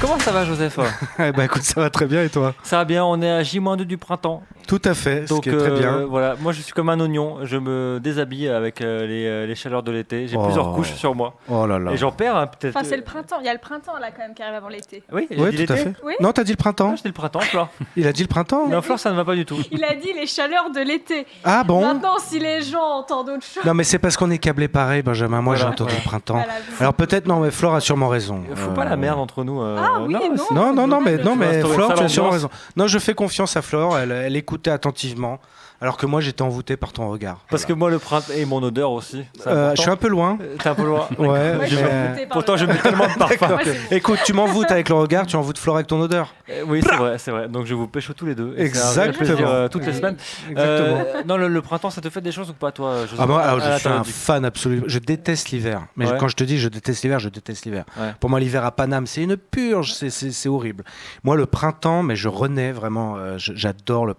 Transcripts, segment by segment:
Comment ça va, Joseph? Eh ben, écoute, ça va très bien et toi? Ça va bien, on est à J-2 du printemps. Tout à fait, ce qui est très bien. Voilà, moi je suis comme un oignon, je me déshabille avec les chaleurs de l'été. J'ai plusieurs couches sur moi. Oh là là. Et j'en perds peut-être. Enfin, c'est le printemps, il y a le printemps là quand même qui arrive avant l'été. Oui, j'ai Oui, dit tout à l'été. fait. Oui. Non, t'as dit le printemps? Ah, j'ai dit le printemps, Flore. Il a dit le printemps? Non, Flore, ça ne va pas du tout. Il a dit les chaleurs de l'été. Ah bon? Maintenant, si les gens entendent autre chose. Non, mais c'est parce qu'on est câblé pareil, Benjamin. Moi, j'ai Voilà, entendu voilà. le printemps. Voilà. Alors peut-être, non, mais Flore a sûrement raison. Faut pas la merde entre nous. Ah oui, Non, mais instaurer Flore, ça, tu as sûrement l'ambiance. raison. Non, je fais confiance à Flore, elle écoutait attentivement, alors que moi, j'étais envoûté par ton regard. Parce que moi, le printemps et mon odeur aussi. c'est Je important. suis un peu loin. T'es un peu loin. Ouais, Moi, je suis mais- envoûtée par Pourtant, le- je mets tellement de parfum. Moi, c'est bon. Écoute, tu m'envoûtes avec le regard, tu envoûtes Flore avec ton odeur. Oui, c'est vrai. Donc je vous pécho tous les deux. Et c'est un Exactement. plaisir, toutes les semaines. Exactement. Non, le printemps, ça te fait des choses ou pas, toi, Joseph? Ah moi, À je la suis un période fan absolu. Je déteste l'hiver. Mais Ouais. quand je te dis je déteste l'hiver, je déteste l'hiver. Ouais. Pour moi, l'hiver à Paname, c'est une purge. C'est horrible. Moi, le printemps, mais je renais vraiment. J'adore le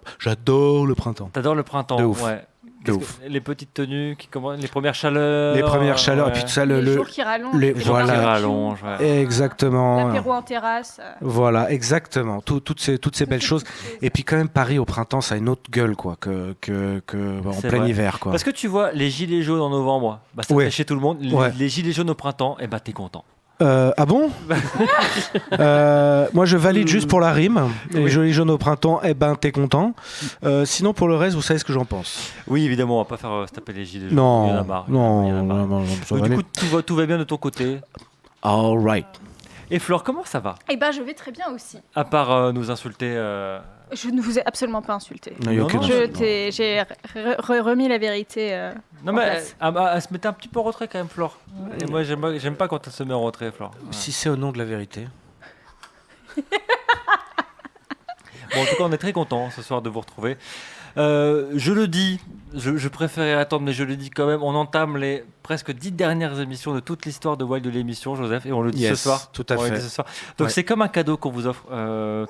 printemps. T'adores le printemps, De ouf. ouais. De Qu'est-ce ouf. que- les petites tenues qui commencent, les premières chaleurs. Les premières chaleurs, ouais. et puis tout ça, Les jours qui rallongent. les- les jours voilà. Qui qui rallongent, ouais. Exactement. L'apéro en terrasse. Voilà, exactement. Toutes ces belles choses. Et puis quand même, Paris au printemps, ça a une autre gueule, quoi, que en C'est plein vrai. hiver, quoi. Parce que tu vois, les gilets jaunes en novembre, bah, ça Ouais. fait chez tout le monde. Ouais. Les gilets jaunes au printemps, et bah t'es content. Ah bon? Moi, je valide juste pour la rime. Les Oui. jolis jaunes au printemps, eh ben, t'es content. Sinon, pour le reste, vous savez ce que j'en pense. Oui, évidemment, on va pas faire se taper les gilets jaunes. Non, il y en a marre. non, il y en a marre. non, ça Donc, va du aller. coup, tout va bien de ton côté. All right. Et Flore, comment ça va? Eh ben, je vais très bien aussi. À part nous insulter. Je ne vous ai absolument pas insulté. Non, il y a Non, aucune non, raison. J'ai remis la vérité. Non, en mais place. elle se mettait un petit peu en retrait quand même, Flore. Et moi, j'aime pas quand elle se met en retrait, Flore. Ouais. Si c'est au nom de la vérité. Bon, en tout cas, on est très contents ce soir de vous retrouver. Je le dis, je préférais attendre, mais je le dis quand même, on entame les presque 10 dernières émissions de toute l'histoire de Wild de l'émission, Joseph, et on le dit Yes, ce soir. tout à On le fait. dit ce soir. Donc Ouais. c'est comme un cadeau qu'on vous offre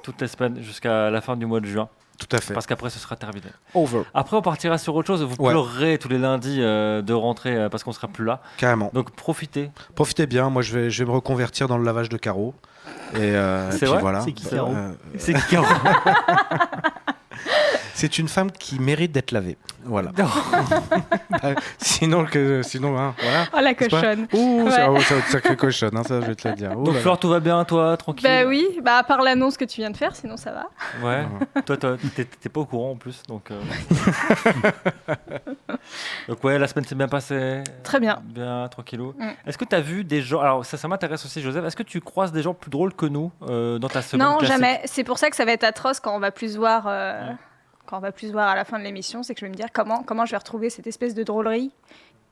toutes les semaines jusqu'à la fin du mois de juin, Tout à fait. parce qu'après ce sera terminé. Over. Après, on partira sur autre chose. Vous Ouais. pleurerez tous les lundis de rentrée parce qu'on sera plus là. Carrément. Donc profitez. Profitez bien. Moi, je vais me reconvertir dans le lavage de carreaux. Et C'est puis vrai voilà. C'est qui, C'est Caro Euh, C'est qui C'est une femme qui mérite d'être lavée. Voilà. Sinon, hein, voilà. Oh la N'est-ce pas? cochonne. Ouh, Ouais. c'est une sacrée cochonne, hein, ça, je vais te le dire. Ouh Donc là là. Flore, tout va bien, toi, tranquille. Bah oui, à part l'annonce que tu viens de faire, sinon ça va. Ouais. Toi, t'es pas au courant en plus, donc. Donc ouais, la semaine s'est bien passée. Très bien. Bien, tranquillou. Mm. Est-ce que tu as vu des gens... Alors ça m'intéresse aussi, Joseph. Est-ce que tu croises des gens plus drôles que nous dans ta semaine Non, classique? jamais. C'est pour ça que ça va être atroce quand on va plus se voir. Quand on va plus se voir à la fin de l'émission, c'est que je vais me dire comment je vais retrouver cette espèce de drôlerie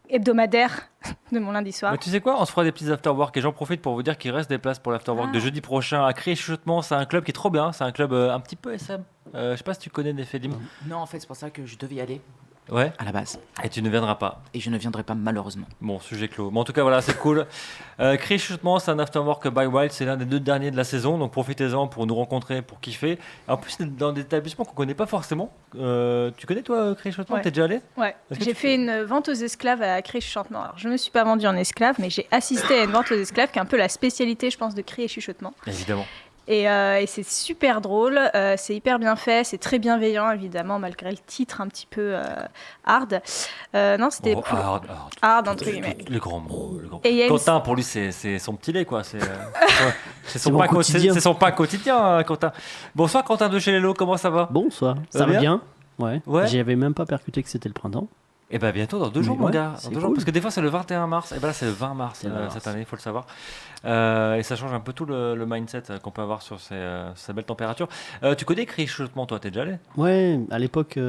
hebdomadaire de mon lundi soir. Mais tu sais quoi, on se fera des petits afterwork et j'en profite pour vous dire qu'il reste des places pour l'afterwork de jeudi prochain à Créer Chuchotement. C'est un club qui est trop bien, c'est un club un petit peu SM. Je sais pas si tu connais Néphélim. Non, en fait, c'est pour ça que je devais y aller Ouais, à la base. et tu ne viendras pas. Et je ne viendrai pas malheureusement. Bon, sujet clos. Mais en tout cas, voilà, c'est cool. Créer Chuchotement, c'est un afterwork by Wild, c'est l'un des 2 derniers de la saison, donc profitez-en pour nous rencontrer, pour kiffer. En plus, c'est dans des établissements qu'on connaît pas forcément. Tu connais toi Créer Chuchotement? Ouais. T'es déjà allé? Ouais. Est-ce que J'ai tu fait une vente aux esclaves à Créer Chuchotement. Alors, je ne me suis pas vendue en esclave, mais j'ai assisté à une vente aux esclaves qui est un peu la spécialité, je pense, de Créer Chuchotement. Évidemment. Et c'est super drôle, c'est hyper bien fait, c'est très bienveillant, évidemment, malgré le titre un petit peu hard. Non, c'était Oh, cool. hard. Entre guillemets. Le grand mot. Le grand. Et il y a une- Quentin, pour lui, c'est son petit lait, quoi. C'est son mon pain quotidien. c'est son pain quotidien, Quentin. Bonsoir, Quentin de chez Lélo, comment ça va? Bonsoir, Ça ça va va bien? Ouais. Ouais. J'y avais même pas percuté que c'était le printemps. Et bien bientôt, dans 2 jours, Mais mon ouais, gars. c'est Dans 2 jours, cool. parce que des fois, c'est le 21 mars. Et bien là, c'est le 20 mars C'est le 20 mars. cette année, il faut le savoir. Et ça change un peu tout le mindset qu'on peut avoir sur ces belles températures. Tu connais Créer Chuchotement, toi, t'es déjà allé? Ouais, à l'époque,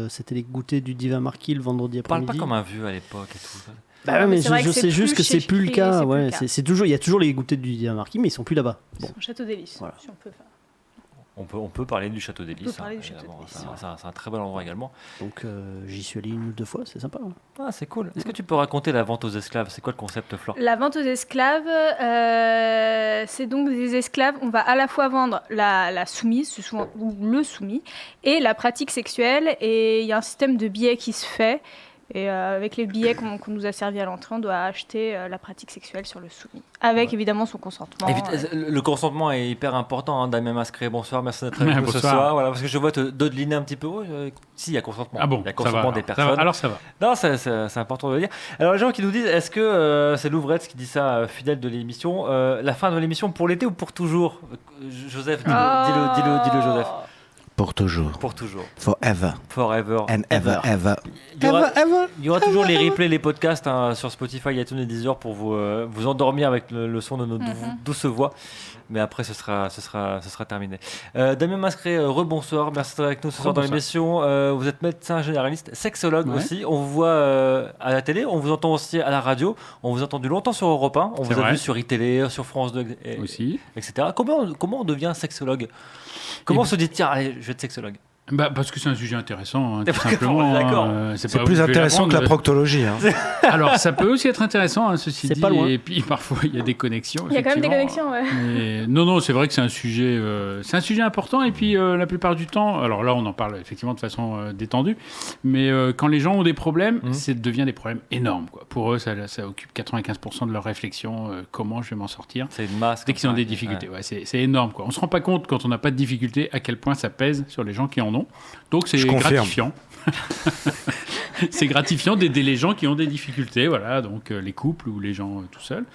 c'était les goûters du Divin Marquis le vendredi Parle après-midi. pas comme un vieux à l'époque et tout. Bah ouais, Non, mais mais c'est vrai je que c'est sais juste plus que c'est chez plus le Free, cas. c'est plus Ouais, le cas. c'est toujours, il y a toujours les goûters du Divin Marquis, mais ils sont plus là-bas. Bon. Son Château d'Hélice, Voilà. si on peut faire. On peut parler du Château d'Hélice. On peut parler du évidemment. Château d'Hélice, C'est un très bel endroit également. Donc j'y suis allé 1 ou 2 fois, c'est sympa. Hein. Ah, c'est cool. Est-ce que tu peux raconter la vente aux esclaves? C'est quoi le concept, Flore? La vente aux esclaves, c'est donc des esclaves. On va à la fois vendre la soumise, ou le soumis, et la pratique sexuelle. Et il y a un système de billets qui se fait. Et avec les billets qu'on nous a servis à l'entrée, on doit acheter la pratique sexuelle sur le soumis. Avec évidemment son consentement. Le consentement est hyper important. Damien Mascret, bonsoir, merci d'être avec nous ce Bonsoir. soir. Voilà, parce que je vois te dodeliner un petit peu. Si, il y a consentement. Ah bon, il y a ça consentement va, des alors. personnes. Alors ça va. Non, c'est important de le dire. Alors, les gens qui nous disent, est-ce que c'est Louvretz qui dit ça, fidèle de l'émission, la fin de l'émission pour l'été ou pour toujours Joseph, dis-le, Joseph. Pour toujours. Pour toujours. Forever. Forever. And ever, ever. Il y aura toujours les replays, les podcasts sur Spotify, iTunes et Deezer pour vous endormir avec le son de nos douces voix. Mais après, ce sera terminé. Damien Mascret, rebonsoir. Merci d'être avec nous ce soir dans l'émission. Vous êtes médecin généraliste, sexologue aussi. On vous voit à la télé, on vous entend aussi à la radio. On vous a entendu longtemps sur Europe 1. On vous a vu sur iTélé, sur France 2, aussi. etc. Comment on devient sexologue? Comment on se dit, tiens, allez, je vais être sexologue? Parce que c'est un sujet intéressant, tout simplement. D'accord. C'est plus intéressant que la proctologie. Alors, ça peut aussi être intéressant, ceci dit. C'est pas loin. Et puis, parfois, il y a des connexions. Il y a quand même des effectivement. connexions, ouais. Mais non, c'est vrai que c'est un sujet important. Et puis, la plupart du temps, alors là, on en parle effectivement de façon détendue, mais quand les gens ont des problèmes, ça devient des problèmes énormes, quoi. Pour eux, ça occupe 95% de leur réflexion. Comment je vais m'en sortir? C'est une masse. Dès qu'ils ont des difficultés. Ouais, c'est énorme, quoi. On se rend pas compte, quand on n'a pas de difficultés, à quel point ça pèse sur les gens qui en ont. Donc c'est gratifiant. C'est gratifiant d'aider les gens qui ont des difficultés, voilà, donc les couples ou les gens tout seuls.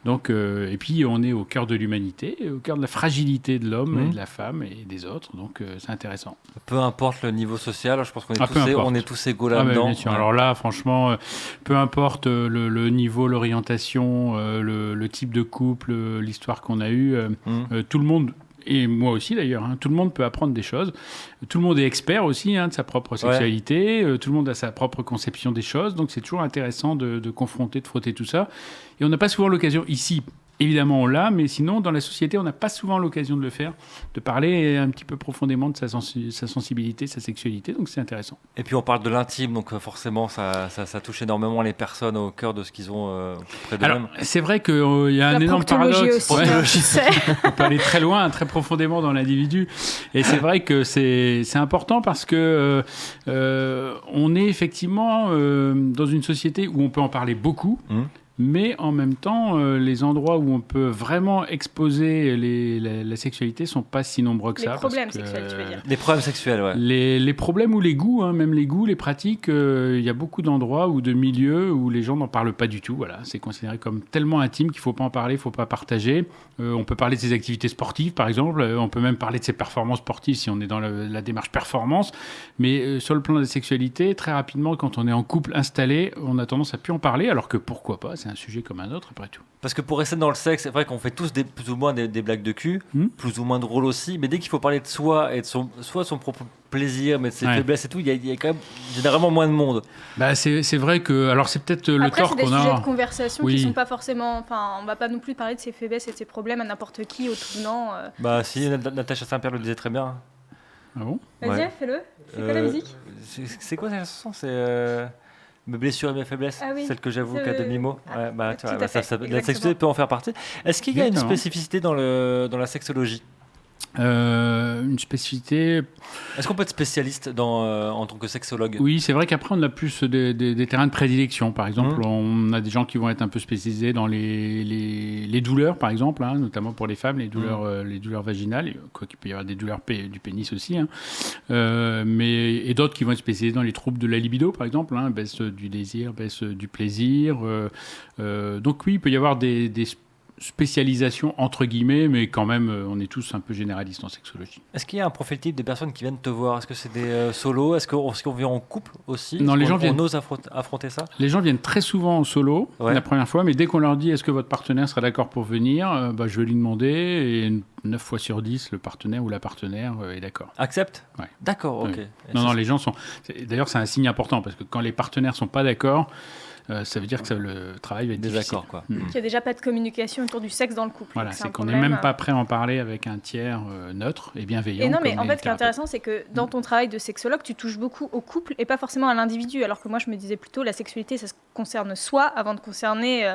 Donc, et puis on est au cœur de l'humanité, au cœur de la fragilité de l'homme et de la femme et des autres, donc c'est intéressant. Peu importe le niveau social, je pense qu'on est tous égaux là-dedans. Bien sûr. Alors là, franchement, peu importe le niveau, l'orientation, le type de couple, l'histoire qu'on a eue, tout le monde. Et moi aussi d'ailleurs, tout le monde peut apprendre des choses. Tout le monde est expert aussi de sa propre sexualité. Tout le monde a sa propre conception des choses. Donc c'est toujours intéressant de confronter, de frotter tout ça. Et on n'a pas souvent l'occasion ici. Évidemment, on l'a, mais sinon, dans la société, on n'a pas souvent l'occasion de le faire, de parler un petit peu profondément de sa sensibilité, sa sexualité, donc c'est intéressant. Et puis on parle de l'intime, donc forcément, ça touche énormément les personnes au cœur de ce qu'ils ont près d'eux-mêmes. Alors, c'est vrai qu'il y a un énorme paradoxe. Aussi, on peut aller très loin, très profondément dans l'individu. Et c'est vrai que c'est important parce que on est effectivement dans une société où on peut en parler beaucoup. Mais en même temps, les endroits où on peut vraiment exposer la sexualité ne sont pas si nombreux que ça. Les problèmes sexuels, tu veux dire. Les problèmes sexuels, ouais. Les problèmes ou les goûts, même les goûts, les pratiques, il y a beaucoup d'endroits ou de milieux où les gens n'en parlent pas du tout. Voilà. C'est considéré comme tellement intime qu'il ne faut pas en parler, il ne faut pas partager. On peut parler de ses activités sportives, par exemple. On peut même parler de ses performances sportives si on est dans la démarche performance. Mais sur le plan de la sexualité, très rapidement, quand on est en couple installé, on a tendance à plus en parler, alors que pourquoi pas, c'est un sujet comme un autre, après tout. Parce que pour rester dans le sexe, c'est vrai qu'on fait tous plus ou moins des blagues de cul, plus ou moins drôles aussi, mais dès qu'il faut parler de soi et de son propre plaisir, mais de ses faiblesses et tout, il y a quand même généralement moins de monde. C'est vrai que... Alors, c'est peut-être le tort qu'on a... Après, c'est des sujets de conversation qui ne sont pas forcément... Enfin, on ne va pas non plus parler de ses faiblesses et de ses problèmes à n'importe qui, au tout venant. Si, Natacha Saint-Pierre le disait très bien. Ah bon? Vas-y, fais-le. C'est quoi la musique? C'est quoi cette chanson? C'est... Mes blessures et mes faiblesses, celles que j'avoue qu'à demi-mot. La sexualité peut en faire partie. Est-ce qu'il y a une spécificité dans la sexologie? Une spécificité... Est-ce qu'on peut être spécialiste en tant que sexologue? Oui, c'est vrai qu'après, on a plus des terrains de prédilection. Par exemple, on a des gens qui vont être un peu spécialisés dans les douleurs, par exemple, notamment pour les femmes, les douleurs vaginales, quoi qu'il peut y avoir des douleurs du pénis aussi. Et d'autres qui vont être spécialisés dans les troubles de la libido, par exemple, baisse du désir, baisse du plaisir. Donc oui, il peut y avoir des spécialisation entre guillemets, mais quand même on est tous un peu généralistes en sexologie. Est-ce qu'il y a un profil type des personnes qui viennent te voir? Est-ce que c'est des solos? Est-ce qu'on vient en couple aussi? Non, on ose affronter ça? Les gens viennent très souvent en solo la première fois, mais dès qu'on leur dit est-ce que votre partenaire sera d'accord pour venir, je vais lui demander, et 9 fois sur 10 le partenaire ou la partenaire est d'accord. Accepte? Ouais. D'accord, ok. Ouais. Non, les gens sont... D'ailleurs, c'est un signe important, parce que quand les partenaires sont pas d'accord, ça veut dire que le travail va être difficile. Quoi. Il n'y a déjà pas de communication autour du sexe dans le couple. Voilà, c'est qu'on n'est même pas prêt à en parler avec un tiers neutre et bienveillant. Et non, mais en fait, ce qui est intéressant, c'est que dans ton travail de sexologue, tu touches beaucoup au couple et pas forcément à l'individu. Alors que moi, je me disais plutôt, la sexualité, ça se concerne soi avant de concerner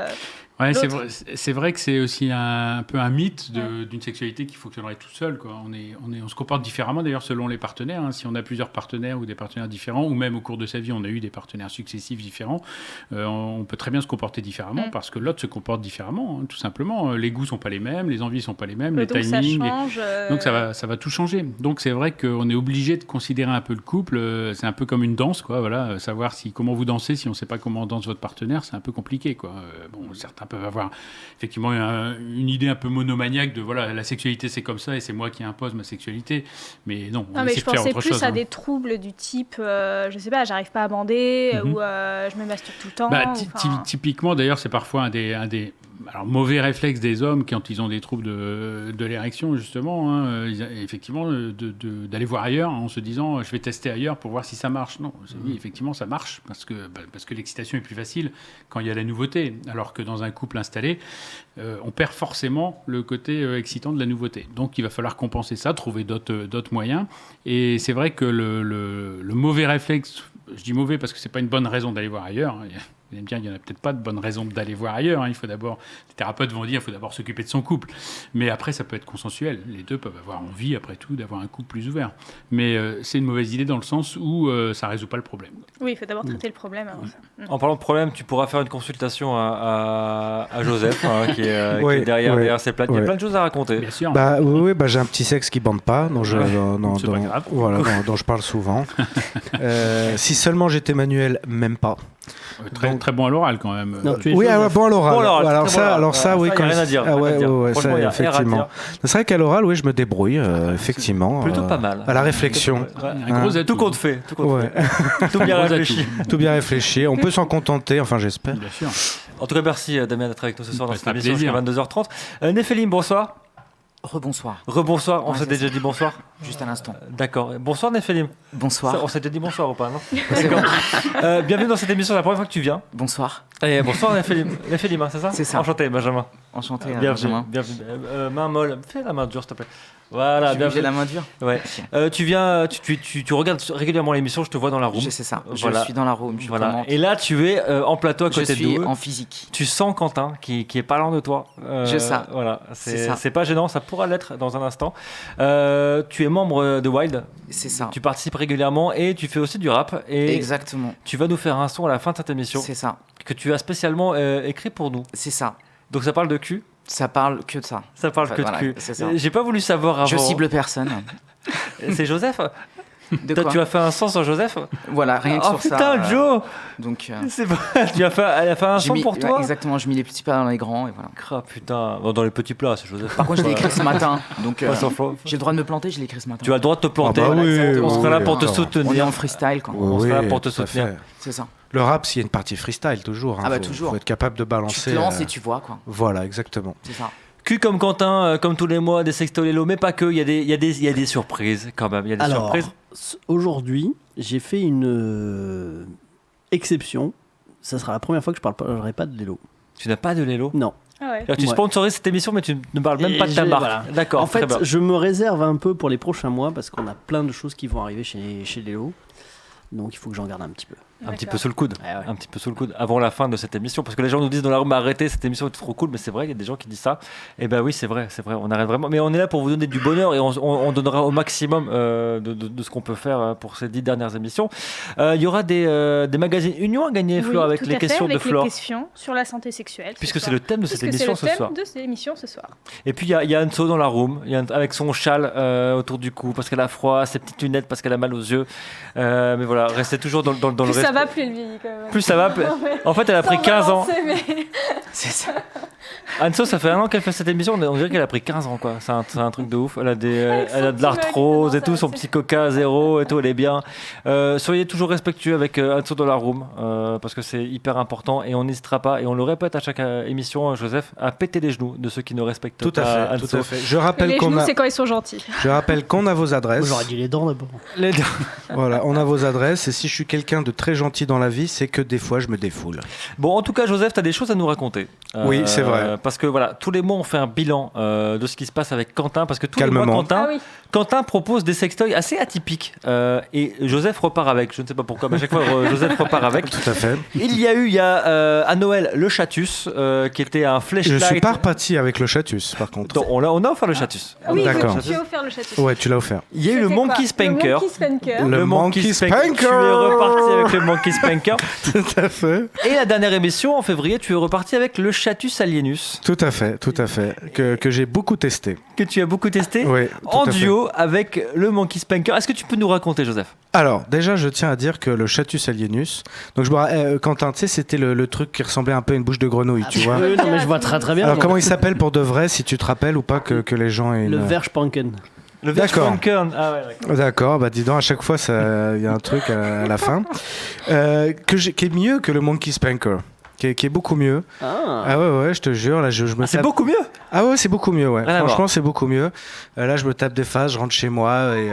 Ouais, l'autre. c'est vrai que c'est aussi un peu un mythe d'une sexualité qui fonctionnerait tout seul, quoi. On se comporte différemment d'ailleurs selon les partenaires. Si on a plusieurs partenaires ou des partenaires différents, ou même au cours de sa vie on a eu des partenaires successifs différents, on peut très bien se comporter différemment parce que l'autre se comporte différemment, tout simplement. Les goûts sont pas les mêmes, les envies sont pas les mêmes, les donc timings. ça change. Donc ça va tout changer. Donc c'est vrai qu'on est obligé de considérer un peu le couple. C'est un peu comme une danse, quoi. Voilà, savoir comment vous dansez, si on ne sait pas comment danse votre partenaire, c'est un peu compliqué, quoi. Certains peuvent avoir effectivement une idée un peu monomaniaque de voilà, la sexualité c'est comme ça et c'est moi qui impose ma sexualité. Mais non, on mais essaie je de faire pensais autre plus chose. à des troubles du type, je sais pas, j'arrive pas à bander ou je me masturbe tout le temps. Typiquement, d'ailleurs, c'est parfois un des mauvais réflexes des hommes quand ils ont des troubles de l'érection, justement, effectivement, d'aller voir ailleurs en se disant je vais tester ailleurs pour voir si ça marche. Non, oui, effectivement, ça marche parce que l'excitation est plus facile quand il y a la nouveauté, alors que dans un couple installé, on perd forcément le côté excitant de la nouveauté. Donc, il va falloir compenser ça, trouver d'autres moyens. Et c'est vrai que le mauvais réflexe, je dis mauvais parce que c'est pas une bonne raison d'aller voir ailleurs. Vous allez me dire, il n'y en a peut-être pas de bonne raison d'aller voir ailleurs. Il faut d'abord, les thérapeutes vont dire, il faut d'abord s'occuper de son couple. Mais après, ça peut être consensuel. Les deux peuvent avoir envie, après tout, d'avoir un couple plus ouvert. Mais c'est une mauvaise idée dans le sens où ça ne résout pas le problème. Oui, il faut d'abord traiter le problème avant ça. En parlant de problème, tu pourras faire une consultation à Joseph, qui est derrière ces plates. Il y a plein de choses à raconter. Bien sûr. Oui, j'ai un petit sexe qui bande pas, dont je parle souvent. Si seulement j'étais manuel, même pas. Très bon à l'oral quand même. Non, Oui, bon à l'oral. Bon à l'oral, Alors ça, oui, il y a quand rien à dire. Franchement, il y a rien à effectivement. dire. C'est vrai qu'à l'oral, oui, je me débrouille, effectivement. Plutôt pas mal. À la réflexion. Un gros atout. Tout compte fait. Ouais. Tout bien réfléchi. Tout bien réfléchi. On peut s'en contenter, enfin j'espère. Bien sûr. En tout cas, merci Damien d'être avec nous ce soir dans cette un émission plaisir. jusqu'à 22h30. Néphélim, bonsoir. Rebonsoir. Rebonsoir, on Ouais, s'est c'est déjà ça. dit bonsoir. Juste à l'instant. D'accord. Bonsoir Néphélim. Bonsoir. On s'est déjà dit bonsoir ou pas, non? C'est bon. Bienvenue dans cette émission, c'est la première fois que tu viens. Bonsoir. Et bonsoir Néphélim. Néphélim, c'est ça? C'est ça. Enchanté Benjamin. Enchanté, Bienvenue. Benjamin. Main molle. Fais la main dure, s'il te plaît. Voilà, bienvenue. J'ai la main dure. Ouais. Tu viens, tu regardes régulièrement l'émission, je te vois dans la room. C'est ça. Voilà. Je suis dans la room. Je Voilà. commente. Et là, tu es en plateau à Je côté de suis nous. en physique. Tu sens Quentin qui est pas loin de toi. C'est ça. Voilà, C'est ça. c'est pas gênant, ça pourra l'être dans un instant. Tu es membre de Wild. C'est ça. Tu participes régulièrement et tu fais aussi du rap. Et Exactement. tu vas nous faire un son à la fin de cette émission C'est ça. que tu as spécialement écrit pour nous. C'est ça. Donc ça parle de cul. Ça parle que de ça. Ça parle Enfin, que voilà, de cul. c'est ça. J'ai pas voulu savoir avant. Je cible personne. C'est Joseph. De Toi, quoi tu as fait un son sur Joseph. Voilà, rien que Oh sur putain, ça. Joe. Donc, C'est pas... Elle a fait un son pour toi. exactement, je mis les petits plats dans les grands et voilà. Ah putain, bon, dans les petits plats, c'est Joseph. Par contre, je l'ai écrit ce matin, donc Ouais, sans faux. j'ai le droit de me planter, je l'ai écrit ce matin. Tu as le droit de te planter. Ah bah oui, on sera là oui, pour te d'accord. soutenir. On est en freestyle, quoi. On sera là pour te tout à soutenir. fait. C'est ça. Le rap, s'il y a une partie freestyle, toujours. Ah bah, faut, toujours. faut être capable de Tu balancer. te lances et tu vois, quoi. Voilà, exactement. C'est ça. Cul comme Quentin, comme tous les mois, des sextolélos, mais pas que. Il y a des surprises quand même. Il y a des Alors, surprises. aujourd'hui, j'ai fait une exception. Ça sera la première fois que je parlerai pas de Lelo. Tu n'as pas de Lélo. Non. Ah ouais. Alors, tu Ouais. sponsorises cette émission, mais tu ne parles même pas de ta j'ai- marque. voilà. D'accord. En fait, très bien. je me réserve un peu pour les prochains mois parce qu'on a plein de choses qui vont arriver chez Lelo. Donc il faut que j'en garde un petit peu. Un petit peu sous le coude. Ouais, ouais. Un petit peu sous le coude avant la fin de cette émission. Parce que les gens nous disent dans la rue, mais arrêtez, cette émission est trop cool. Mais c'est vrai, il y a des gens qui disent ça. Et ben oui, c'est vrai. On arrête vraiment. Mais on est là pour vous donner du bonheur et on donnera au maximum de ce qu'on peut faire pour ces 10 dernières émissions. Il y aura des magazines Union à gagner, Flore, avec tout les à fait, questions avec de Flore. les questions sur la santé sexuelle. Puisque c'est le thème de cette émission ce C'est le soir. thème de cette émission ce soir. Et puis il y a Anso dans la room, avec son châle autour du cou parce qu'elle a froid, ses petites lunettes parce qu'elle a mal aux yeux. Mais voilà, restez toujours dans le Plus respect. ça va, plus elle vieillit quand même. Plus ça va. En fait, elle a pris Sans 15 ans. balancer, mais- C'est ça. Anso, ça fait un an qu'elle fait cette émission. On dirait qu'elle a pris 15 ans, quoi. C'est un truc de ouf. Elle a son de l'arthrose petit et mug, tout, non, son ça, petit coca zéro et tout, elle est bien. Soyez toujours respectueux avec Anso dans la room parce que c'est hyper important et on n'hésitera pas. Et on le répète à chaque émission, Joseph, à péter les genoux de ceux qui ne respectent Tout à pas fait, Anso. tout à fait. Je Et rappelle les qu'on genoux, a, c'est quand ils sont gentils. je rappelle qu'on a vos adresses. J'aurais dit les dents d'abord. Les deux. Voilà, on a vos adresses. Et si je suis quelqu'un de très gentil dans la vie, c'est que des fois, je me défoule. Bon, en tout cas, Joseph, tu as des choses à nous raconter. Oui, c'est vrai. Parce que voilà, tous les mois, on fait un bilan de ce qui se passe avec Quentin. Parce que tous les Calmement. mois, Quentin, Ah oui. Quentin propose des sextoys assez atypiques et Joseph repart avec. Je ne sais pas pourquoi, mais à chaque fois Joseph repart avec. Tout à fait. Il y a à Noël le Chatus qui était un flashlight. Je suis pas reparti avec le Chatus, par contre. Non, on a offert le Chatus. Ah oui, D'accord. tu as offert le Chatus. Ouais, tu l'as offert. Il y a eu le C'était Monkey quoi Spanker. Le Monkey Spanker. Le Monkey Spanker. Tu es reparti avec le Monkey Spanker. Tout à fait. Et la dernière émission, en février, tu es reparti avec le Chatus Alienus. Tout à fait, tout à fait. Que j'ai beaucoup testé. Que tu as beaucoup testé. Oui, tout En à fait. duo avec le Monkey Spanker. Est-ce que tu peux nous raconter, Joseph? Alors, déjà, je tiens à dire que le Chatus alienus, donc Quentin, tu sais, c'était le truc qui ressemblait un peu à une bouche de grenouille, tu vois. Oui, non, mais je vois très très bien. Alors, comment il s'appelle pour de vrai, si tu te rappelles ou pas que les gens aient Le une... Verschpanken. Le D'accord. Spanker. Ah ouais, d'accord. D'accord, bah dis donc, à chaque fois, il y a un truc à la fin. Qui est mieux que le Monkey Spanker. Qui est beaucoup mieux. Ah ouais, je te jure, là, je me C'est tape... beaucoup mieux. Ah ouais, c'est beaucoup mieux, ouais. Rien à Franchement, voir. c'est beaucoup mieux. Là, je me tape des phases, je rentre chez moi et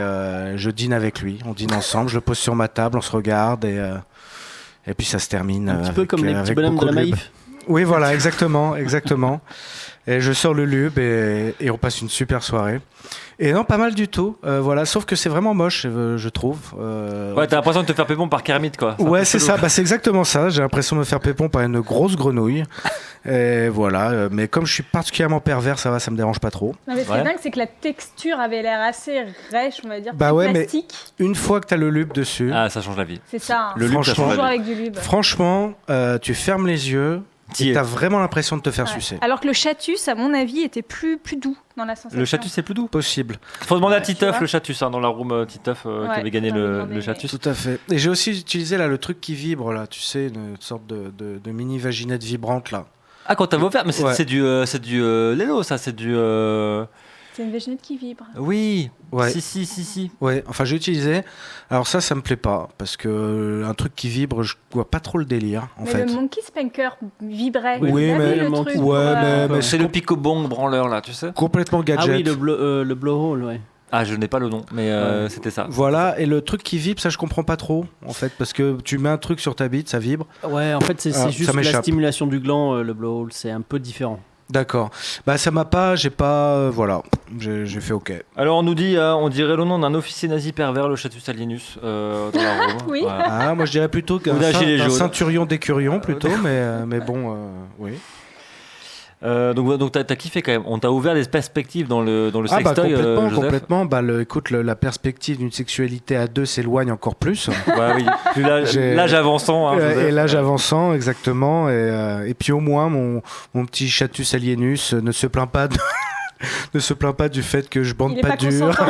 je dîne avec lui. On dîne ensemble, je le pose sur ma table, on se regarde et puis ça se termine. Un petit peu avec, comme les avec petits bonhommes beaucoup de la lube. Maïf. Oui, voilà, exactement. Et je sors le lube et on passe une super soirée. Et non, pas mal du tout. Voilà, sauf que c'est vraiment moche, je trouve. Ouais, t'as l'impression de te faire pépon par Kermit, quoi. Ouais, c'est ça. Bah, c'est exactement ça. J'ai l'impression de me faire pépon par une grosse grenouille. Et voilà. Mais comme je suis particulièrement pervers, ça va, ça me dérange pas trop. Non, mais ce qui Ouais. est dingue, c'est que la texture avait l'air assez rêche, on va dire. Bah très ouais, mais- plastique. Une fois que t'as le lube dessus, Ah, ça change la vie. C'est ça. Hein. Le lube, ça Franchement, change Toujours la vie. avec du lube. franchement, tu fermes les yeux T'y et es. t'as vraiment l'impression de te faire Ouais. sucer. Alors que le Chatus, à mon avis, était plus doux dans la sensation. Le Chatus, c'est plus doux. Possible. Faut demander à Ouais, tu Titeuf, vois. le Chatus, dans la room Titeuf qui Ouais, avait gagné j'ai envie de le demander, Chatus. Tout à fait. Et j'ai aussi utilisé là le truc qui vibre là, tu sais, une sorte de mini vaginette vibrante là. Ah, quand t'avais offert, mais c'est Ouais. c'est du Lelo, ça, c'est du. C'est une vaginette qui vibre. Oui. Ouais. Si. Ouais. Enfin, j'ai utilisé. Alors ça me plaît pas parce que un truc qui vibre, je vois pas trop le délire en Mais fait. le Monkey Spanker vibrait. Oui, Vous avez mais le le truc Monkey- pour, Ouais, mais C'est le picobong branleur, là, tu sais. complètement Ah gadget. oui, le blowhole, ouais. Ah, je n'ai pas le nom, mais c'était ça. Voilà, et le truc qui vibre, ça je comprends pas trop en fait, parce que tu mets un truc sur ta bite, ça vibre. Ouais, en fait, c'est Ah, juste ça la m'échappe. stimulation du gland, le blowhole, c'est un peu différent. D'accord. Bah ça m'a pas, j'ai pas, voilà, j'ai fait ok. Alors, on nous dit, on dirait le nom d'un officier nazi pervers, le Chatus Alienus, dans la room. Oui. Voilà. Ah, moi je dirais plutôt qu'un Ou d'un gilet un jaune. ceinturion d'écurion plutôt, mais bon, oui. Donc t'as kiffé quand même. On t'a ouvert des perspectives dans le Ah bah sextoy, complètement, Joseph. complètement. Bah écoute, la perspective d'une sexualité à deux s'éloigne encore plus. Ouais, oui. Plus l'âge avançant. Hein, Joseph. Et l'âge avançant, exactement. Et puis au moins, mon petit Chatus alienus ne se plaint pas ne se plaint pas du fait que je bande Il est pas pas dur. consentant.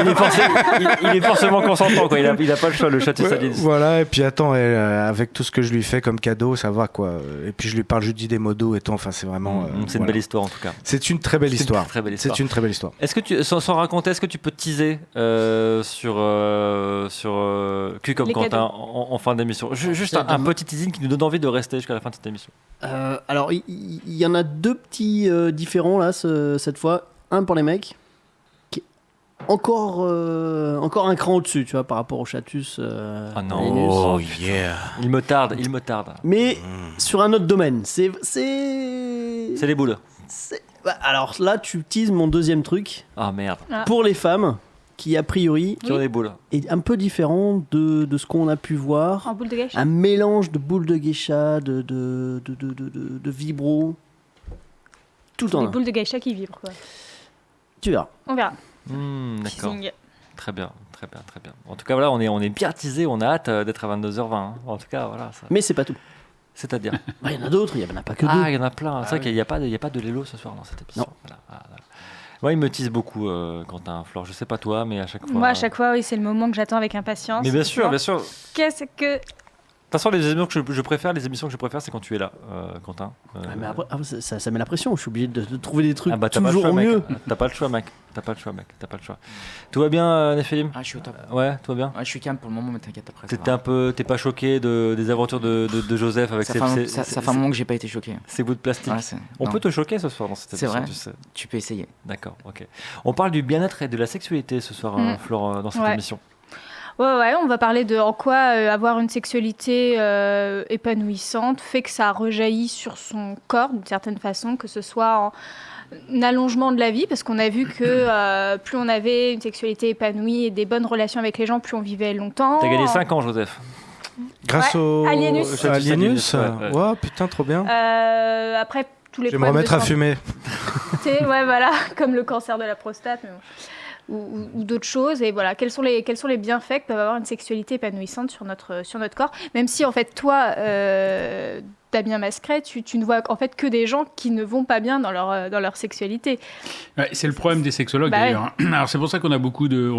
Il est forcément consentant, quoi. Il a pas le choix, le Chatus Ouais, Alienus. voilà, et puis attends, avec tout ce que je lui fais comme cadeau, ça va quoi. Et puis je lui parle, je lui dis des mots doux et tout. Enfin, c'est vraiment. C'est une voilà. belle histoire en tout cas. C'est une très belle C'est une histoire. très belle histoire. C'est une très belle histoire. Est-ce que tu, sans raconter, est-ce que tu peux teaser sur Q comme Les Quentin cadeaux. en fin d'émission? Juste un petit teasing qui nous donne envie de rester jusqu'à la fin de cette émission. Alors, il y en a deux petits différents là, cette fois. Un pour les mecs, qui est encore un cran au-dessus, tu vois, par rapport au Chatus. Ah non. Alienus. Oh yeah. Il me tarde. Mais sur un autre domaine. C'est les boules. Bah, alors là, tu teases mon deuxième truc. Ah merde. Ah. Pour les femmes, qui a priori Qui ont des boules. est un peu différent de ce qu'on a pu voir. En boule de geisha. Un mélange de boules de geisha, de vibro. Tout en Des un. boules de geisha qui vibrent, quoi. Tu verras. On verra. D'accord. Teasing. Très bien. En tout cas, voilà, on est bien teasé. On a hâte d'être à 22h20. Hein. En tout cas, voilà. Ça. Mais c'est pas tout. C'est-à-dire. Bah, il y en a d'autres, il n'y en a pas que deux. Ah, il y en a plein. C'est vrai qu'il n'y a pas de Lélo ce soir dans cette émission. Voilà. Moi, il me tease beaucoup, Quentin, Flore. Je sais pas toi, mais à chaque fois. Moi, à chaque fois, oui, c'est le moment que j'attends avec impatience. Mais bien sûr, Bon, bien sûr. De Qu'est-ce que. toute façon, les émissions que je préfère, c'est quand tu es là, Quentin. Ouais, mais après, ça met la pression, je suis obligé de trouver des trucs t'as pas le toujours choix, mieux. mec. T'as pas le choix, mec. Tout va bien, Néphélim? Ah, je suis au top. Ouais, tout va bien. Ouais, je suis calme pour le moment, mais t'inquiète après. ça T'es pas choqué des aventures de Joseph avec ça fait un moment que j'ai pas été choqué. ces bouts de plastique. Ouais, On non, peut te choquer ce soir dans cette C'est émission, vrai. tu sais. Tu peux essayer. D'accord, ok. On parle du bien-être et de la sexualité ce soir, Flore, dans cette Ouais. émission. Ouais, on va parler de en quoi avoir une sexualité épanouissante fait que ça rejaillit sur son corps d'une certaine façon, que ce soit un allongement de la vie, parce qu'on a vu que plus on avait une sexualité épanouie et des bonnes relations avec les gens, plus on vivait longtemps. T'as gagné 5 ans, Joseph. Grâce au Alienus. Alienus. Ouais. Ouais, putain, trop bien. Après, tous les Je vais me remettre à fumer. Ouais, voilà, comme le cancer de la prostate. Mais bon. Ou d'autres choses, et voilà, quels sont les bienfaits que peuvent avoir une sexualité épanouissante sur notre corps, même si en fait toi Damien Mascret, tu ne vois en fait que des gens qui ne vont pas bien dans leur sexualité. Ouais, c'est le problème des sexologues d'ailleurs. Ouais. Alors c'est pour ça qu'on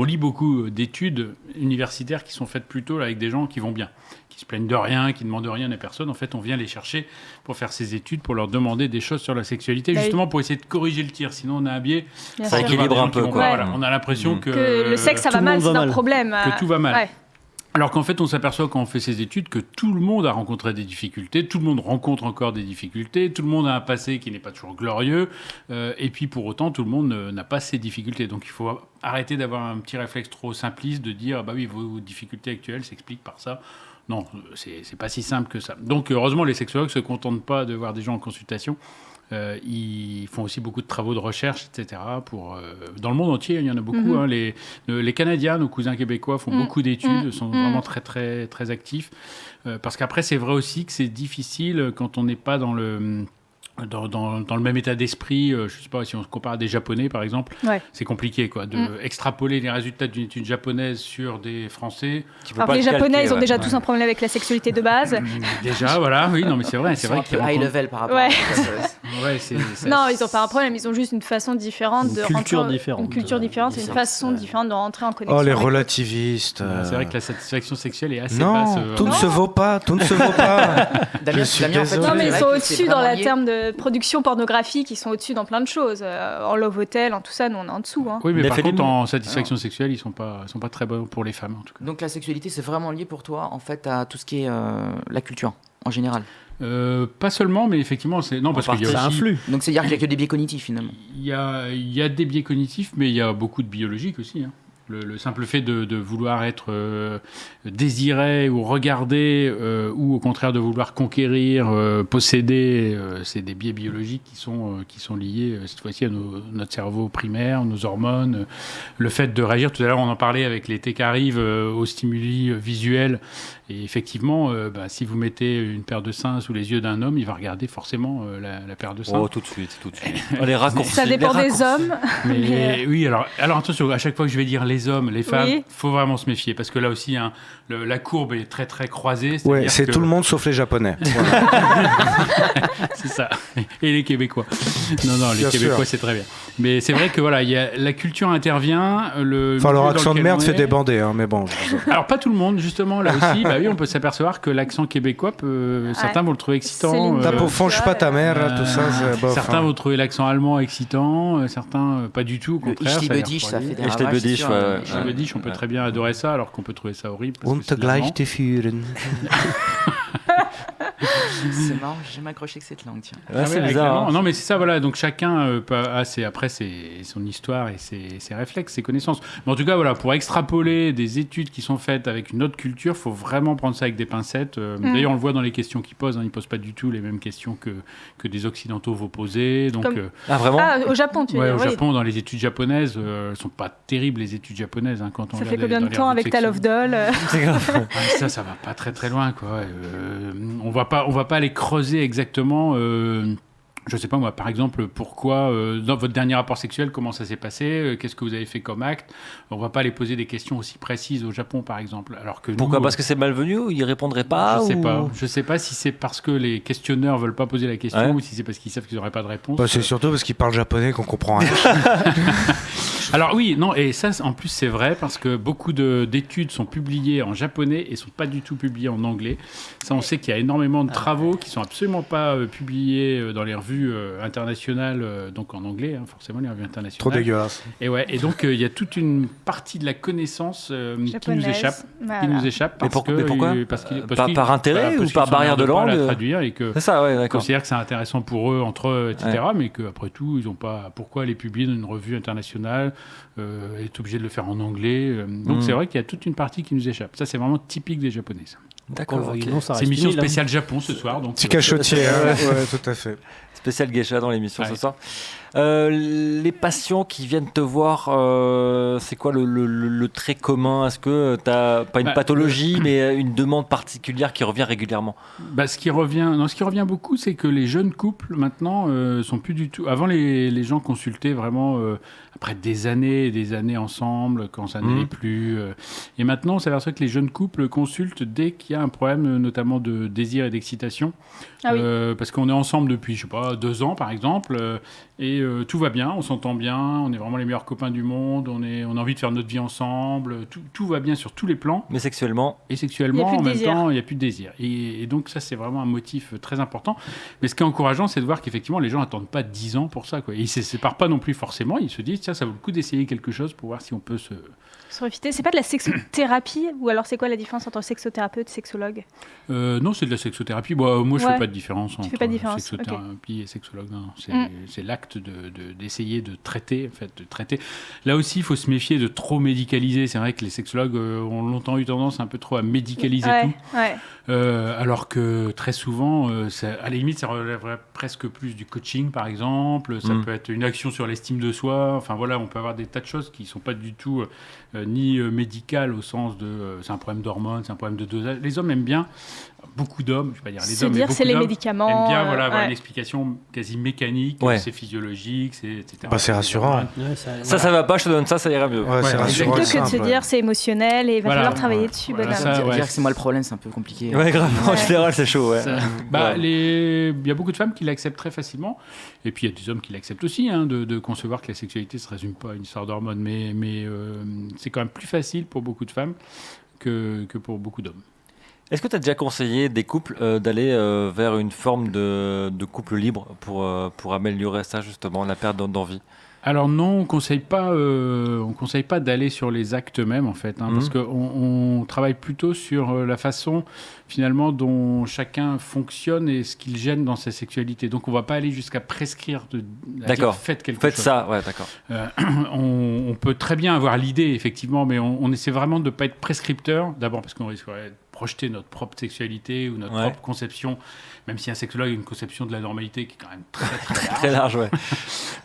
lit beaucoup d'études universitaires qui sont faites plutôt avec des gens qui vont bien, qui se plaignent de rien, qui demandent rien à personne. En fait, on vient les chercher pour faire ces études, pour leur demander des choses sur la sexualité, justement pour essayer de corriger le tir. Sinon, on a un biais. Ça équilibre un peu, quoi. Voilà, on a l'impression que le sexe, ça tout va le mal, monde c'est va un mal. problème. que tout va mal. Ouais. Alors qu'en fait, on s'aperçoit quand on fait ces études que tout le monde a rencontré des difficultés, tout le monde rencontre encore des difficultés, tout le monde a un passé qui n'est pas toujours glorieux, et puis pour autant, tout le monde n'a pas ces difficultés. Donc il faut arrêter d'avoir un petit réflexe trop simpliste de dire bah oui, vos difficultés actuelles s'expliquent par ça. Non, c'est pas si simple que ça. Donc heureusement, les sexologues ne se contentent pas de voir des gens en consultation. Ils font aussi beaucoup de travaux de recherche, etc. Dans le monde entier, il y en a beaucoup. Hein. Les Canadiens, nos cousins québécois, font beaucoup d'études, sont vraiment très, très, très actifs. Parce qu'après, c'est vrai aussi que c'est difficile quand on n'est pas dans le même état d'esprit. Je ne sais pas, si on se compare à des Japonais, par exemple, c'est compliqué quoi, extrapoler les résultats d'une étude japonaise sur des Français. Alors les Japonais, ils ont déjà tous un problème avec la sexualité de base. Déjà, voilà, oui, non, mais c'est vrai. Ils sont un peu high level par rapport Ouais. à ça. Ouais, Non, ils n'ont pas un problème, ils ont juste une façon différente Une de culture rentrer. différente. Une culture différente, c'est une façon différente de rentrer en connexion. Oh, les avec- relativistes. C'est vrai que la satisfaction sexuelle est assez basse. Non, tout ne se vaut pas, tout ne se vaut pas. Damien, suis Damien, en fait, désolé. Non, mais c'est ils vrai sont que au-dessus c'est dans vraiment la lié. terme de production pornographique, ils sont au-dessus dans plein de choses. En Love Hotel, en tout ça, nous on est en dessous. Hein. Oui, mais Il a par fait contre, des- en satisfaction sexuelle, ils sont pas très bons pour les femmes, en tout cas. Donc la sexualité, c'est vraiment lié pour toi, en fait, à tout ce qui est la culture, en général. Pas seulement, mais effectivement, non, parce qu'il y a Ça aussi... influe. Donc c'est-à-dire qu'il n'y a que des biais cognitifs, finalement. Il y a des biais cognitifs, mais il y a beaucoup de biologique aussi. Hein. Le simple fait de vouloir être désiré ou regardé, ou au contraire de vouloir conquérir, posséder, c'est des biais biologiques qui sont liés cette fois-ci à notre cerveau primaire, nos hormones, le fait de réagir. Tout à l'heure, on en parlait avec l'été qui arrive aux stimuli visuels. Et effectivement, si vous mettez une paire de seins sous les yeux d'un homme, il va regarder forcément la paire de seins. Oh, tout de suite. Les raccourcis. Ça dépend les des raccourcis. hommes. Mais oui, alors attention, à chaque fois que je vais dire les hommes, les femmes, Oui. faut vraiment se méfier parce que là aussi, hein, la courbe est très très croisée. Ouais, c'est que- tout le monde sauf les Japonais. C'est ça. Et les Québécois. Non, les Bien Québécois, sûr. c'est très bien. Mais c'est vrai que voilà, la culture intervient. Enfin, leur milieu dans accent de lequel merde on fait est. débander, hein, mais bon. Alors pas tout le monde, justement, là aussi. Bah oui, on peut s'apercevoir que l'accent québécois, certains vont le trouver excitant. Céline T'as Dion. pour fonche pas ta mère, Euh, tout ça, c'est bof. certains hein. vont trouver l'accent allemand excitant, certains pas du tout, au Le contraire. Ischli-Bedisch, ça fait des Ischli-Bedisch, ravages, c'est sûr, ouais, hein. ouais. Ischli-Bedisch, on peut très bien adorer ça, alors qu'on peut trouver ça horrible. parce que Und c'est de l'allemand. gleich die Führen. Mm. C'est marrant, j'ai jamais accroché avec cette langue, tiens. Ouais, c'est avec bizarre. l'allemand. hein. Non, mais c'est ça, voilà. Donc chacun a son histoire et ses réflexes, ses connaissances. Mais en tout cas, voilà, pour extrapoler des études qui sont faites avec une autre culture, faut vraiment prendre ça avec des pincettes. D'ailleurs, on le voit dans les questions qu'ils posent. Hein, ils posent pas du tout les mêmes questions que des occidentaux vont poser. Donc, Comme- Ah, vraiment Ah, au Japon, tu veux ouais, dire, au oui. Japon, dans les études japonaises, elles sont pas terribles les études japonaises. Hein, quand on Ça fait regarde combien dans de les temps revues avec ta section. Love Doll C'est grave. Ah, ça va pas très très loin, quoi. On va pas aller creuser exactement. Je sais pas moi, par exemple, pourquoi dans votre dernier rapport sexuel, comment ça s'est passé, qu'est-ce que vous avez fait comme acte. On va pas aller poser des questions aussi précises au Japon, par exemple. Alors que Pourquoi nous, Parce que c'est malvenu ou ils répondraient pas je sais ou- pas. Je sais pas si c'est parce que les questionneurs veulent pas poser la question Ouais. ou si c'est parce qu'ils savent qu'ils n'auraient pas de réponse. Bah, c'est surtout parce qu'ils parlent japonais qu'on comprend rien. Alors oui, non, et ça en plus c'est vrai parce que beaucoup d'études sont publiées en japonais et sont pas du tout publiées en anglais. Ça, on sait qu'il y a énormément de travaux qui sont absolument pas publiés dans les revues internationales, donc en anglais, hein, forcément les revues internationales. Trop dégueulasse. Et ouais, et donc il y a toute une partie de la connaissance qui nous japonaise. échappe. Voilà. Qui nous échappe Mais parce mais pourquoi parce Par intérêt ou parce par qu'ils barrière de s'emmerdent pas à langue la traduire et que C'est ça, ouais, ils d'accord. considèrent que c'est intéressant pour eux, entre eux, etc. Mais qu'après tout, ils n'ont pas. Pourquoi les publier dans une revue internationale est obligé de le faire en anglais. Donc c'est vrai qu'il y a toute une partie qui nous échappe. Ça, c'est vraiment typique des Japonais. Ça. D'accord, ok. C'est une émission spéciale Japon ce soir. Donc, Petit cachotier, ouais, tout à fait. Spécial geisha dans l'émission ce soir. Les patients qui viennent te voir, c'est quoi le trait commun? Est-ce que tu n'as pas une pathologie, mais une demande particulière qui revient régulièrement? Ce qui revient beaucoup, c'est que les jeunes couples, maintenant, sont plus du tout... Avant, les gens consultaient vraiment après des années et des années ensemble, quand ça n'allait plus. Et maintenant, on s'aperçoit que les jeunes couples consultent dès qu'il y a un problème, notamment de désir et d'excitation. Ah oui. Parce qu'on est ensemble depuis, 2 ans, par exemple, et tout va bien, on s'entend bien, on est vraiment les meilleurs copains du monde, on a envie de faire notre vie ensemble, tout va bien sur tous les plans. Mais sexuellement, en même temps, il n'y a plus de désir. Et donc ça, c'est vraiment un motif très important. Mais ce qui est encourageant, c'est de voir qu'effectivement, les gens n'attendent pas 10 ans pour ça, quoi. Et ils ne se séparent pas non plus forcément, ils se disent, tiens, ça vaut le coup d'essayer quelque chose pour voir si on peut se refiter. C'est pas de la sexothérapie, ou alors c'est quoi la différence entre sexothérapeute et sexologue? Non, c'est de la sexothérapie. Moi, je ne fais pas de différence entre sexothérapie et sexologue. Non, c'est l'acte d'essayer de traiter, en fait, de traiter. Là aussi, il faut se méfier de trop médicaliser. C'est vrai que les sexologues ont longtemps eu tendance un peu trop à médicaliser tout. Ouais. Alors que très souvent, à la limite, ça relèverait presque plus du coaching, par exemple. Ça peut être une action sur l'estime de soi. Enfin voilà, on peut avoir des tas de choses qui ne sont pas du tout ni médicales au sens de c'est un problème d'hormones, c'est un problème de dosage. Les hommes aiment bien, beaucoup d'hommes, je ne vais pas dire les hommes, mais beaucoup c'est les d'hommes médicaments. aiment bien avoir une explication quasi mécanique, c'est physiologique, etc. C'est rassurant. Ça va pas, je te donne ça ira mieux. C'est rassurant. Plutôt que de se dire c'est émotionnel et il va falloir travailler dessus. Dire que c'est moi le problème, c'est un peu compliqué. Ouais, grave. En général, c'est chaud. Ouais. Il y a beaucoup de femmes qui l'acceptent très facilement. Et puis, il y a des hommes qui l'acceptent aussi, de concevoir que la sexualité ne se résume pas à une histoire d'hormones. Mais c'est quand même plus facile pour beaucoup de femmes que pour beaucoup d'hommes. Est-ce que tu as déjà conseillé des couples d'aller vers une forme de couple libre pour améliorer ça, justement, la perte d'envie? Alors non, on conseille pas d'aller sur les actes mêmes en fait, parce qu'on travaille plutôt sur la façon finalement dont chacun fonctionne et ce qu'il gêne dans sa sexualité. Donc on va pas aller jusqu'à prescrire faites quelque chose. Faites ça, ouais, d'accord. On peut très bien avoir l'idée effectivement, mais on essaie vraiment de pas être prescripteur. D'abord parce qu'on risquerait de projeter notre propre sexualité ou notre propre conception. Même si un sexologue a une conception de la normalité qui est quand même très large. Très large, ouais.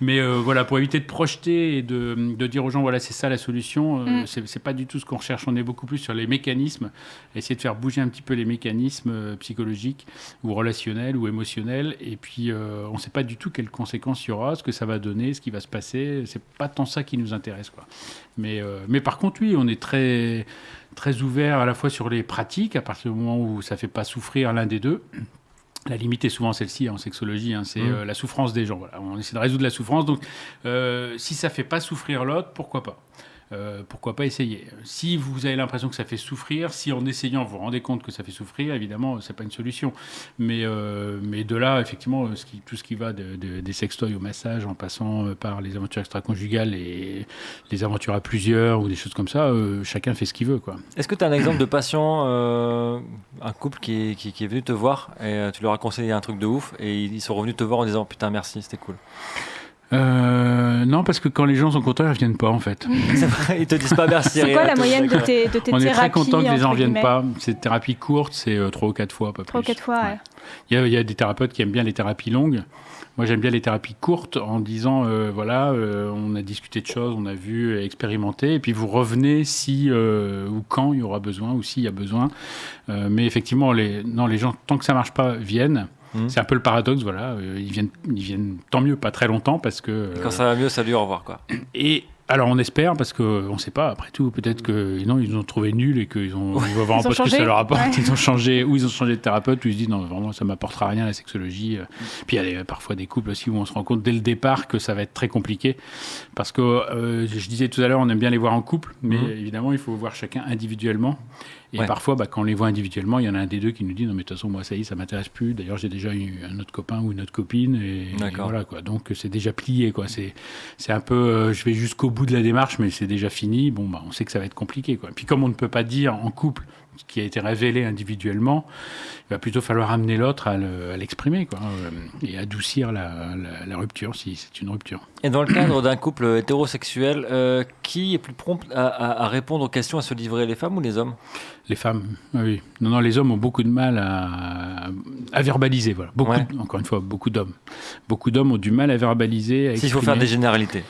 Mais pour éviter de projeter et de dire aux gens, voilà, c'est ça la solution, c'est pas du tout ce qu'on recherche. On est beaucoup plus sur les mécanismes, essayer de faire bouger un petit peu les mécanismes psychologiques ou relationnels ou émotionnels. Et puis, on ne sait pas du tout quelles conséquences il y aura, ce que ça va donner, ce qui va se passer. C'est pas tant ça qui nous intéresse, quoi. Mais par contre, oui, on est très, très ouvert à la fois sur les pratiques, à partir du moment où ça ne fait pas souffrir l'un des deux. La limite est souvent celle-ci en sexologie, c'est la souffrance des gens. Voilà. On essaie de résoudre la souffrance. Donc, si ça ne fait pas souffrir l'autre, pourquoi pas ? Pourquoi pas essayer ? Si vous avez l'impression que ça fait souffrir, si en essayant vous vous rendez compte que ça fait souffrir, évidemment, c'est pas une solution. Mais de là, effectivement, tout ce qui va des sextoys au massage, en passant par les aventures extra-conjugales et les aventures à plusieurs ou des choses comme ça, chacun fait ce qu'il veut, quoi. Est-ce que tu as un exemple de patient, un couple qui est venu te voir et tu leur as conseillé un truc de ouf et ils sont revenus te voir en disant putain merci, c'était cool? Non, parce que quand les gens sont contents, ils ne reviennent pas en fait. C'est vrai, ils te disent pas merci. C'est quoi la moyenne de tes thérapies? On est très content que les gens ne reviennent pas. C'est thérapie courte, c'est 3 ou 4 fois, pas plus. 3 ou 4 fois, ouais. Il y a des thérapeutes qui aiment bien les thérapies longues. Moi, j'aime bien les thérapies courtes en disant, on a discuté de choses, on a vu, expérimenté, et puis vous revenez si ou quand il y aura besoin ou s'il y a besoin. Mais effectivement, les gens, tant que ça ne marche pas, viennent. C'est un peu le paradoxe, voilà. Ils viennent tant mieux, pas très longtemps, parce que... Quand ça va mieux, salut, au revoir, quoi. Et alors, on espère, parce qu'on ne sait pas, après tout, peut-être que non, ils ont trouvé nul et qu'ils vont voir un peu ce que ça leur apporte. Ouais. Ils ont changé de thérapeute, ou ils se disent, non, vraiment, ça ne m'apportera rien, la sexologie. Puis il y a parfois des couples aussi où on se rend compte dès le départ que ça va être très compliqué. Parce que, je disais tout à l'heure, on aime bien les voir en couple, mais évidemment, il faut voir chacun individuellement. Et parfois, quand on les voit individuellement, il y en a un des deux qui nous dit non mais de toute façon moi ça y est, ça m'intéresse plus. D'ailleurs j'ai déjà eu un autre copain ou une autre copine et voilà quoi. Donc c'est déjà plié quoi. C'est un peu je vais jusqu'au bout de la démarche mais c'est déjà fini. Bon on sait que ça va être compliqué quoi. Puis comme on ne peut pas dire en couple qui a été révélé individuellement, il va plutôt falloir amener l'autre à l'exprimer, quoi, et adoucir la rupture, si c'est une rupture. Et dans le cadre d'un couple hétérosexuel, qui est plus prompt à répondre aux questions, à se livrer, les femmes ou les hommes ? Les femmes, oui. Non, les hommes ont beaucoup de mal à verbaliser. Voilà. Encore une fois, beaucoup d'hommes. Beaucoup d'hommes ont du mal à verbaliser. S'il faut faire des généralités.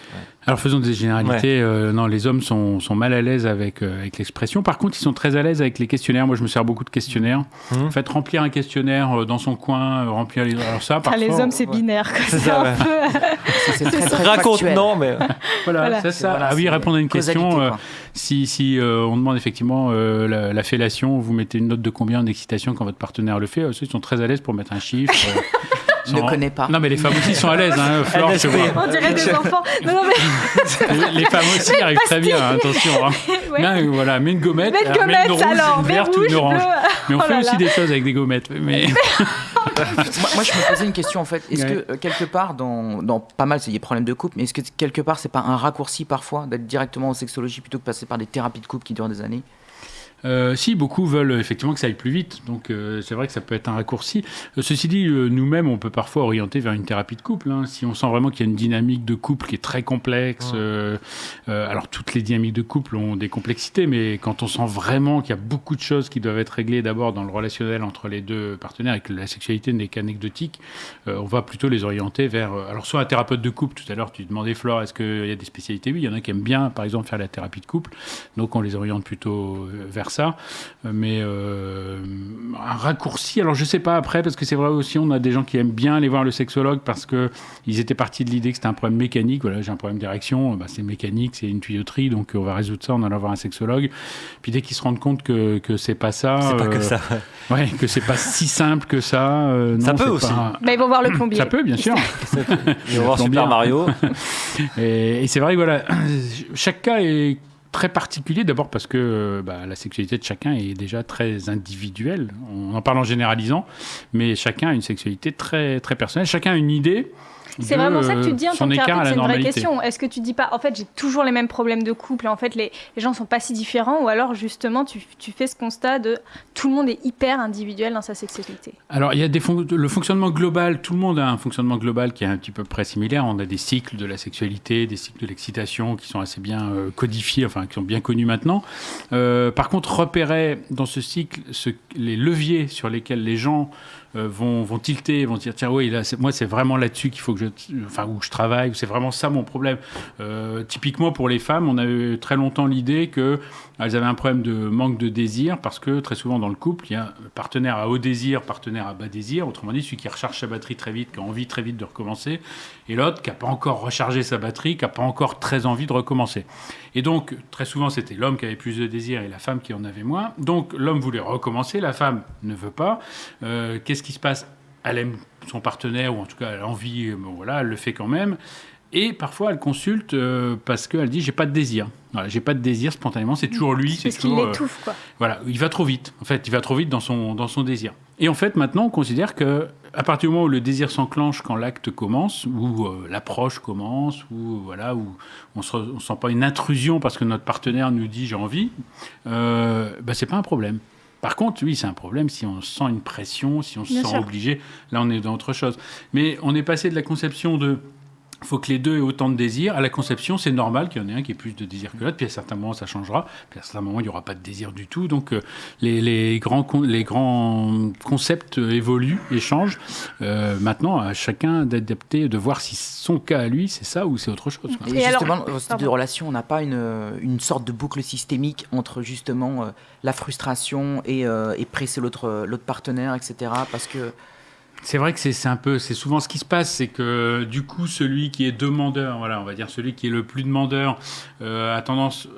Alors faisons des généralités. Non, les hommes sont mal à l'aise avec l'expression. Par contre, ils sont très à l'aise avec les questionnaires. Moi, je me sers beaucoup de questionnaires. En fait, remplir un questionnaire dans son coin, remplir les... Alors ça, parfois... Les hommes, c'est binaire. C'est ça, un peu... C'est très, très raconte, factuel. non, mais... Voilà, c'est ça. Voilà, ah oui, c'est répondre à une causalité, question. quoi. Si on demande effectivement la fellation, vous mettez une note de combien d'excitation quand votre partenaire le fait. Ils sont très à l'aise pour mettre un chiffre. Je ne connais pas. Non, mais les femmes aussi sont à l'aise. Hein, Flore, je vois. On dirait des enfants. Non, mais... Les femmes aussi arrivent très bien, hein, attention. Hein. Ouais. Non, voilà, mets une gommette, Mets une mets gommette, une rouge, alors, une mets verte ou rouge, une orange. bleu. Mais on Oh fait là aussi là. des choses avec des gommettes. Mais... Moi, je me posais une question en fait. Est-ce que quelque part, dans pas mal, c'est des problèmes de couple, mais est-ce que quelque part, c'est pas un raccourci parfois d'être directement en sexologie plutôt que passer par des thérapies de couple qui durent des années ? Si, beaucoup veulent effectivement que ça aille plus vite, donc c'est vrai que ça peut être un raccourci. Ceci dit, nous-mêmes, on peut parfois orienter vers une thérapie de couple, hein, si on sent vraiment qu'il y a une dynamique de couple qui est très complexe. Alors, toutes les dynamiques de couple ont des complexités, mais quand on sent vraiment qu'il y a beaucoup de choses qui doivent être réglées d'abord dans le relationnel entre les deux partenaires et que la sexualité n'est qu'anecdotique, on va plutôt les orienter vers... alors, soit un thérapeute de couple, tout à l'heure, tu demandais, Flore, est-ce qu'il y a des spécialités ? Oui, il y en a qui aiment bien, par exemple, faire la thérapie de couple, donc on les oriente plutôt vers ça, mais un raccourci, alors je sais pas après, parce que c'est vrai aussi, on a des gens qui aiment bien aller voir le sexologue parce que ils étaient partis de l'idée que c'était un problème mécanique. Voilà, j'ai un problème d'érection, c'est mécanique, c'est une tuyauterie, donc on va résoudre ça en allant voir un sexologue. Puis dès qu'ils se rendent compte que c'est pas ça, C'est pas que ça. Ouais, que c'est pas si simple que ça. Ça non, peut c'est aussi. pas- Bah, ils vont voir le plombier. Ça peut, bien sûr. Ils vont voir Plombier. Super Mario. Et c'est vrai que voilà, chaque cas est très particulier, d'abord parce que la sexualité de chacun est déjà très individuelle. On en parle en généralisant, mais chacun a une sexualité très, très personnelle. Chacun a une idée. C'est vraiment ça que tu te dis en tant son que écart à thérapeute, la c'est une vraie normalité. question. Est-ce que tu dis pas, en fait, j'ai toujours les mêmes problèmes de couple, et en fait, les gens sont pas si différents, ou alors justement, tu fais ce constat de tout le monde est hyper individuel dans sa sexualité. Alors, il y a le fonctionnement global, tout le monde a un fonctionnement global qui est un petit peu près similaire. On a des cycles de la sexualité, des cycles de l'excitation qui sont assez bien codifiés, enfin, qui sont bien connus maintenant. Par contre, repérer dans ce cycle les leviers sur lesquels les gens vont tilter, vont dire tiens oui là moi c'est vraiment là-dessus qu'il faut que où je travaille, c'est vraiment ça mon problème. Typiquement pour les femmes, on a eu très longtemps l'idée que elles avaient un problème de manque de désir parce que très souvent dans le couple il y a un partenaire à haut désir, partenaire à bas désir, autrement dit celui qui recharge sa batterie très vite, qui a envie très vite de recommencer, et l'autre qui n'a pas encore rechargé sa batterie, qui n'a pas encore très envie de recommencer. Et donc très souvent c'était l'homme qui avait plus de désir et la femme qui en avait moins. Donc l'homme voulait recommencer, la femme ne veut pas. Qu'est-ce qui se passe ? Elle aime son partenaire, ou en tout cas elle a envie, elle le fait quand même. Et parfois elle consulte parce qu'elle dit j'ai pas de désir. Voilà, j'ai pas de désir spontanément, c'est toujours lui. Parce c'est qu'il toujours, l'étouffe, quoi. Voilà, il va trop vite. En fait, il va trop vite dans son désir. Et en fait, maintenant, on considère que à partir du moment où le désir s'enclenche, quand l'acte commence, ou l'approche commence, ou on sent pas une intrusion parce que notre partenaire nous dit j'ai envie, c'est pas un problème. Par contre, oui, c'est un problème si on sent une pression, si on se sent obligé. Là, on est dans autre chose. Mais on est passé de la conception de faut que les deux aient autant de désir à la conception, c'est normal qu'il y en ait un qui ait plus de désir que l'autre, puis à certains moments ça changera, puis à certains moments il n'y aura pas de désir du tout. Donc les grands concepts évoluent et changent. Maintenant, à chacun d'adapter, de voir si son cas à lui, c'est ça ou c'est autre chose. Et justement, dans ce type de relation, on n'a pas une sorte de boucle systémique entre justement la frustration et presser l'autre partenaire, etc. Parce que c'est vrai que c'est souvent ce qui se passe, c'est que du coup celui qui est demandeur, on va dire celui qui est le plus demandeur, a tendance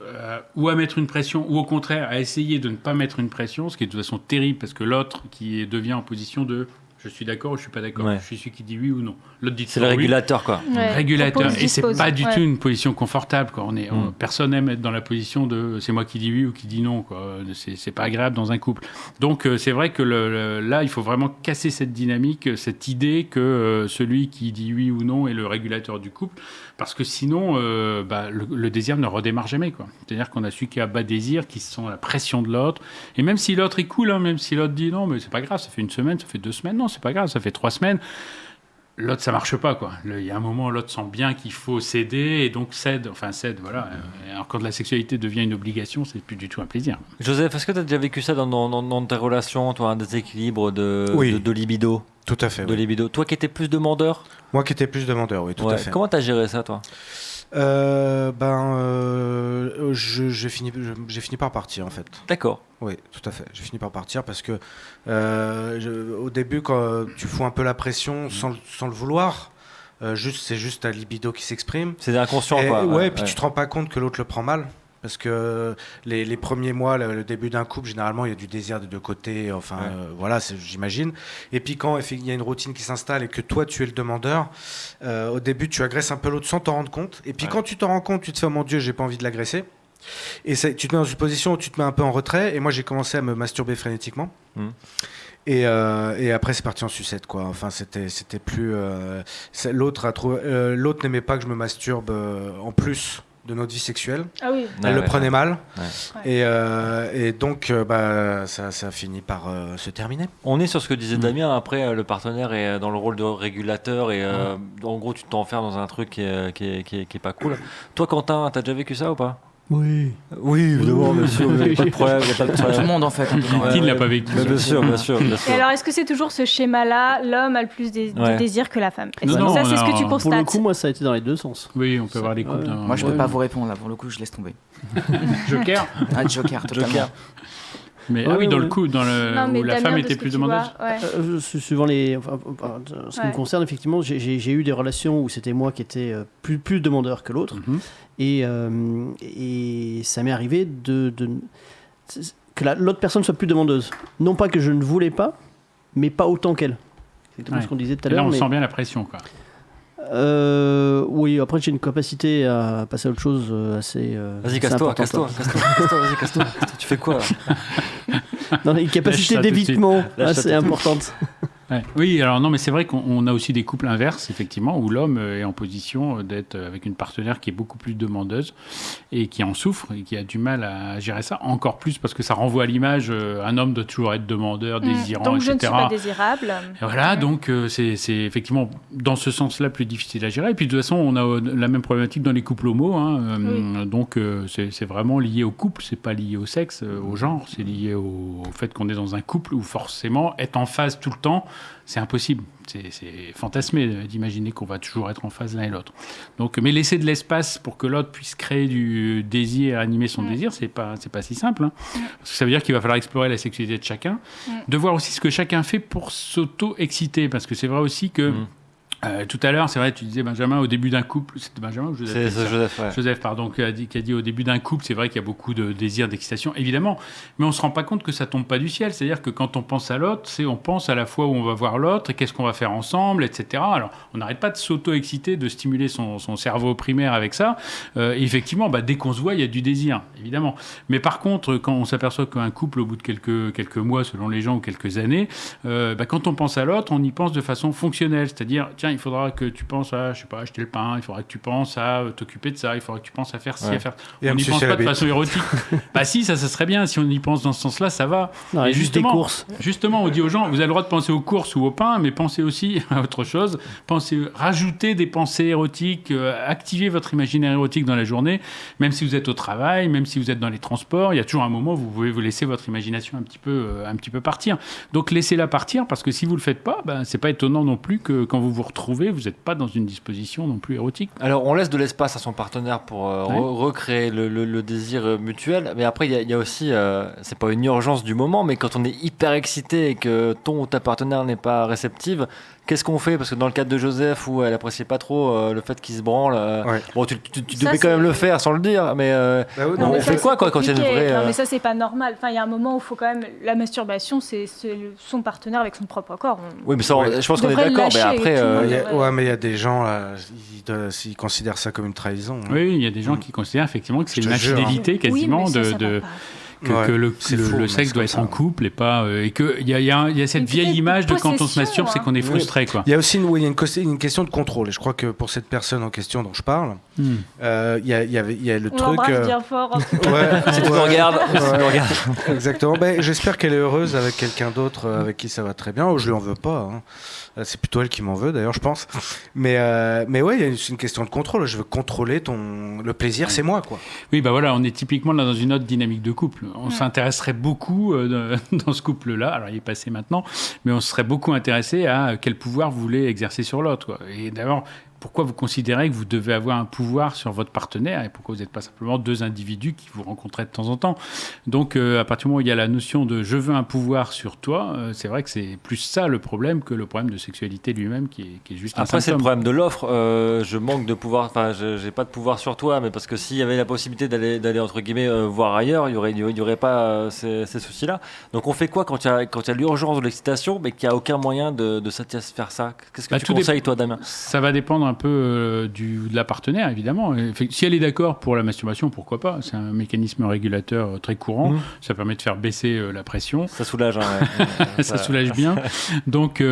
ou à mettre une pression ou au contraire à essayer de ne pas mettre une pression, ce qui est de toute façon terrible parce que l'autre qui devient en position de Je suis d'accord ou je suis pas d'accord. Ouais. Je suis celui qui dit oui ou non. L'autre dit C'est le oui. régulateur, quoi. Ouais. Régulateur. Propose, Et c'est dispose. pas du Ouais. tout une position confortable. Quoi. Mm. Personne n'aime être dans la position de c'est moi qui dis oui ou qui dis non. Quoi. C'est pas agréable dans un couple. Donc c'est vrai que là, il faut vraiment casser cette dynamique, cette idée que celui qui dit oui ou non est le régulateur du couple. Parce que sinon, le désir ne redémarre jamais. Quoi. C'est-à-dire qu'on a celui qui a bas désir, qui sent la pression de l'autre. Et même si l'autre est cool, hein, même si l'autre dit non, mais c'est pas grave, ça fait 1 semaine, ça fait 2 semaines, non, c'est pas grave, ça fait 3 semaines. L'autre, ça marche pas, quoi. Il y a un moment où l'autre sent bien qu'il faut céder et donc cède, voilà. Et alors, quand la sexualité devient une obligation, c'est plus du tout un plaisir. Joseph, est-ce que tu as déjà vécu ça dans tes relations, toi, un déséquilibre Oui. de libido? Tout à fait. De Oui. libido. Toi qui étais plus demandeur? Moi qui étais plus demandeur, oui, tout Ouais. à fait. Comment t'as géré ça, toi? J'ai fini par partir en fait. D'accord. Oui, tout à fait. J'ai fini par partir parce que au début, quand tu fous un peu la pression sans le vouloir, c'est juste ta libido qui s'exprime. C'est inconscient, Et, quoi. ouais, puis tu te rends pas compte que l'autre le prend mal. Parce que les premiers mois, le début d'un couple, généralement, il y a du désir des deux côtés. Enfin, voilà, j'imagine. Et puis quand il y a une routine qui s'installe et que toi, tu es le demandeur, au début, tu agresses un peu l'autre sans t'en rendre compte. Et puis quand tu t'en rends compte, tu te fais, oh mon Dieu, j'ai pas envie de l'agresser. Et tu te mets dans une position où tu te mets un peu en retrait. Et moi, j'ai commencé à me masturber frénétiquement. Et après, c'est parti en sucette, quoi. Enfin, c'était plus. L'autre n'aimait pas que je me masturbe en plus de notre vie sexuelle. Ah oui. Elle le Ouais. prenait mal. Ouais. Et donc, ça a fini par se terminer. On est sur ce que disait Damien. Après, le partenaire est dans le rôle de régulateur et en gros, tu t'enfermes dans un truc qui est pas cool. Toi, Quentin, t'as déjà vécu ça ou pas? Oui. Oui, évidemment, bien sûr. Il n'y a pas de problème. Il y a pas de Tout le problème. monde en fait. Qui ne l'a pas vécu? Mais bien sûr, bien sûr, bien Et sûr. alors, est-ce que c'est toujours ce schéma-là, l'homme a le plus de Ouais. désir que la femme? Non, Est-ce que non, ça, c'est ce que tu non. constates? Pour le coup, moi, ça a été dans les deux sens. Oui, on peut avoir des couples. Ouais. d'un- Moi, je peux Ouais. pas vous répondre là. Pour le coup, je laisse tomber. Joker. Ah, Joker, totalement. Joker. Mais Ouais, dans ouais. le coup, Non, mais où la Damien, femme de était ce que plus tu vois, demandeuse. ouais. Suivant ce qui me concerne, effectivement, j'ai eu des relations où c'était moi qui étais plus demandeur que l'autre. Mhm. Et ça m'est arrivé que l'autre personne soit plus demandeuse. Non pas que je ne voulais pas, mais pas autant qu'elle. C'est exactement Ouais. ce qu'on disait tout à Et là, l'heure. on mais- sent bien la pression, quoi. Oui, après j'ai une capacité à passer à autre chose assez. Vas-y, assez casse-toi, importante. casse-toi, vas-y, casse-toi. Tu fais quoi là? Non, une capacité Lâche ça tout de suite. d'évitement Lâche ça assez tout de suite. importante. Ouais. Oui, alors non, mais c'est vrai qu'on a aussi des couples inverses, effectivement, où l'homme est en position d'être avec une partenaire qui est beaucoup plus demandeuse et qui en souffre et qui a du mal à gérer ça. Encore plus parce que ça renvoie à l'image, un homme doit toujours être demandeur, désirant, Donc je ne etc. suis pas désirable. Et voilà, donc c'est effectivement dans ce sens-là plus difficile à gérer. Et puis de toute façon, on a la même problématique dans les couples homo. Hein, donc c'est vraiment lié au couple, c'est pas lié au sexe, au genre, c'est lié au fait qu'on est dans un couple où forcément être en phase tout le temps, c'est impossible. C'est fantasmé d'imaginer qu'on va toujours être en phase l'un et l'autre. Donc, mais laisser de l'espace pour que l'autre puisse créer du désir, animer son désir, c'est pas si simple. Hein. Parce que ça veut dire qu'il va falloir explorer la sexualité de chacun, de voir aussi ce que chacun fait pour s'auto-exciter. Parce que c'est vrai aussi que tout à l'heure, c'est vrai, tu disais Benjamin, au début d'un couple, c'était Benjamin ou Joseph? C'est Joseph, ouais. Joseph, pardon, qui a dit au début d'un couple, c'est vrai qu'il y a beaucoup de désir, d'excitation, évidemment, mais on se rend pas compte que ça tombe pas du ciel. C'est-à-dire que quand on pense à l'autre, on pense à la fois où on va voir l'autre et qu'est-ce qu'on va faire ensemble, etc. Alors, on n'arrête pas de s'auto-exciter, de stimuler son cerveau primaire avec ça. Et effectivement, dès qu'on se voit, il y a du désir, évidemment. Mais par contre, quand on s'aperçoit qu'un couple, au bout de quelques mois, selon les gens, ou quelques années, quand on pense à l'autre, on y pense de façon fonctionnelle. C'est-à-dire, tiens, il faudra que tu penses à, je sais pas, acheter le pain, il faudra que tu penses à t'occuper de ça, il faudra que tu penses à faire ci, à faire... Et à On me n'y pense sucer pas la de bite. façon érotique. Si, ça serait bien. Si on y pense dans ce sens-là, ça va. Non, Et juste des courses. Justement, on dit aux gens, vous avez le droit de penser aux courses ou au pain, mais pensez aussi à autre chose. Rajoutez des pensées érotiques, activez votre imaginaire érotique dans la journée, même si vous êtes au travail, même si vous êtes dans les transports, il y a toujours un moment où vous pouvez vous laisser votre imagination un petit peu partir. Donc laissez-la partir, parce que si vous le faites pas, c'est pas étonnant non plus que quand vous vous retrouvez, vous n'êtes pas dans une disposition non plus érotique. Alors, on laisse de l'espace à son partenaire pour recréer le désir mutuel. Mais après, il y a aussi, c'est pas une urgence du moment, mais quand on est hyper excité et que ton ou ta partenaire n'est pas réceptive, qu'est-ce qu'on fait? Parce que dans le cadre de Joseph, où elle appréciait pas trop le fait qu'il se branle, bon, tu devais quand même le faire sans le dire, mais on fait quoi quand il y a une vraie... Non, mais ça, c'est pas normal. Enfin, il y a un moment où il faut quand même... La masturbation, c'est son partenaire avec son propre corps. Oui, mais ça, je pense qu'on est d'accord, mais après... mais il y a des gens, là, ils considèrent ça comme une trahison. Hein. Oui, il y a des gens qui considèrent effectivement que c'est une infidélité quasiment que le sexe doit être en couple et pas et que il y a cette vieille image de quand on se masturbe, c'est qu'on est frustré, quoi. Il y a aussi une question de contrôle. Et je crois que pour cette personne en question dont je parle, il y a le truc. Bien fort. Si tu me regardes, exactement. J'espère qu'elle est heureuse avec quelqu'un d'autre avec qui ça va très bien. Je lui en veux pas. Hein. C'est plutôt elle qui m'en veut, d'ailleurs, je pense. Mais ouais, c'est une question de contrôle. Je veux contrôler le plaisir, c'est moi, quoi. Oui, voilà, on est typiquement là dans une autre dynamique de couple. On s'intéresserait beaucoup dans ce couple-là. Alors, il est passé maintenant, mais on serait beaucoup intéressé à quel pouvoir vous voulez exercer sur l'autre, quoi. Et d'abord, pourquoi vous considérez que vous devez avoir un pouvoir sur votre partenaire et pourquoi vous n'êtes pas simplement deux individus qui vous rencontrez de temps en temps. Donc, à partir du moment où il y a la notion de « je veux un pouvoir sur toi », c'est vrai que c'est plus ça le problème que le problème de sexualité lui-même qui est juste un symptôme. Après, c'est le problème de l'offre. Je manque de pouvoir, enfin, j'ai pas de pouvoir sur toi, mais parce que s'il y avait la possibilité d'aller entre guillemets voir ailleurs, il y aurait pas ces soucis-là. Donc, on fait quoi quand il y a l'urgence de l'excitation, mais qu'il n'y a aucun moyen de satisfaire ça? Qu'est-ce que tu conseilles, toi, Damien? Ça va dépendre un peu de la partenaire, évidemment. Si elle est d'accord pour la masturbation, pourquoi pas? C'est un mécanisme régulateur très courant. Ça permet de faire baisser la pression. Ça soulage. Ça soulage bien. Donc,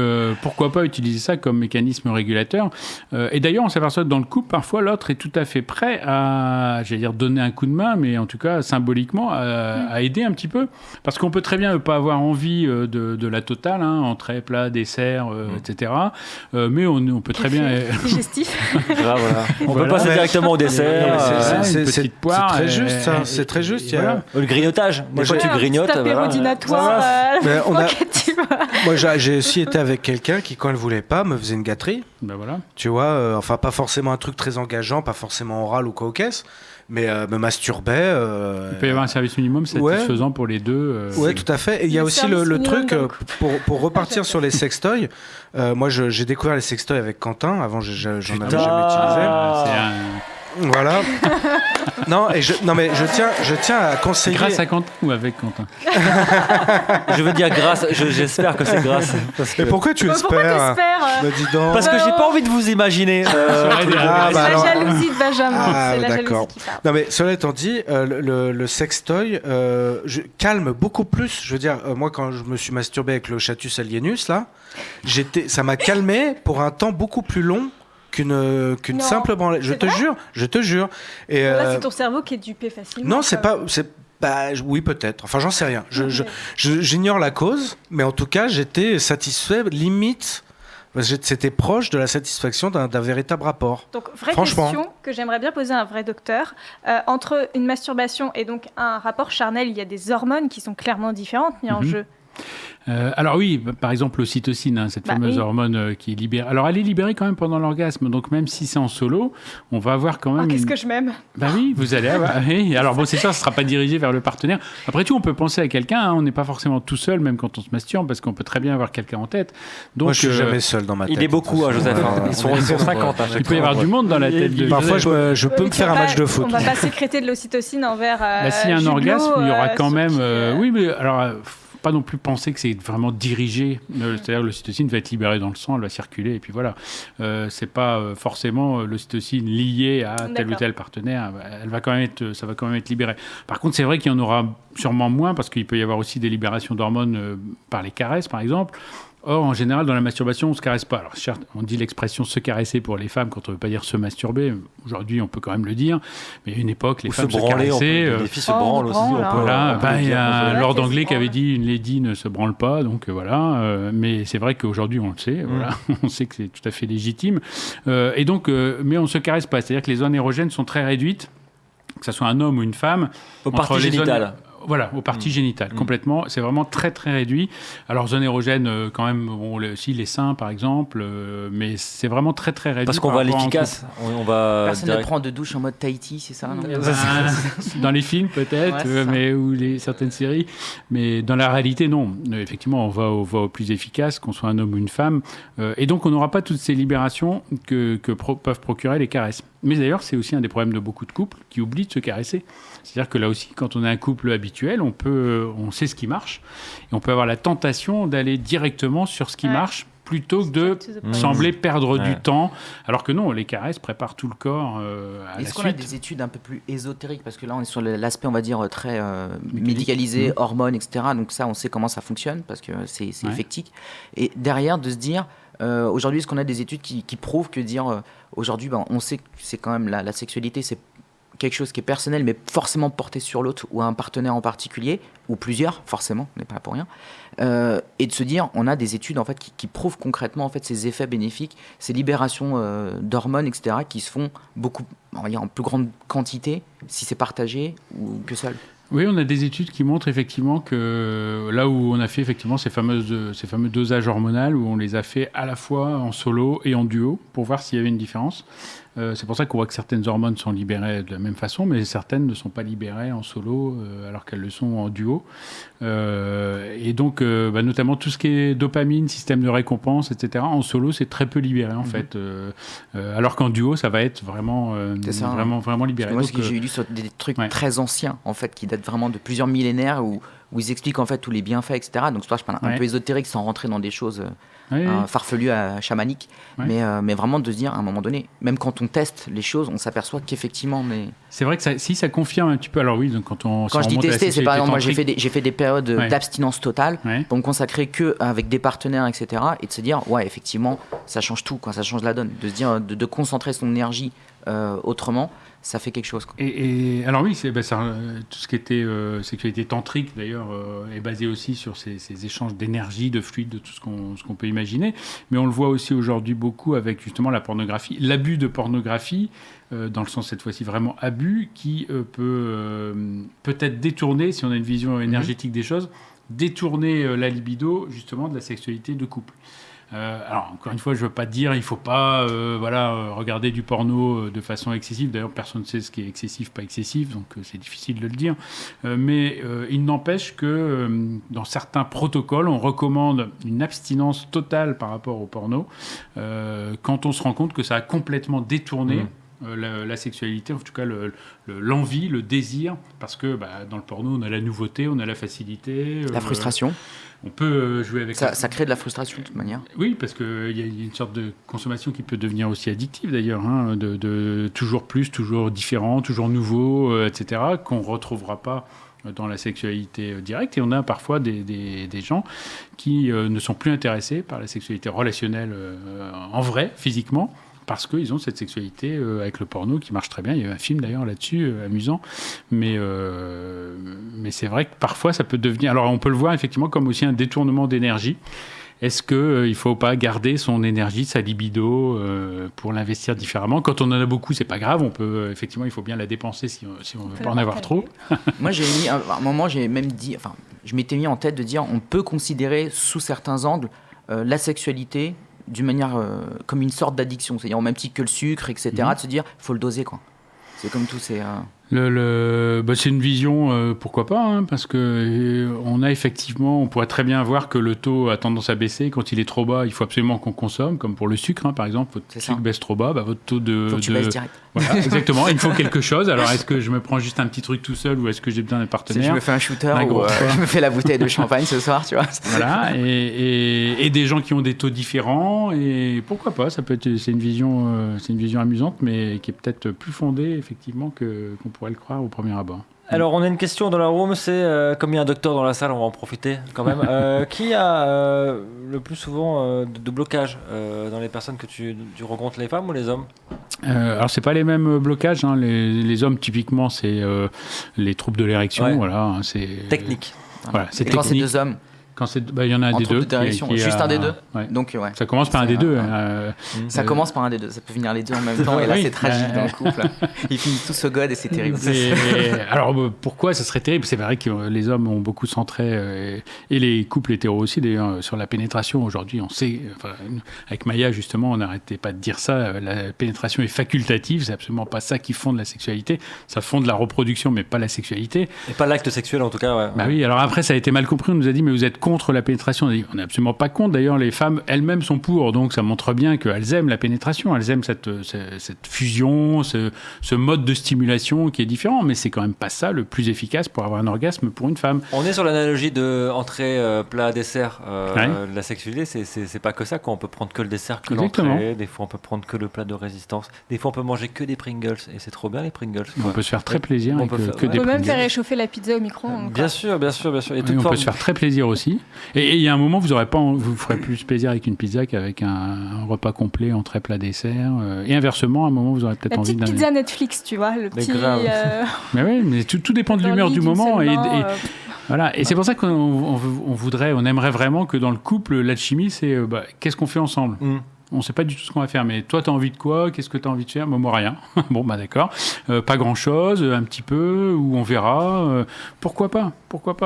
pourquoi pas utiliser ça comme mécanisme régulateur? Et d'ailleurs, on s'aperçoit que dans le couple, parfois, l'autre est tout à fait prêt à, j'allais dire, donner un coup de main, mais en tout cas, symboliquement, à aider un petit peu. Parce qu'on peut très bien ne pas avoir envie de la totale, hein, entrée, plat, dessert, etc. Mais on peut très bien... Voilà. On peut passer directement au dessert. C'est très juste, ça. C'est très juste. Voilà. Le grignotage. Des fois, tu grignotes. Moi, j'ai aussi été avec quelqu'un qui, quand elle voulait pas, me faisait une gâterie. Voilà. Tu vois, enfin, pas forcément un truc très engageant, pas forcément oral ou quoi aux caisses, mais me masturbait. Il peut y avoir un service minimum satisfaisant pour les deux. Oui, tout à fait. Et il y a aussi le truc, pour repartir sur les sextoys, moi j'ai découvert les sextoys avec Quentin, avant j'en avais jamais utilisé. Voilà. Mais je tiens à conseiller. Grâce à Quentin ou avec Quentin? Je veux dire grâce. J'espère que c'est grâce. Mais pourquoi tu espères? Dis donc. Parce que j'ai pas envie de vous imaginer. C'est la jalousie de Benjamin. C'est la jalousie qui parle. Non mais cela étant dit, le sextoy calme beaucoup plus. Je veux dire, moi quand je me suis masturbé avec le Chatus alienus là, ça m'a calmé pour un temps beaucoup plus long qu'une simple branlette. Je te jure. Et là, c'est ton cerveau qui est dupé facilement. Non, c'est pas. Oui, peut-être. Enfin, j'en sais rien. J'ignore la cause, mais en tout cas, j'étais satisfait, limite. C'était proche de la satisfaction d'un véritable rapport. Donc, vraie question que j'aimerais bien poser à un vrai docteur. Entre une masturbation et donc un rapport charnel, il y a des hormones qui sont clairement différentes mises en jeu. Alors oui, par exemple l'ocytocine, cette fameuse hormone qui est libérée. Alors elle est libérée quand même pendant l'orgasme, donc même si c'est en solo, on va avoir quand même... qu'est-ce que je m'aime. Oui, vous allez avoir... Oui. Alors bon, c'est sûr, ce ne sera pas dirigé vers le partenaire. Après tout, on peut penser à quelqu'un, on n'est pas forcément tout seul, même quand on se masturbe, parce qu'on peut très bien avoir quelqu'un en tête. Donc, moi, je ne suis jamais seul dans ma tête. Il est beaucoup, Joseph. Ils sont 50. Il peut y avoir du monde dans la tête de Parfois, je peux me faire un match de foot. On ne va pas sécréter de l'ocytocine envers... S'il y a un orgasme, il y aura quand même... Oui, mais alors... pas non plus penser que c'est vraiment dirigé. C'est-à-dire que l'ocytocine va être libérée dans le sang, elle va circuler, et puis voilà. C'est pas forcément l'ocytocine liée à tel ou tel partenaire. Ça va quand même être libéré. Par contre, c'est vrai qu'il y en aura sûrement moins, parce qu'il peut y avoir aussi des libérations d'hormones par les caresses, par exemple. Or, en général, dans la masturbation, on ne se caresse pas. Alors, certes, on dit l'expression se caresser pour les femmes quand on ne veut pas dire se masturber. Aujourd'hui, on peut quand même le dire. Mais à une époque, les femmes se caressaient. Les filles se branlent aussi. Il y a un lord anglais qui avait dit une lady ne se branle pas. Donc voilà. Mais c'est vrai qu'aujourd'hui, on le sait. Voilà. On sait que c'est tout à fait légitime. Et donc, mais on ne se caresse pas. C'est-à-dire que les zones érogènes sont très réduites, que ce soit un homme ou une femme. Aux parties génitales. Voilà, aux parties génitales, complètement. C'est vraiment très, très réduit. Alors, zone érogène, quand même, bon, aussi les seins, par exemple, mais c'est vraiment très, très réduit. Parce qu'on va à l'efficace. On va Personne ne prend de douche en mode Tahiti, c'est ça, non? Dans les films, peut-être, Ouais, ou certaines séries. Mais dans la réalité, non. Effectivement, on va au plus efficace, qu'on soit un homme ou une femme. Et donc, on n'aura pas toutes ces libérations que peuvent procurer les caresses. Mais d'ailleurs, c'est aussi un des problèmes de beaucoup de couples qui oublient de se caresser. C'est-à-dire que là aussi, quand on est un couple habituel, on sait ce qui marche. Et on peut avoir la tentation d'aller directement sur ce qui marche plutôt que de sembler perdre du temps. Alors que non, les caresses préparent tout le corps à la suite. Est-ce qu'on a des études un peu plus ésotériques? Parce que là, on est sur l'aspect, on va dire, très médicalisé, hormones, etc. Donc ça, on sait comment ça fonctionne parce que c'est effectif. Et derrière, de se dire... aujourd'hui, est-ce qu'on a des études qui prouvent que aujourd'hui, on sait que c'est quand même la sexualité, c'est quelque chose qui est personnel, mais forcément porté sur l'autre ou un partenaire en particulier, ou plusieurs, forcément, on n'est pas là pour rien. Et de se dire, on a des études en fait, qui prouvent concrètement en fait, ces effets bénéfiques, ces libérations d'hormones, etc., qui se font on va dire, en plus grande quantité, si c'est partagé ou que seul. Oui, on a des études qui montrent effectivement que là où on a fait effectivement ces fameux dosages hormonaux, où on les a fait à la fois en solo et en duo pour voir s'il y avait une différence. C'est pour ça qu'on voit que certaines hormones sont libérées de la même façon, mais certaines ne sont pas libérées en solo alors qu'elles le sont en duo. Et donc, notamment tout ce qui est dopamine, système de récompense, etc., en solo, c'est très peu libéré en fait. Alors qu'en duo, ça va être vraiment, vraiment libéré. Parce que moi, j'ai lu sur des trucs très anciens, en fait, qui datent vraiment de plusieurs millénaires, où ils expliquent en fait tous les bienfaits, etc. Donc, c'est pour ça que je parle un peu ésotérique sans rentrer dans des choses farfelues, chamaniques, mais vraiment de se dire à un moment donné, même quand on teste les choses, on s'aperçoit qu'effectivement, c'est vrai que ça confirme un petit peu. Alors oui, donc quand je dis tester, c'est par exemple, moi j'ai fait des périodes d'abstinence totale pour me consacrer que avec des partenaires, etc. Et de se dire, effectivement, ça change tout, ça change la donne. De se dire, de concentrer son énergie autrement, ça fait quelque chose. Et alors oui, tout ce qui était sexualité tantrique d'ailleurs est basé aussi sur ces échanges d'énergie, de fluide, de tout ce qu'on peut imaginer. Mais on le voit aussi aujourd'hui beaucoup avec justement la pornographie, l'abus de pornographie, dans le sens cette fois-ci vraiment abus, qui peut-être détourner, si on a une vision énergétique des choses, détourner la libido justement de la sexualité de couple. Alors, encore une fois, je ne veux pas dire il ne faut pas regarder du porno de façon excessive. D'ailleurs, personne ne sait ce qui est excessif, pas excessif, donc c'est difficile de le dire. Mais il n'empêche que dans certains protocoles, on recommande une abstinence totale par rapport au porno quand on se rend compte que ça a complètement détourné la sexualité, en tout cas l'envie, le désir, parce que dans le porno, on a la nouveauté, on a la facilité. La frustration. On peut jouer avec ça. Ça crée de la frustration de toute manière. Oui, parce qu'il y a une sorte de consommation qui peut devenir aussi addictive d'ailleurs, de toujours plus, toujours différent, toujours nouveau, etc., qu'on ne retrouvera pas dans la sexualité directe. Et on a parfois des gens qui ne sont plus intéressés par la sexualité relationnelle en vrai, physiquement, parce qu'ils ont cette sexualité avec le porno qui marche très bien. Il y a un film d'ailleurs là-dessus, amusant. Mais c'est vrai que parfois ça peut devenir... Alors on peut le voir effectivement comme aussi un détournement d'énergie. Est-ce qu'il ne faut pas garder son énergie, sa libido pour l'investir différemment? Quand on en a beaucoup, c'est pas grave. On peut, effectivement, il faut bien la dépenser si on ne veut pas en avoir trop. Moi, à un moment, j'ai même dit... Enfin, je m'étais mis en tête de dire on peut considérer sous certains angles la sexualité d'une manière comme une sorte d'addiction, c'est-à-dire au même titre que le sucre, etc., de se dire faut le doser, quoi. C'est comme tout, c'est... c'est une vision, pourquoi pas, parce que on pourrait très bien voir que le taux a tendance à baisser. Quand il est trop bas, il faut absolument qu'on consomme, comme pour le sucre, par exemple. Votre sucre baisse trop bas, votre taux de... Faut que tu baisses direct. Voilà, exactement, il faut quelque chose. Alors, est-ce que je me prends juste un petit truc tout seul ou est-ce que j'ai besoin d'un partenaire? Je me fais un shooter ou je me fais la bouteille de champagne ce soir, tu vois. Voilà, et des gens qui ont des taux différents, et pourquoi pas, c'est une vision amusante, mais qui est peut-être plus fondée, effectivement, qu'on pourrait le croire au premier abord. Alors, on a une question dans la room, c'est comme il y a un docteur dans la salle, on va en profiter quand même. Qui a le plus souvent de blocage dans les personnes que tu rencontres, les femmes ou les hommes? Alors, c'est pas les mêmes blocages. Les hommes, typiquement, c'est les troubles de l'érection. Ouais. Voilà, c'est technique. Voilà, c'est et quand c'est technique. deux hommes, Il y en a un En des trouble deux. de direction. Juste un des deux. Ouais. Donc, ouais. Ça commence par un des deux. Ça commence par un des deux. Ça peut finir les deux en même temps. Et là, Oui. c'est tragique dans le couple. Ils finissent tous au god et c'est terrible. Alors, pourquoi ça serait terrible? C'est vrai que les hommes ont beaucoup centré, et les couples hétéros aussi, d'ailleurs, sur la pénétration. Aujourd'hui, on sait, avec Maya, justement, on n'arrêtait pas de dire ça. La pénétration est facultative. C'est absolument pas ça qui fonde la sexualité. Ça fonde la reproduction, mais pas la sexualité. Et pas l'acte sexuel, en tout cas. Ouais. Bah oui, alors après, ça a été mal compris. On nous a dit, mais vous êtes contre la pénétration. On a dit, on n'est absolument pas contre. D'ailleurs, les femmes elles-mêmes sont pour. Donc, ça montre bien qu'elles aiment la pénétration. Elles aiment cette fusion, ce mode de stimulation qui est différent. Mais c'est quand même pas ça le plus efficace pour avoir un orgasme pour une femme. On est sur l'analogie de entrée, plat, dessert. La sexualité, c'est pas que ça. Quand on peut prendre que le dessert, que l'entrée. Des fois, on peut prendre que le plat de résistance. Des fois, on peut manger que des Pringles. Et c'est trop bien, les Pringles. On peut se faire très plaisir avec que des On peut même Pringles. faire réchauffer la pizza au micro-ondes. Bien sûr. Et Oui, on peut se faire très plaisir aussi. Et il y a un moment, vous ferez plus plaisir avec une pizza qu'avec un repas complet, entrée, plat, dessert. Et inversement, à un moment, vous aurez peut-être La envie petite pizza Netflix, tu vois, le petit. Mais oui, mais tout dépend de dans l'humeur le lit du d'une moment. seule Et main, voilà. Et c'est pour ça on aimerait vraiment que dans le couple, l'alchimie, c'est qu'est-ce qu'on fait ensemble. On ne sait pas du tout ce qu'on va faire, mais toi, tu as envie de quoi? Qu'est-ce que tu as envie de faire? Moi, rien. Bon, d'accord. Pas grand-chose, un petit peu, ou on verra. Pourquoi pas?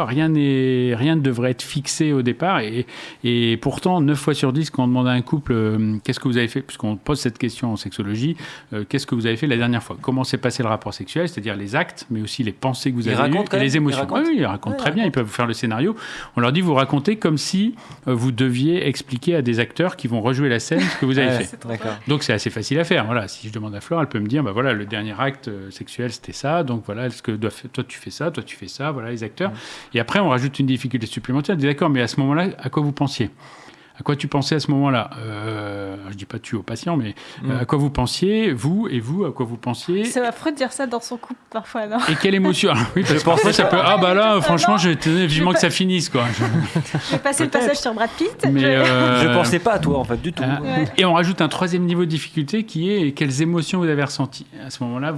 Rien ne devrait être fixé au départ. Et pourtant, 9 fois sur 10, quand on demande à un couple qu'est-ce que vous avez fait, puisqu'on pose cette question en sexologie, qu'est-ce que vous avez fait la dernière fois? Comment s'est passé le rapport sexuel? C'est-à-dire les actes, mais aussi les pensées que vous avez eues et les émotions. Ils racontent très bien, ils peuvent vous faire le scénario. On leur dit, vous racontez comme si vous deviez expliquer à des acteurs qui vont rejouer la scène ce que vous avez fait. Donc c'est assez facile à faire. Voilà, si je demande à Flore, elle peut me dire, voilà, le dernier acte sexuel c'était ça. Donc voilà, toi tu fais ça. Voilà les acteurs. Et après on rajoute une difficulté supplémentaire. On dit d'accord, mais à ce moment-là, à quoi vous pensiez? À quoi tu pensais à ce moment-là? Je dis pas tu au patient, mais à quoi vous pensiez, vous, à quoi vous pensiez? C'est affreux de dire ça dans son couple parfois, non? Et quelle émotion? Alors, oui, parce que parfois ça peut. Franchement, je tenais vivement que ça finisse, quoi. Je vais passer le passage sur Brad Pitt. Mais je pensais pas à toi, en fait, du tout. Et on rajoute un troisième niveau de difficulté qui est quelles émotions vous avez ressenties. À ce moment-là,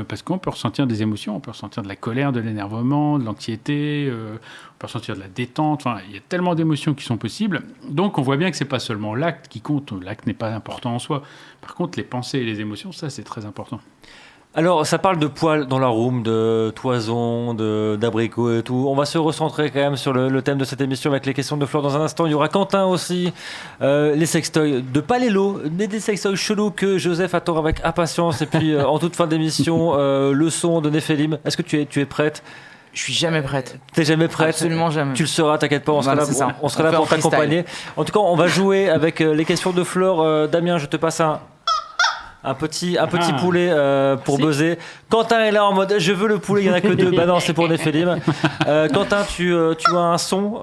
parce qu'on peut ressentir des émotions, on peut ressentir de la colère, de l'énervement, de l'anxiété. On peut ressentir de la détente, il y a tellement d'émotions qui sont possibles. Donc on voit bien que c'est pas seulement l'acte qui compte, l'acte n'est pas important en soi. Par contre, les pensées et les émotions, ça c'est très important. Alors, ça parle de poils dans la room, de toison, d'abricots et tout. On va se recentrer quand même sur le thème de cette émission avec les questions de Flore dans un instant. Il y aura Quentin aussi, les sextoys de Palélo, des sextoys chelous que Joseph attend avec impatience. Et puis, en toute fin d'émission, le son de Néphélim. Est-ce que tu es prête? Je suis jamais prête. T'es jamais prête? Absolument jamais. Tu le seras, t'inquiète pas, on sera là pour t'accompagner. En tout cas, on va jouer avec les questions de Flore. Damien, je te passe un petit poulet pour buzzer. Quentin est là en mode je veux le poulet, il n'y en a que 2. Bah non, c'est pour Néphélim. Quentin, tu as un son.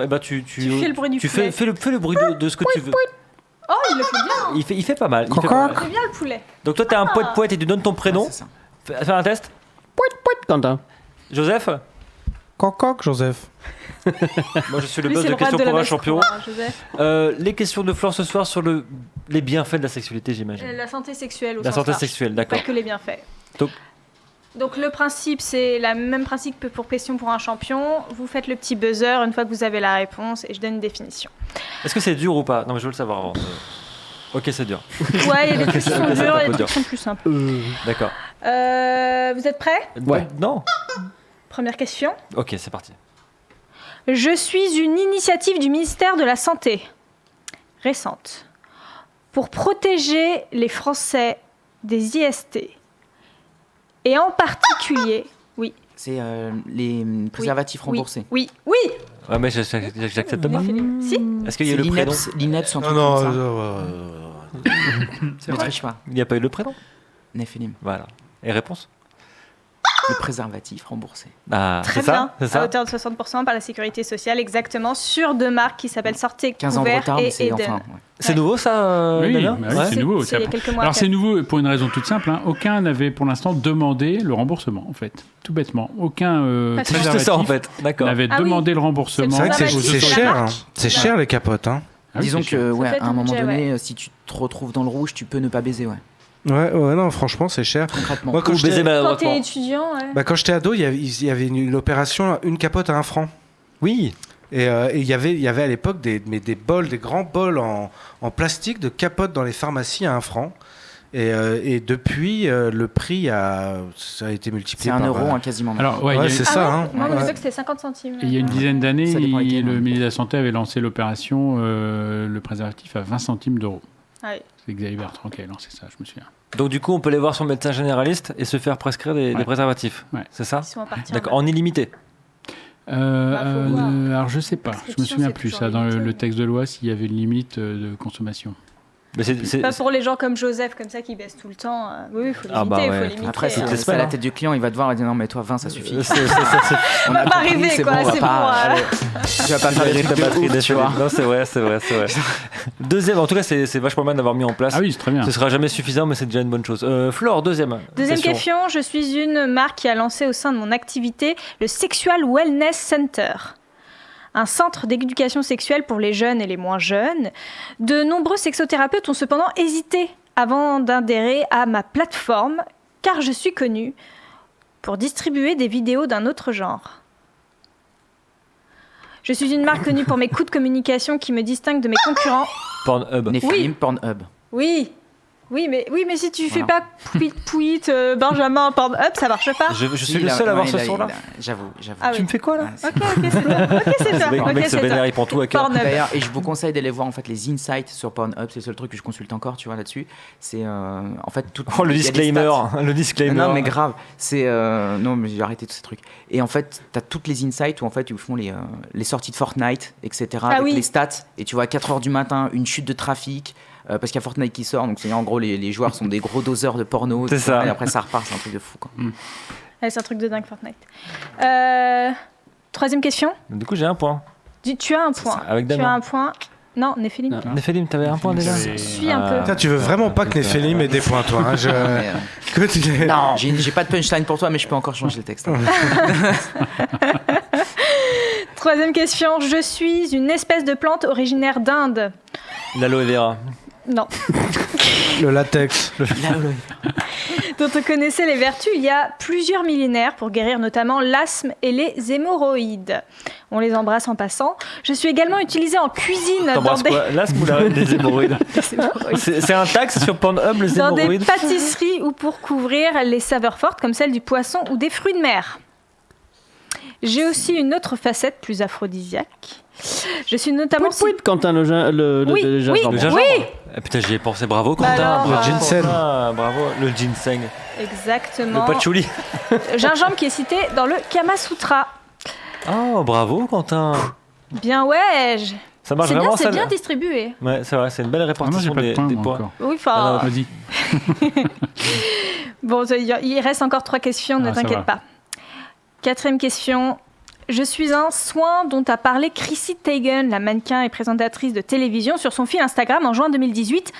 Tu fais le bruit du poulet. Fais le bruit de ce que tu veux. Oh, il le fait bien. Il fait pas mal. Il fait bien le poulet. Donc toi, t'as un poète et tu donnes ton prénom. Ouais, c'est ça. Fais un test. Poète, Quentin. Joseph? Coq, Joseph. Moi, je suis le Lui, buzz c'est de le roi questions de la pour un baisse-cour, champion. Joseph. Les questions de Flore ce soir sur les bienfaits de la sexualité, j'imagine. La santé sexuelle au La sens santé large. sexuelle, d'accord. Pas que les bienfaits. Donc le principe, c'est le même principe que pour question pour un champion. Vous faites le petit buzzer une fois que vous avez la réponse et je donne une définition. est-ce que c'est dur ou pas? Non, mais je veux le savoir avant. Ok, c'est dur. Ouais, il y a des trucs qui sont C'est durs un et peu des dur. trucs qui sont plus simples. D'accord. Vous êtes prêts? Ouais. Non. Première question. Ok, c'est parti. Je suis une initiative du ministère de la Santé, récente, pour protéger les Français des IST. Et en particulier, oui. C'est les préservatifs remboursés. Oui. Ouais, mais j'accepte pas. Si. Est-ce qu'il y a eu le prénom? L'INEPS, un truc Non, comme ça. Ne triche pas. Il n'y a pas eu le prénom? Néphélim. Voilà. Et réponse? Le préservatif remboursé. Ah, Très c'est bien. ça, c'est ça. À hauteur de 60% par la Sécurité sociale, exactement, sur 2 marques qui s'appellent Sortez 15 ans de Couvert retard, mais et c'est Eden. enfin. Ouais. C'est nouveau ça, Oui, Damien? bah oui, c'est nouveau. C'est il y a quelques mois. Alors après. c'est nouveau pour une raison toute simple. Aucun n'avait pour l'instant demandé le remboursement, en fait. Tout bêtement. Aucun Parce C'est juste ça en fait. D'accord. n'avait Ah oui. demandé le remboursement. C'est C'est vrai que Ah, c'est bah, cher. la hein. marque. C'est cher les capotes. Hein. Ah oui, Disons c'est sûr. que, Ça fait à un moment budget, donné, si tu te retrouves dans le rouge, tu peux ne pas baiser, ouais. Ouais, non, franchement, c'est cher. Concrètement. Moi, quand Ou baiser j'étais maladroitement. Quand t'es étudiant, ouais. quand j'étais ado, il y avait une opération, une capote à 1 franc. Oui. Et il y avait à l'époque des grands bols en plastique de capote dans les pharmacies à 1 franc. Et depuis, le prix ça a été multiplié C'est par... 1 euro quasiment. Alors, c'est ça. Hein. Moi, je sais que c'était 50 centimes. Il y a une dizaine d'années, Ça dépend lesquels, le ministre de la Santé avait lancé l'opération le préservatif à 20 centimes d'euros. Ouais. C'est Xavier Bertrand qui a lancé ça, je me souviens. Donc du coup, on peut aller voir son médecin généraliste et se faire prescrire des préservatifs. Ouais. C'est ça? Ils sont partis D'accord, en illimité. faut voir. Alors je sais pas, je me Prescription, souviens c'est plus toujours ça dans limité, le mais- texte de loi s'il y avait une limite de consommation. Mais c'est- Pas pour les gens comme Joseph, comme ça, qui baissent tout le temps. Oui, il faut limiter. Ah bah ouais. Faut limiter. Après, si toutes tu les es à la semaines, tête du client, il va te voir et dire non, mais toi, 20, ça suffit. On va pas arriver, c'est quoi. bon, on va C'est pas- bon. allez, tu vas pas faire des trucs de ouf, tu vois. Non, c'est vrai. Deuxième, en tout cas, c'est vachement bien d'avoir mis en place. Ah oui, c'est très bien. Ce sera jamais suffisant, mais c'est déjà une bonne chose. Flore, deuxième. Deuxième question, je suis une marque qui a lancé au sein de mon activité le Sexual Wellness Center, un centre d'éducation sexuelle pour les jeunes et les moins jeunes. De nombreux sexothérapeutes ont cependant hésité avant d'adhérer à ma plateforme, car je suis connue pour distribuer des vidéos d'un autre genre. Je suis une marque connue pour mes coups de communication qui me distinguent de mes concurrents. Pornhub. Nephilim, Pornhub. Oui, mais si tu fais Voilà. pas Pouit, Benjamin, Pornhub, ça marche pas. Je suis le seul à avoir ce son-là. J'avoue. Ah Tu oui. me fais quoi là? Ah, Ok, c'est toi. Ok, c'est toi. Le Ok, mec se c'est vénère, toi. il prend tout à cœur. Pornhub. D'ailleurs, et je vous conseille d'aller voir en fait les insights sur Pornhub, c'est le seul truc que je consulte encore, tu vois là-dessus. C'est en fait tout. Oh, le il y a des disclaimer. stats. Le disclaimer. Non mais grave, c'est non mais j'ai arrêté tous ces trucs. Et en fait, t'as toutes les insights où en fait ils font les sorties de Fortnite, etc. avec oui. les stats. Et tu vois 4h du matin, une chute de trafic. Parce qu'il y a Fortnite qui sort, donc c'est en gros les joueurs sont des gros doseurs de porno. C'est etc. ça. Et après ça repart, c'est un truc de fou quoi. Ouais, c'est un truc de dingue, Fortnite. Troisième question. Du coup, j'ai un point. Tu as un point. avec Tu as Damien. un point. Non, Néphélim. Néphélim, t'avais un point déjà? Suis un peu. Putain, tu veux vraiment pas que Néphélim ait des points, toi. Hein, Mais, que tu- non, j'ai pas de punchline pour toi, mais je peux encore changer le texte. Troisième question. Je suis une espèce de plante originaire d'Inde. L'aloe vera. Non. Le latex. Dont on connaissait les vertus il y a plusieurs millénaires pour guérir notamment l'asthme et les hémorroïdes. On les embrasse en passant. Je suis également utilisée en cuisine dans T'embrasses des... quoi? L'asthme ou les hémorroïdes? C'est un taxe sur Pornhub, les dans des hémorroïdes? pâtisseries ou pour couvrir les saveurs fortes comme celles du poisson ou des fruits de mer. J'ai aussi une autre facette plus aphrodisiaque. Je suis notamment... Pouit, Quentin, le Oui, gingembre. Le gingembre. Eh, putain, j'y ai pensé. Bravo, Bah Quentin. alors, Bravo, ginseng. Quentin. Bravo. Le ginseng. Exactement. Le patchouli. Gingembre qui est cité dans le Kama Sutra. Oh, bravo, Quentin. Bien ouais. Ça marche C'est bien, vraiment, c'est ça. bien distribué. Ouais, c'est vrai, c'est une belle Ah, moi j'ai répartition pas de des, point des moi, points. encore. Oui, enfin... Vas-y. Bon, il reste encore 3 questions, ne Ah, ça t'inquiète va. pas. 4e question. Je suis un soin dont a parlé Chrissy Teigen, la mannequin et présentatrice de télévision, sur son fil Instagram en juin 2018,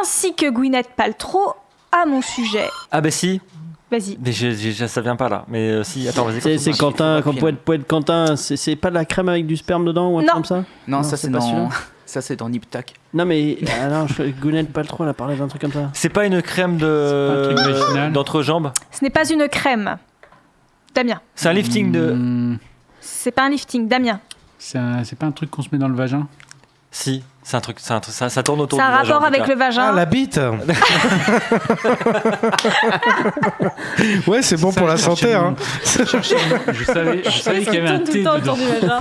ainsi que Gwyneth Paltrow à mon sujet. Ah, bah si. Vas-y. Mais ça vient pas là. Mais si, attends, vas-y. C'est continue. Quentin, quand rapide. Poète Quentin, c'est pas de la crème avec du sperme dedans ou un truc Non. comme ça? Non, ça c'est c'est pas dans celui-là. ça c'est dans Nip Tuck. Non mais alors, Gwyneth Paltrow, elle a parlé d'un truc comme ça. C'est pas une crème pas un truc original. d'entrejambe. Ce n'est pas une crème. Damien. C'est un lifting de. C'est pas un lifting. Damien. C'est pas un truc qu'on se met dans le vagin? Si, c'est un truc, ça tourne autour Ça a du un vagin, en rapport tout avec cas. le vagin. Ah, la bite. Ouais, c'est bon pour la santé. Hein. Je savais qu'il y avait un Tout thé le temps dedans. autour du vagin,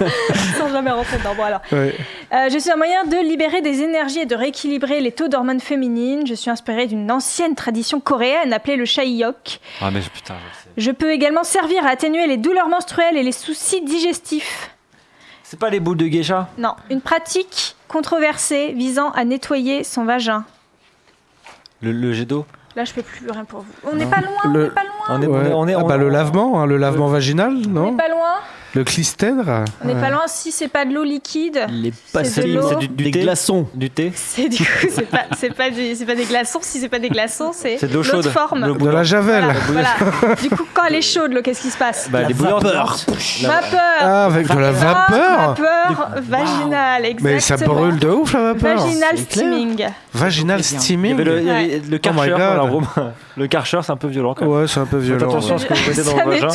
sans jamais rentrer dedans. Bon alors. Ouais. Je suis un moyen de libérer des énergies et de rééquilibrer les taux d'hormones féminines. Je suis inspirée d'une ancienne tradition coréenne appelée le chaeyok. Ah, mais putain, je sais. Je peux également servir à atténuer les douleurs menstruelles et les soucis digestifs. C'est pas les boules de geisha? Non, une pratique controversée visant à nettoyer son vagin. Le jet d'eau? Là, je peux plus rien pour vous. On n'est pas loin, on Le- n'est pas loin. Le lavement, hein, le lavement vaginal, On non? n'est pas loin. Le clystèdre. On n'est pas loin. Si c'est pas de l'eau liquide, Les de pastilles, l'eau. c'est Du des thé glaçons. Du thé? c'est du coup c'est pas des glaçons. Si c'est pas des glaçons, c'est C'est de l'eau l'autre chaude. forme. Le De la javel. Voilà. Du coup, quand elle est chaude, l'eau, qu'est-ce qui se passe? Bah, les bouillantes. vapeur. Vapeur. Ah, avec de la vapeur. Vapeur vaginale, exactement. Mais ça brûle de ouf, la vapeur. Vaginal C'est clair. steaming. Vaginal Il y steaming. avait le Ouais. Karcher. God. Voilà, en gros, le Karcher, c'est un peu violent quand même. Ouais, c'est un peu violent. attention à ce que vous mettez dans Ça le vagin.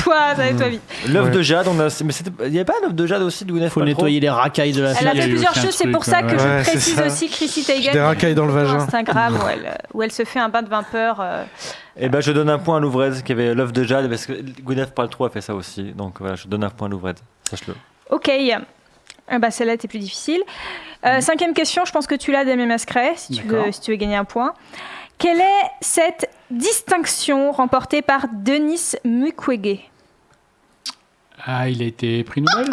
nettoie vite. L'œuf Ouais. de jade, moi mais il n'y avait pas un œuf de jade aussi de Gwyneth Faut Paltrow nettoyer les racailles de la Elle fille. a il y a fait eu plusieurs aussi un choses, c'est truc, pour ça que ouais, je c'est précise ça. aussi Chrissy Teigen. Des racailles dans le sur vagin. Instagram où elle se fait un bain de vapeur. Et ben je donne un point à Louvrez qui avait l'œuf de jade parce que Gwyneth Paltrow a fait ça aussi. Donc voilà, je donne un point à Louvrez. Sache-le. Ok. Celle-là était plus difficile. 5e question, je pense que tu l'as, Damien Mascret, si tu veux gagner un point. Quelle est cette distinction remportée par Denis Mukwege? Ah, il a été prix Nobel.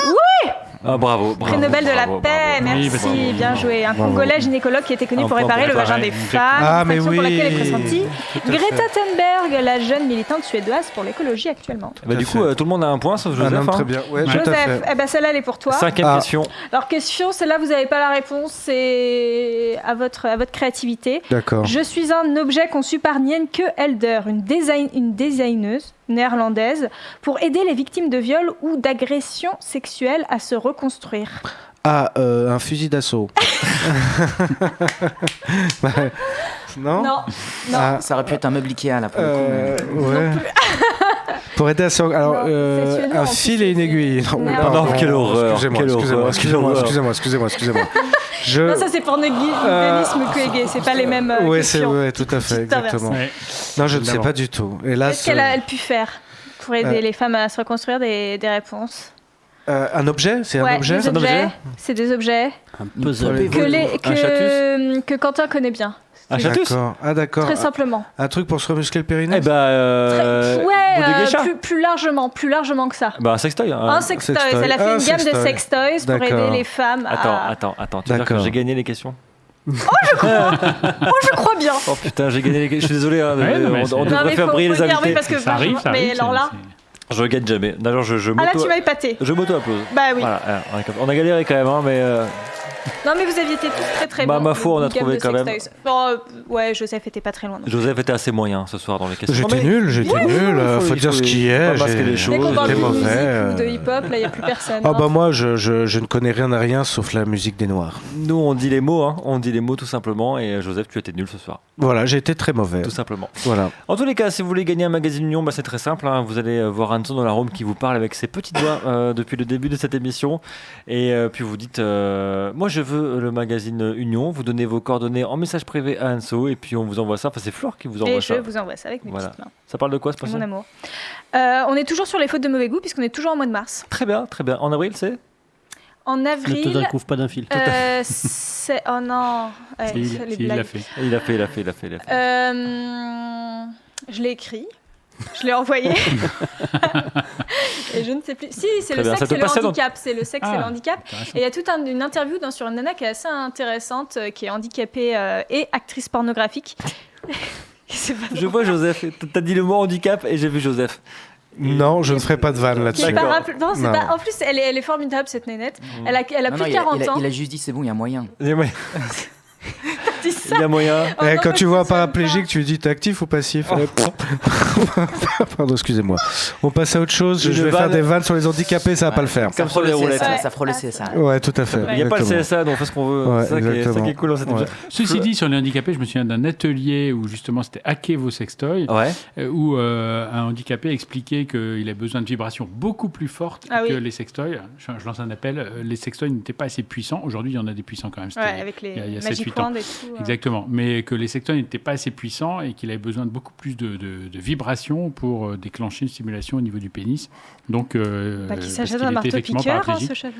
Ah, bravo. Prix Nobel de la paix, merci, Oui, bien joué. Un Congolais gynécologue qui était connu Un pour point réparer pour le vagin réparer, des exactement. femmes, Ah, mais distinction pour oui. laquelle est pressentie Tout à Greta fait. Thunberg, la jeune militante suédoise pour l'écologie actuellement. Bah, du coup, tout le monde a un point sauf Joseph. Un homme hein. très bien. Ouais, tout à Joseph, fait. celle-là, elle est pour toi. 5e question. Alors, question, celle-là, vous n'avez pas la réponse, c'est à votre créativité. D'accord. Je suis un objet conçu par Nienke Elder, une designeuse néerlandaise, pour aider les victimes de viol ou d'agressions sexuelles à se reconstruire. Ah, un fusil d'assaut. Ouais. Non. Non. Ah, Ça aurait pu être un meuble Ikea là pour le coup. mais- ouais. Pour aider à se... Alors, Non, c'est suédois, un en plus, fil et une aiguille. Non, pardon. non, quelle horreur, Excusez-moi, quelle horreur, excusez-moi. Non, ça c'est pour Denis Mukwege, c'est pas les mêmes Oui, c'est questions. ouais, tout à fait, Petite inverse. exactement. Ouais. Non, je ne sais D'abord. pas du tout. Et là, Qu'est-ce qu'elle a pu faire pour aider les femmes à se reconstruire? Des réponses. un objet, c'est un objet. des objets. C'est des objets Un puzzle. que Quentin connaît bien. Un chatus. D'accord. Ah d'accord. Très simplement. Un truc pour se remuscler le périnée. Eh ben. bout de geisha. plus largement que ça. Bah, un sextoy. Un sextoy. sextoy. Elle a fait Un une gamme de sextoy. sextoys pour D'accord. aider les femmes à... Attends. Tu veux dire que D'accord. j'ai gagné les questions? Je crois bien. Oh putain, j'ai gagné les questions. Je suis désolé. Hein, Ouais, non, mais on c'est- devrait Non, mais faire faut briller les dire, oui, invités. parce que Ça arrive, ça mais arrive. alors là, Je gagne jamais. D'ailleurs, je là m'auto. tu m'as épaté. Je m'auto-applause. Bah oui. Voilà, on a galéré quand même, hein, mais. Non, mais vous aviez été tous très très Bah, bons. ma foi, on a Une gamme trouvé de quand même. sextoys. Bon, ouais, Joseph était pas très loin. Joseph était assez moyen ce soir dans les questions. J'étais Mais- nul. Faut dire ce qui est. Pas masquer les Dès choses. qu'on parle de J'étais musique mauvais. ou de hip-hop, là, il n'y a plus personne. Ah hein. bah moi, je ne connais rien à rien sauf la musique des Noirs. Nous, on dit les mots, hein. On dit les mots tout simplement. Et Joseph, tu étais nul ce soir, Voilà, j'ai été très mauvais. tout simplement. Voilà. En tous les cas, si vous voulez gagner un magazine Union, bah, c'est très simple. Hein. Vous allez voir Anson dans la Rome qui vous parle avec ses petits doigts depuis le début de cette émission. Et puis vous dites moi, je veux le magazine Union. Vous donnez vos coordonnées en message privé à Anso. Et puis on vous envoie ça. Enfin, c'est Flore qui vous envoie Et ça. je vous envoie ça avec mes Voilà. petites mains. Ça parle de quoi ce passage? Mon amour. On est toujours sur les fautes de mauvais goût, puisqu'on est toujours en mois de mars. Très bien, très bien. En avril, c'est En Ne te avril. couvre pas d'un fil. C'est. Oh non. Ouais, Si, les il blagues. l'a fait. Il a fait. Je l'ai écrit. Je l'ai envoyé. Et je ne sais plus. Si, c'est Très le bien, ça sexe te et le passionne. handicap. C'est le sexe et le Ah, handicap. intéressant. Et il y a toute une interview sur une nana qui est assez intéressante, qui est handicapée et actrice pornographique. C'est pas Je vois Joseph. T'as dit le mot handicap et j'ai vu Joseph. Non, je ne ferai pas de vanne qui là-dessus. est D'accord. non, c'est Non. pas... En plus, elle est formidable, cette nénette. Elle a Non, plus non, de 40 ans. il a juste dit c'est bon, il y a moyen. Il y a moyen. Dis ça. Il y a moyen. Oh, non, Quand mais tu vois un ça sonne paraplégique, pas. tu lui dis t'es actif ou passif. Pardon, excusez-moi. On passe à autre chose. Une Je vais vanne. faire des vannes sur les handicapés, ça va pas le faire. Comme sur les roulettes. Ouais. Ça frôle le CSA. Ouais, tout à fait. Il n'y a pas le exactement. CSA, donc on fait ce qu'on veut. Ouais, c'est ça qui est exactement. cool dans cette émission. Ceci dit, sur les handicapés, je me souviens d'un atelier où justement c'était hacker vos sextoys, Ouais. où un handicapé expliquait qu'il a besoin de vibrations beaucoup plus fortes Ah oui. que les sextoys. Je lance un appel. Les sextoys n'étaient pas assez puissants. Aujourd'hui, il y en a des puissants quand même. C'était Ouais, avec les il y a Magic 7-8 ans. Wand et tout. Exactement, mais que les sextoys n'étaient pas assez puissants et qu'il avait besoin de beaucoup plus de vibrations pour déclencher une stimulation au niveau du pénis. Donc, Qui parce s'achète qu'il un était marteau effectivement piqueur, hein, paraplégique. ce chef.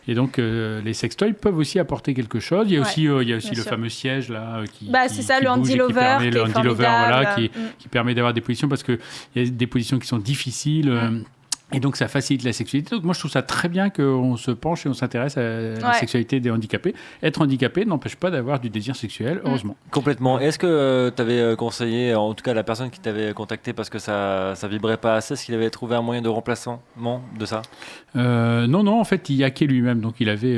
Et donc, les sextoys peuvent aussi apporter quelque chose. Il y a Ouais, aussi, il y a bien le sûr. fameux siège là qui Bah, qui- c'est ça, qui le bouge et Handy qui Lover, permet- qui le est Handy Lover, voilà, formidable. qui permet d'avoir des positions parce que il y a des positions qui sont difficiles. Et donc, ça facilite la sexualité. Donc, moi, je trouve ça très bien qu'on se penche et on s'intéresse à la Ouais. sexualité des handicapés. Être handicapé n'empêche pas d'avoir du désir sexuel, heureusement. Complètement. Est-ce que tu avais conseillé, en tout cas la personne qui t'avait contacté parce que ça vibrait pas assez, est-ce qu'il avait trouvé un moyen de remplacement de ça? Non, en fait, il hackait lui-même. Donc, il avait.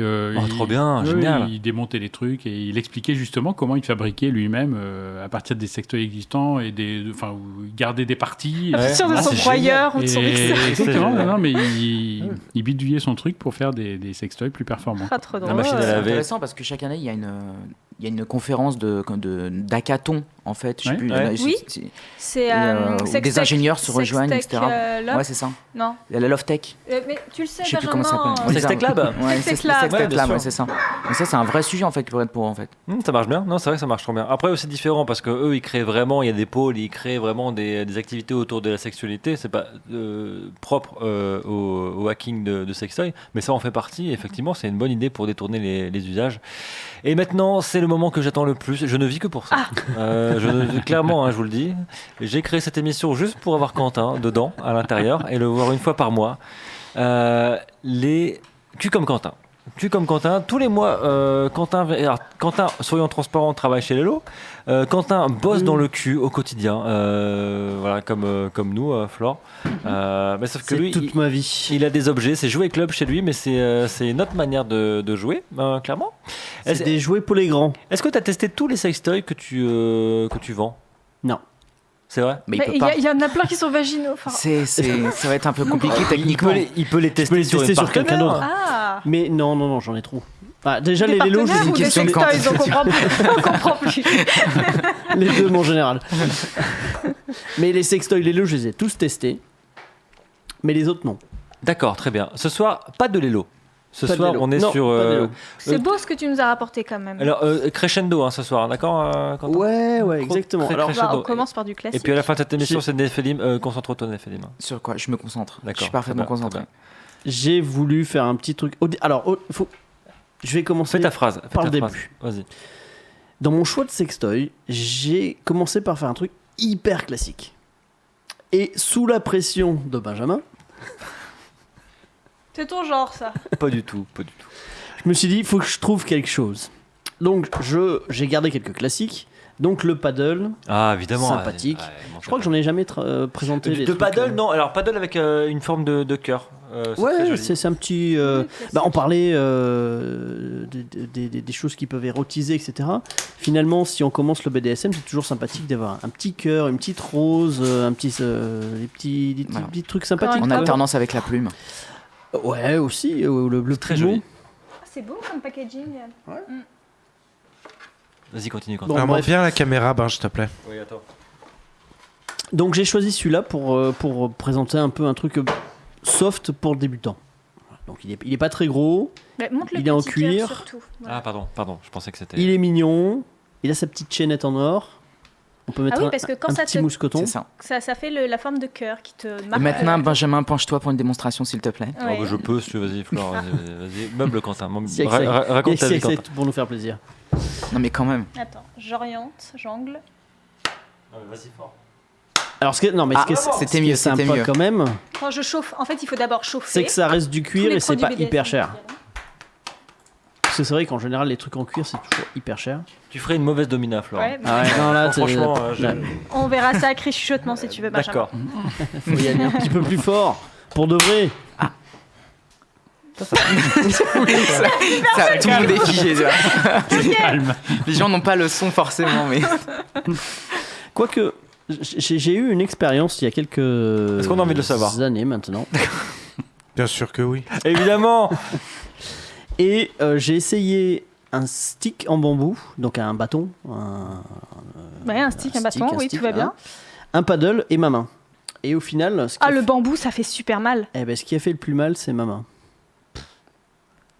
Trop bien, génial. Il démontait les trucs et il expliquait justement comment il fabriquait lui-même à partir des sextoys existants et où il gardait des parties. À partir de Ah, son c'est broyeur ou de son mixeur. Exactement, non, mais il bidouillait son truc pour faire des sextoys plus performants. Pas trop La drôle. machine à C'est laver. intéressant parce que chaque année, il y a il y a une conférence d'hackathon en fait. Je sais plus, Oui. C'est où Sextech, des ingénieurs se rejoignent, etc. Love. Ouais, c'est ça. Non. Il y a la Lovetech. Mais tu le sais, Je sais plus comment ça Benjamin. s'appelle. Sextech Lab. Ouais, Sextech c'est Lab. Sextech Ouais, bien Lab, sûr. ouais, c'est ça. Donc ça, c'est un vrai sujet en fait qui pourrait être pour en fait. Ça marche bien, non, c'est vrai que ça marche trop bien. Après, c'est différent parce que eux, ils créent vraiment, il y a des pôles, ils créent vraiment des activités autour de la sexualité. C'est pas propre au hacking de sextoy, mais ça en fait partie. Et effectivement, c'est une bonne idée pour détourner les usages. Et maintenant, c'est le moment que j'attends le plus. Je ne vis que pour ça. Clairement, hein, je vous le dis. J'ai créé cette émission juste pour avoir Quentin dedans, à l'intérieur, et le voir une fois par mois. Les Q comme Quentin. Q comme Quentin, tous les mois, Quentin, soyons transparents, travaille chez Lelo. Quentin bosse dans le Q au quotidien, voilà, comme nous, Flore. Mais sauf que C'est lui, toute ma vie. il a des objets, c'est jouer club chez lui, mais c'est notre manière de jouer, clairement. C'est des jouets pour les grands. Est-ce que tu as testé tous les sextoys que tu vends? Non. C'est vrai? Mais Mais il peut pas. il y en a plein qui sont vaginaux. Enfin, Ça va être un peu compliqué il techniquement. peut les tester, les tester sur quelqu'un d'autre. Ah. Mais non, j'en ai trop. Ah, déjà, Des les Lelo, partenaires je ou des question de sextoys, on comprend plus. les deux, en général. Mais les sextoys, les Lelo, je les ai tous testés. Mais les autres, non. D'accord, très bien. Ce soir, pas de Lelo. Ce Pas de soir, Lelo. on est Non, sur. pas de Lelo. C'est beau ce que tu nous as rapporté quand même. Alors, crescendo, hein, ce soir, d'accord, Quentin? Ouais, exactement. Très, Alors, très Bah, crescendo. on commence par du classique. Et puis à la fin de cette émission, J'ai- c'est Néphélim. Concentre-toi, Néphélim. Sur quoi? Je me concentre. D'accord, Je suis parfaitement très bien, concentré. très j'ai voulu faire un petit truc. Je vais commencer Fais ta phrase. par fais le ta phrase. début. Vas-y. Dans mon choix de sextoy, j'ai commencé par faire un truc hyper classique. Et sous la pression de Benjamin, C'est ton genre, ça. Pas du tout, pas du tout. je me suis dit, il faut que je trouve quelque chose. Donc, j'ai gardé quelques classiques. Donc, le paddle. Ah, évidemment. Sympathique. bon, Je crois que j'en ai jamais présenté. les de trucs, paddle, non. Alors, paddle avec une forme de cœur. C'est très Ouais, joli. c'est un petit. On parlait des choses qui peuvent érotiser, etc. Finalement, si on commence le BDSM, c'est toujours sympathique d'avoir un petit cœur, une petite rose, des petits Voilà. trucs sympathiques. En quoi. alternance avec la plume. Ouais, aussi. Le très plumeau. joli. C'est beau comme packaging. Vas-y, continue. Bon, Alors, montre bref. bien la caméra, s'il te plaît. Oui, attends. Donc j'ai choisi celui-là pour présenter un peu un truc soft pour le débutant. Donc il est pas très gros, Mais montre le Il est en petit cuir. cœur surtout. Voilà. Ah, pardon, je pensais que c'était. il est mignon, il a sa petite chaînette en or. On peut mettre oui, parce que quand un ça petit te- mousqueton. C'est ça. Ça fait la forme de cœur qui te Et marque. maintenant, Benjamin, penche-toi pour une démonstration, s'il te plaît. Ouais. Oh, bah, je peux, si tu veux, vas-y, Flore, vas-y. Meuble, Quentin. Si, Raconte ta vie, Quentin. pour nous faire plaisir. Non, mais quand même. Attends, j'oriente, j'angle. Vas-y, fort. Alors non mais Ah, ce qui est c'était mieux, sympa c'était mieux. quand même, Quand je chauffe, en fait, il faut d'abord chauffer. c'est que ça reste du Tous cuir les et c'est produits pas BDSM hyper cher. qui viennent. Parce que c'est vrai qu'en général les trucs en cuir c'est toujours hyper cher. Tu ferais une mauvaise domina, Flore. Ouais, Ah ouais, non là Franchement, là, on verra ça à cri chuchotement si tu veux, Benjamin. D'accord. faut y aller un petit peu plus fort pour de vrai. Ça, tout le monde est figé, tu vois. Calme. Les gens n'ont pas le son forcément, mais. Quoique, j'ai eu une expérience il y a quelques Est-ce qu'on a envie de le savoir années maintenant. Bien sûr que oui. Évidemment. Et j'ai essayé un stick en bambou, donc un bâton, Ouais, un stick, un bâton, oui, stick, tout va bien. un paddle et ma main. Et au final, Ah, le bambou, ça fait super mal. ce qui a fait le plus mal, c'est ma main.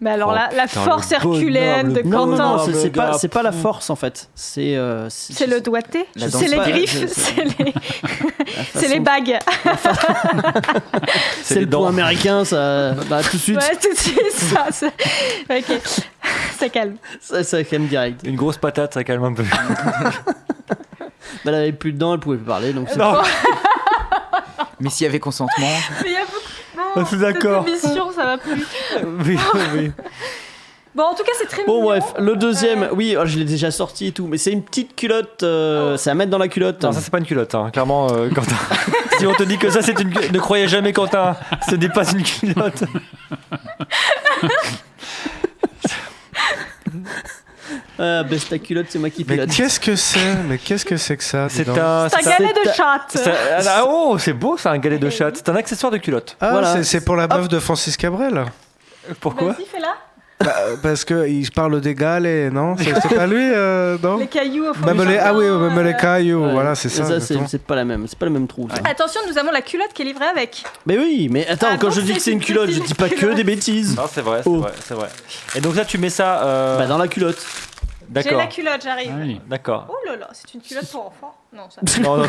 Mais alors Oh, la putain, force le bonhomme, herculéenne de le Non, Quentin, non, le c'est gars, pas, c'est pas la force en fait. C'est c'est le doigté, La c'est les danse- griffes, c'est les bagues. C'est le dents. point américain, ça. Bah, tout de suite, Ouais, tout de suite, ça. Ok, ça calme. ça calme direct. Une grosse patate, ça calme un peu. Bah, elle avait plus de dents, elle pouvait plus parler, donc c'est Non. Mais s'il y avait consentement. Mais il y a beaucoup. Je suis d'accord. Cette émission, ça va plus. Oui. Bon, en tout cas, c'est très Bon, mignon. bref, le deuxième, oui, alors, je l'ai déjà sorti et tout, mais c'est une petite culotte, c'est à mettre dans la culotte. Non, ça c'est pas une culotte, hein. Clairement, Quentin. Si on te dit que ça c'est une culotte, ne croyez jamais Quentin, ce n'est pas une culotte. Ah, baisse ta culotte, c'est moi qui Mais pilote. qu'est-ce que c'est? Mais qu'est-ce que c'est que ça? dis C'est donc un. C'est un galet de chatte. Oh, c'est beau, c'est un galet de chatte. C'est un accessoire de culotte. Ah, Voilà. c'est pour la meuf de Francis Cabrel. Pourquoi Vas-y, fais-la. Parce qu'il parle des galets, non? C'est pas lui, non? Les cailloux au fond Même du les, jardin, ah oui, même les cailloux, voilà, c'est ça. C'est pas la même, c'est pas le même trou. Ça. Attention, nous avons la culotte qui est livrée avec. Mais oui, mais attends, quand donc je dis que c'est une culotte, je dis pas que des bêtises. Non, c'est vrai, Oh. c'est vrai. Et donc là, tu mets ça. Bah dans la culotte. J'ai D'accord. la culotte, j'arrive. Ah oui. D'accord. Oh là là, c'est une culotte pour enfants. Non, ça. Non, non,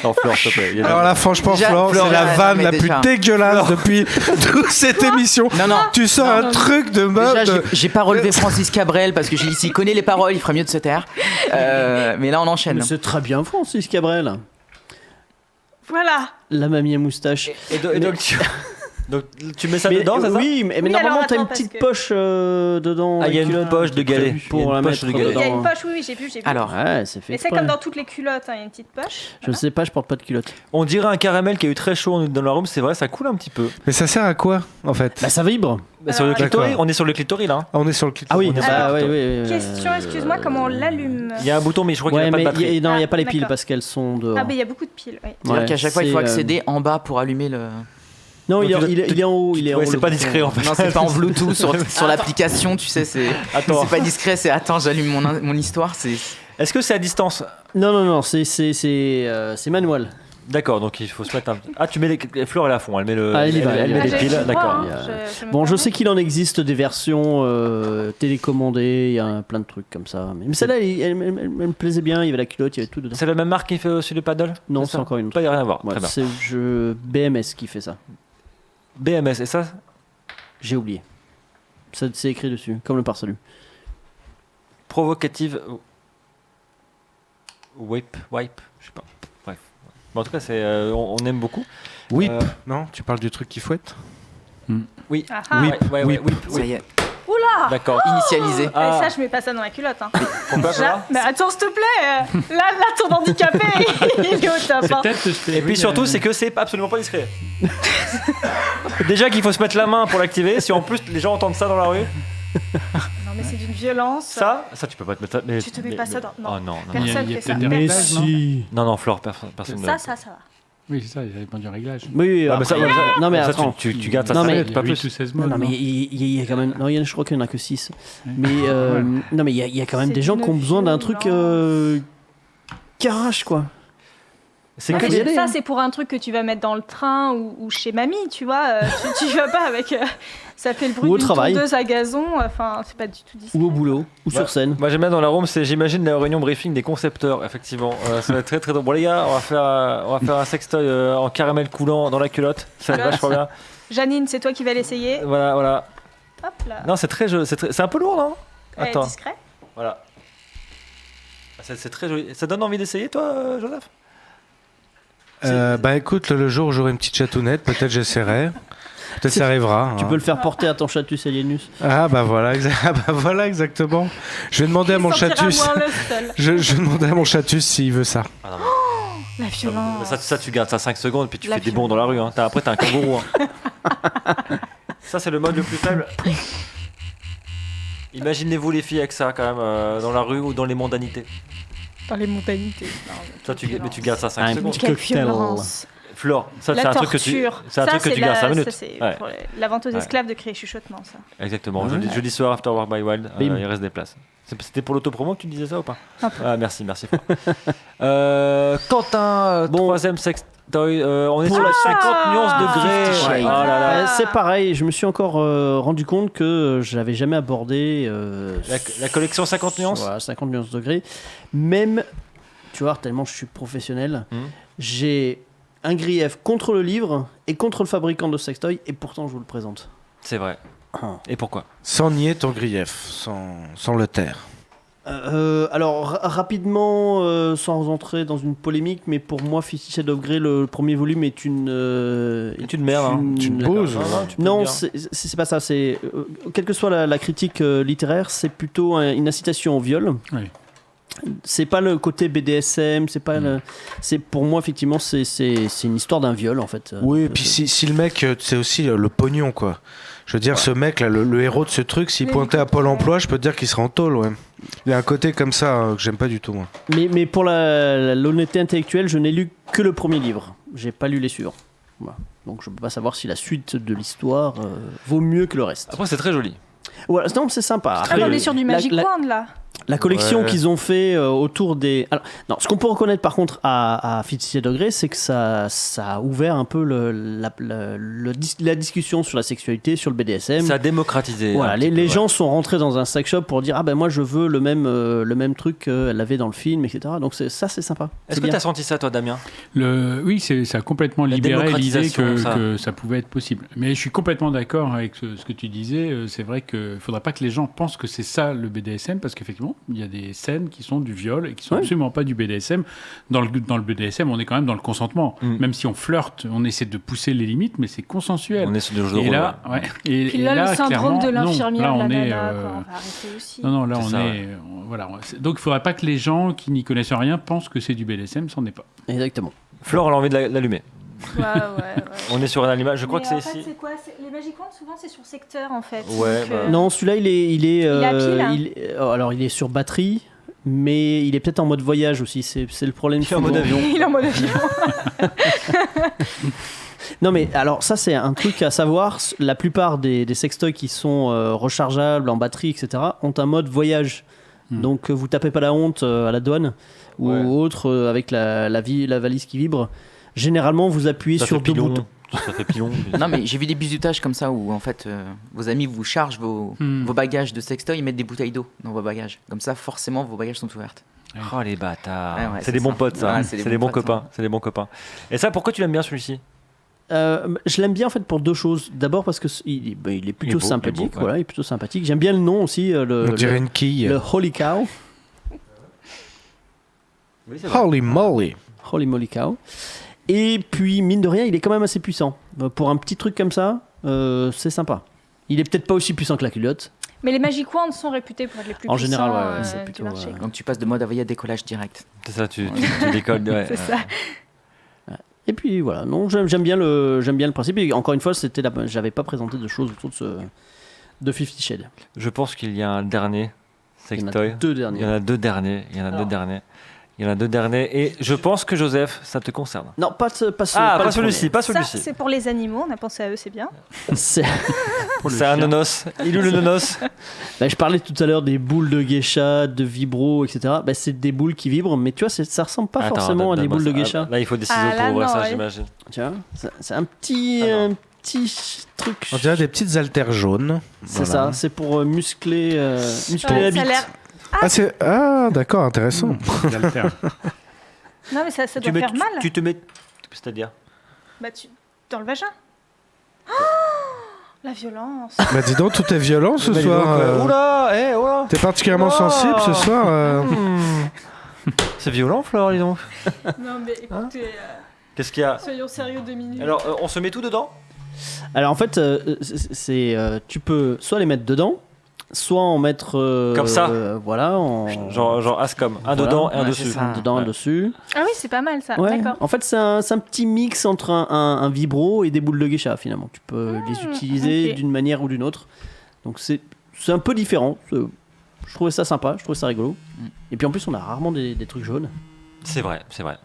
non, Flore, s'il te plaît. Il y a Alors là, franchement, Déjà, Florent, c'est la Florent, vanne mais la plus déjà. dégueulasse depuis toute cette émission. Non, non. Tu sors un truc de meuf. Déjà, j'ai pas relevé Francis Cabrel parce que s'il connaît les paroles, il ferait mieux de se taire. Mais là, on enchaîne. Mais c'est très bien, Francis Cabrel. Voilà. La mamie à moustache. Et donc, donc, tu mets ça Mais, dedans, c'est ça? oui, mais Oui, normalement, alors, t'as une attends, petite parce que- poche dedans. Ah, il y a une culotte, poche de galet. Pour Il y a la une poche mettre de galet. Il y a une dedans. poche, oui, j'ai vu. Alors, Ouais, c'est fait. Mais c'est exprès. comme dans toutes les culottes, hein, il y a une petite poche. Je sais pas, je porte pas de culotte. On dirait un caramel qui a eu très chaud dans la room, c'est vrai, ça coule un petit peu. Mais ça sert à quoi, en fait? Bah ça vibre. Bah, sur le clitoris, D'accord. on est sur le clitoris là. hein. Ah, on est sur le clitoris. Ah oui, On est bah sur le ouais, ouais. Question, excuse-moi, comment on l'allume? Il y a un bouton, mais je crois qu'il n'y Ouais, a pas de mais batterie. non, il y a pas les Ah, piles d'accord. parce qu'elles sont dehors. Ah, mais il y a beaucoup de piles, oui. c'est-à-dire qu'à chaque fois, il faut c'est, accéder en bas pour allumer le. Non, Donc, il est en haut, il est en haut. Ouais, c'est le pas bouton. discret en fait. Non, c'est pas en Bluetooth sur l'application, tu sais, c'est Attends. pas discret, c'est attends, j'allume mon histoire, c'est. Est-ce que c'est à distance? Non, c'est manuel. D'accord, donc il faut se mettre un. Ah, tu mets les fleurs, elle est à fond, elle met le. Ah, elle y va, elle met Ah, les j'ai piles, le droit, d'accord. hein, Il y a- je me Bon, je permets. sais qu'il en existe des versions télécommandées, il y a plein de trucs comme ça. Mais celle-là, elle me plaisait bien, il y avait la culotte, il y avait tout dedans. C'est la même marque qui fait aussi le paddle? Non, ça c'est encore une autre. Pas, y a rien à voir. Ouais, Très bien. c'est BMS qui fait ça. BMS, et ça? J'ai oublié. C'est écrit dessus, comme le pare-salut. Provocative. Wipe, je sais pas. Bref. Bon, en tout cas, on aime beaucoup. Whip, Euh, non? Tu parles du truc qui fouette? Oui. Ah, ah. Ouais, Whip. Ça y est, Oula. D'accord. initialisé. Ah. Ça, je mets pas ça dans la culotte. Hein. Pourquoi ça? Mais attends, s'il te plaît. Là, ton handicapé, il est au top. C'est hein. peut-être. Et puis surtout, c'est que c'est absolument pas discret. Déjà qu'il faut se mettre la main pour l'activer. Si en plus les gens entendent ça dans la rue, Non, mais c'est d'une violence. ça tu peux pas te mettre ça. Mais, Tu te mets pas ça dans- non. Oh non, non, Personne Il y a fait ça. peut-être des Mais réglages, non si. non, Flore, personne ne. Ça va. Oui, c'est ça, il dépend du réglage. Oui, Ah, bah ça, après- non mais ça, attends. tu gardes ça Non, mais- secrète, Il y pas a 8 plus. ou 16 Non, modes. non, mais non il y a quand même. Non, je crois qu'il n'y en a que 6. Ouais. Mais non, mais il y a quand même C'est des gens d'une qui ont besoin d'un truc violence. qui arrache quoi. C'est En que fait, faut y aller, ça, hein. c'est pour un truc que tu vas mettre dans le train ou chez mamie, tu vois. Tu vas pas avec. Ça fait le bruit Ou au d'une travail. tondeuse à gazon. Enfin, c'est pas du tout discret. Ou au boulot, ou Ouais. sur scène. Moi j'aime bien dans la room, c'est j'imagine la réunion briefing des concepteurs, effectivement. Ça va être très très drôle. Bon les gars, on va faire un sextoy en caramel coulant dans la culotte. Ça va être vachement bien. Janine, c'est toi qui vas l'essayer. Voilà. Hop là. Non, c'est très joli. C'est un peu lourd, non? Elle est Attends. discret. Voilà. Ah, c'est très joli. Ça donne envie d'essayer, toi, Joseph? Bah écoute, le jour où j'aurai une petite chatounette, peut-être j'essaierai. Peut-être ça arrivera. Tu hein. peux le faire porter à ton chatus Alienus. Ah bah voilà, ah, bah voilà exactement. Je vais demander à mon Il sortira chatus. moins le seul. Je vais demander à mon chatus s'il veut ça. Ah, non, La mais violence. ça, tu gardes ça 5 secondes, puis tu La fais des bonds dans la rue. Hein. Après, t'as un kangourou. Hein. Ça, c'est le mode le plus faible. Imaginez-vous les filles avec ça, quand même, dans la rue ou dans les mondanités. Dans les montagnités. Ça, mais tu gardes ça 5 Un secondes. petit Quelle cocktail. violence. Flore, ça, c'est La un truc que tu. torture. C'est un truc que tu gardes 5 minutes. Ça, c'est Ouais. pour la vente aux Ouais. esclaves de créer chuchotement, ça. Exactement. Ouais. Jeudi soir, After Work by Wild, Bim. il reste des places. C'était pour l'autopromo que tu disais ça ou pas? Un peu. Ah, merci. Flore. Quentin, Bon. troisième sextoy. On est Pour sur la la suite. 50 nuances de gré. Shades. Oh là là. C'est pareil, je me suis encore rendu compte que j'avais jamais abordé La collection 50 nuances. voilà, 50 nuances degrés. Même, tu vois, tellement je suis professionnel, j'ai un grief contre le livre et contre le fabricant de sextoy, et pourtant je vous le présente. C'est vrai. Ah. Et pourquoi? Sans nier ton grief, sans le taire. Alors, rapidement, sans entrer dans une polémique, mais pour moi, Fifty Shades of Grey, le premier volume est une... est une merde. Hein. Tu me D'accord. poses. Tu peux Non, le dire. c'est pas ça. C'est quelle que soit la critique littéraire, c'est plutôt une incitation au viol. Oui. C'est pas le côté BDSM, c'est pas c'est pour moi effectivement c'est une histoire d'un viol en fait. Oui, et puis si le mec, c'est aussi le pognon, quoi. Je veux dire, ce mec, là, le héros de ce truc, s'il pointait à Pôle emploi, je peux te dire qu'il serait en tôle, ouais. Il y a un côté comme ça que j'aime pas du tout, moi. Mais pour l'honnêteté intellectuelle, je n'ai lu que le premier livre. J'ai pas lu les suivants. Voilà. Donc je peux pas savoir si la suite de l'histoire vaut mieux que le reste. Après, c'est très joli. Voilà, non, c'est sympa. Après, on est sur du Magic Wand là. La collection Ouais. qu'ils ont fait autour des. Alors, non, ce qu'on peut reconnaître par contre à 50 degrés, c'est que ça a ouvert un peu la discussion sur la sexualité, sur le BDSM. Ça a démocratisé. Voilà, un petit les peu, gens sont rentrés dans un sex shop pour dire ah ben moi je veux le même truc qu'elle avait dans le film, etc. Donc c'est sympa. Est-ce que tu as senti ça, toi, Damien? Oui, ça a complètement La libéré l'idée démocratisation, que ça pouvait être possible. Mais je suis complètement d'accord avec ce que tu disais. C'est vrai qu'il ne faudrait pas que les gens pensent que c'est ça le BDSM, parce qu'effectivement, il y a des scènes qui sont du viol et qui sont absolument pas du BDSM. Dans le BDSM, on est quand même dans le consentement. Même si on flirte, on essaie de pousser les limites, mais c'est consensuel. On est sur des jeux de Et rôle. là, Puis là, le syndrome de l'infirmière, là, la on est, nana, quoi, on va arrêter aussi. Non, là, C'est on ça, est. Voilà. Donc, il ne faudrait pas que les gens qui n'y connaissent rien pensent que c'est du BDSM, c'en est pas. Exactement. Flore, elle a envie de l'allumer. Ouais. On est sur un allumage. Je crois Mais que c'est en fait, ici. c'est quoi Les Magic Wands, souvent, c'est sur secteur, en fait. Ouais, Donc, bah. Non, celui-là il est à pile, hein. alors il est sur batterie, mais il est peut-être en mode voyage aussi. C'est le problème. Il est en mode souvent. avion. Il est en mode avion. Non mais alors ça c'est un truc à savoir. La plupart des sextoys qui sont rechargeables en batterie, etc. ont un mode voyage. Donc vous tapez pas la honte à la douane ou autre avec la valise qui vibre. Généralement vous appuyez Ça sur fait deux pilon. boutons. Ça fait pilon. Non, mais j'ai vu des bizutages comme ça où en fait vos amis vous chargent vos bagages de sextoy, ils mettent des bouteilles d'eau dans vos bagages. Comme ça, forcément, vos bagages sont ouvertes. Oh les bâtards. Ouais, c'est c'est des bons ça. potes, ça. Ouais, c'est des bons potes, copains. C'est des bons copains. Et ça, pourquoi tu l'aimes bien celui-ci? Je l'aime bien en fait pour deux choses. D'abord parce que il est plutôt beau, sympathique. il est beau, ouais. Voilà, il est plutôt sympathique. J'aime bien le nom aussi. On dirait une quille. Le Holy Cow. Oui, c'est vrai. Holy moly. Holy Moly Cow. Et puis, mine de rien, il est quand même assez puissant. Pour un petit truc comme ça, c'est sympa. Il est peut-être pas aussi puissant que la culotte. Mais les Magic Wands sont réputés pour être les plus En puissants général, ouais, c'est du plutôt, marché. ouais. Donc tu passes de mode à voyer à décollage direct. C'est ça, tu décolles. Ouais. C'est ça. Et puis voilà, non, j'aime bien le principe. Et encore une fois, j'avais pas présenté de choses autour de 50 Shades. Je pense qu'il y a un dernier Il y en a sextoy. deux Il y en derniers. a deux derniers. Il y en a Alors. deux derniers. Il y en a deux derniers. Et je pense que Joseph, ça te concerne. Non, pas Ah, pas le celui-ci, pas Ça, celui-ci. c'est pour les animaux. On a pensé à eux, c'est bien. premier. C'est- C'est un nonos. Il est où le nonos? Bah, je parlais tout à l'heure des boules de geisha, de vibro, etc. Bah, c'est des boules qui vibrent, mais tu vois, ça ressemble pas Attends, forcément à des donne-moi boules de ça. geisha. Là, il faut des ciseaux Ah, pour là, ouvrir non, ça, ouais. j'imagine. Tu vois, c'est un petit truc. On dirait des petites haltères jaunes. C'est Voilà. ça, c'est pour muscler la Ouais, ça a bite. l'air. Ah, d'accord, intéressant. D'alter. Non, mais ça Tu doit mets- faire mal. Tu te mets. C'est-à-dire? Bah, dans le vagin. Oh, la violence. Bah dis donc, tout est violent ce soir. Oula, oula. T'es particulièrement Oh. sensible ce soir. C'est violent, Flore, dis donc. Non, mais écoutez, Qu'est-ce qu'il y a? soyons sérieux 2 minutes. Alors, on se met tout dedans? Alors en fait, tu peux soit les mettre dedans, soit en mettre Comme ça. voilà, en Genre Ascom. Un Voilà. dedans et un Ouais, dessus. c'est ça. un dedans, un Ouais. dessus. Ah oui, c'est pas mal ça. Ouais. D'accord. En fait, c'est un petit mix entre un vibro et des boules de geisha finalement. Tu peux les utiliser ok. d'une manière ou d'une autre. Donc c'est un peu différent. Je trouvais ça sympa, je trouvais ça rigolo. Et puis en plus, on a rarement des trucs jaunes. C'est vrai, c'est vrai.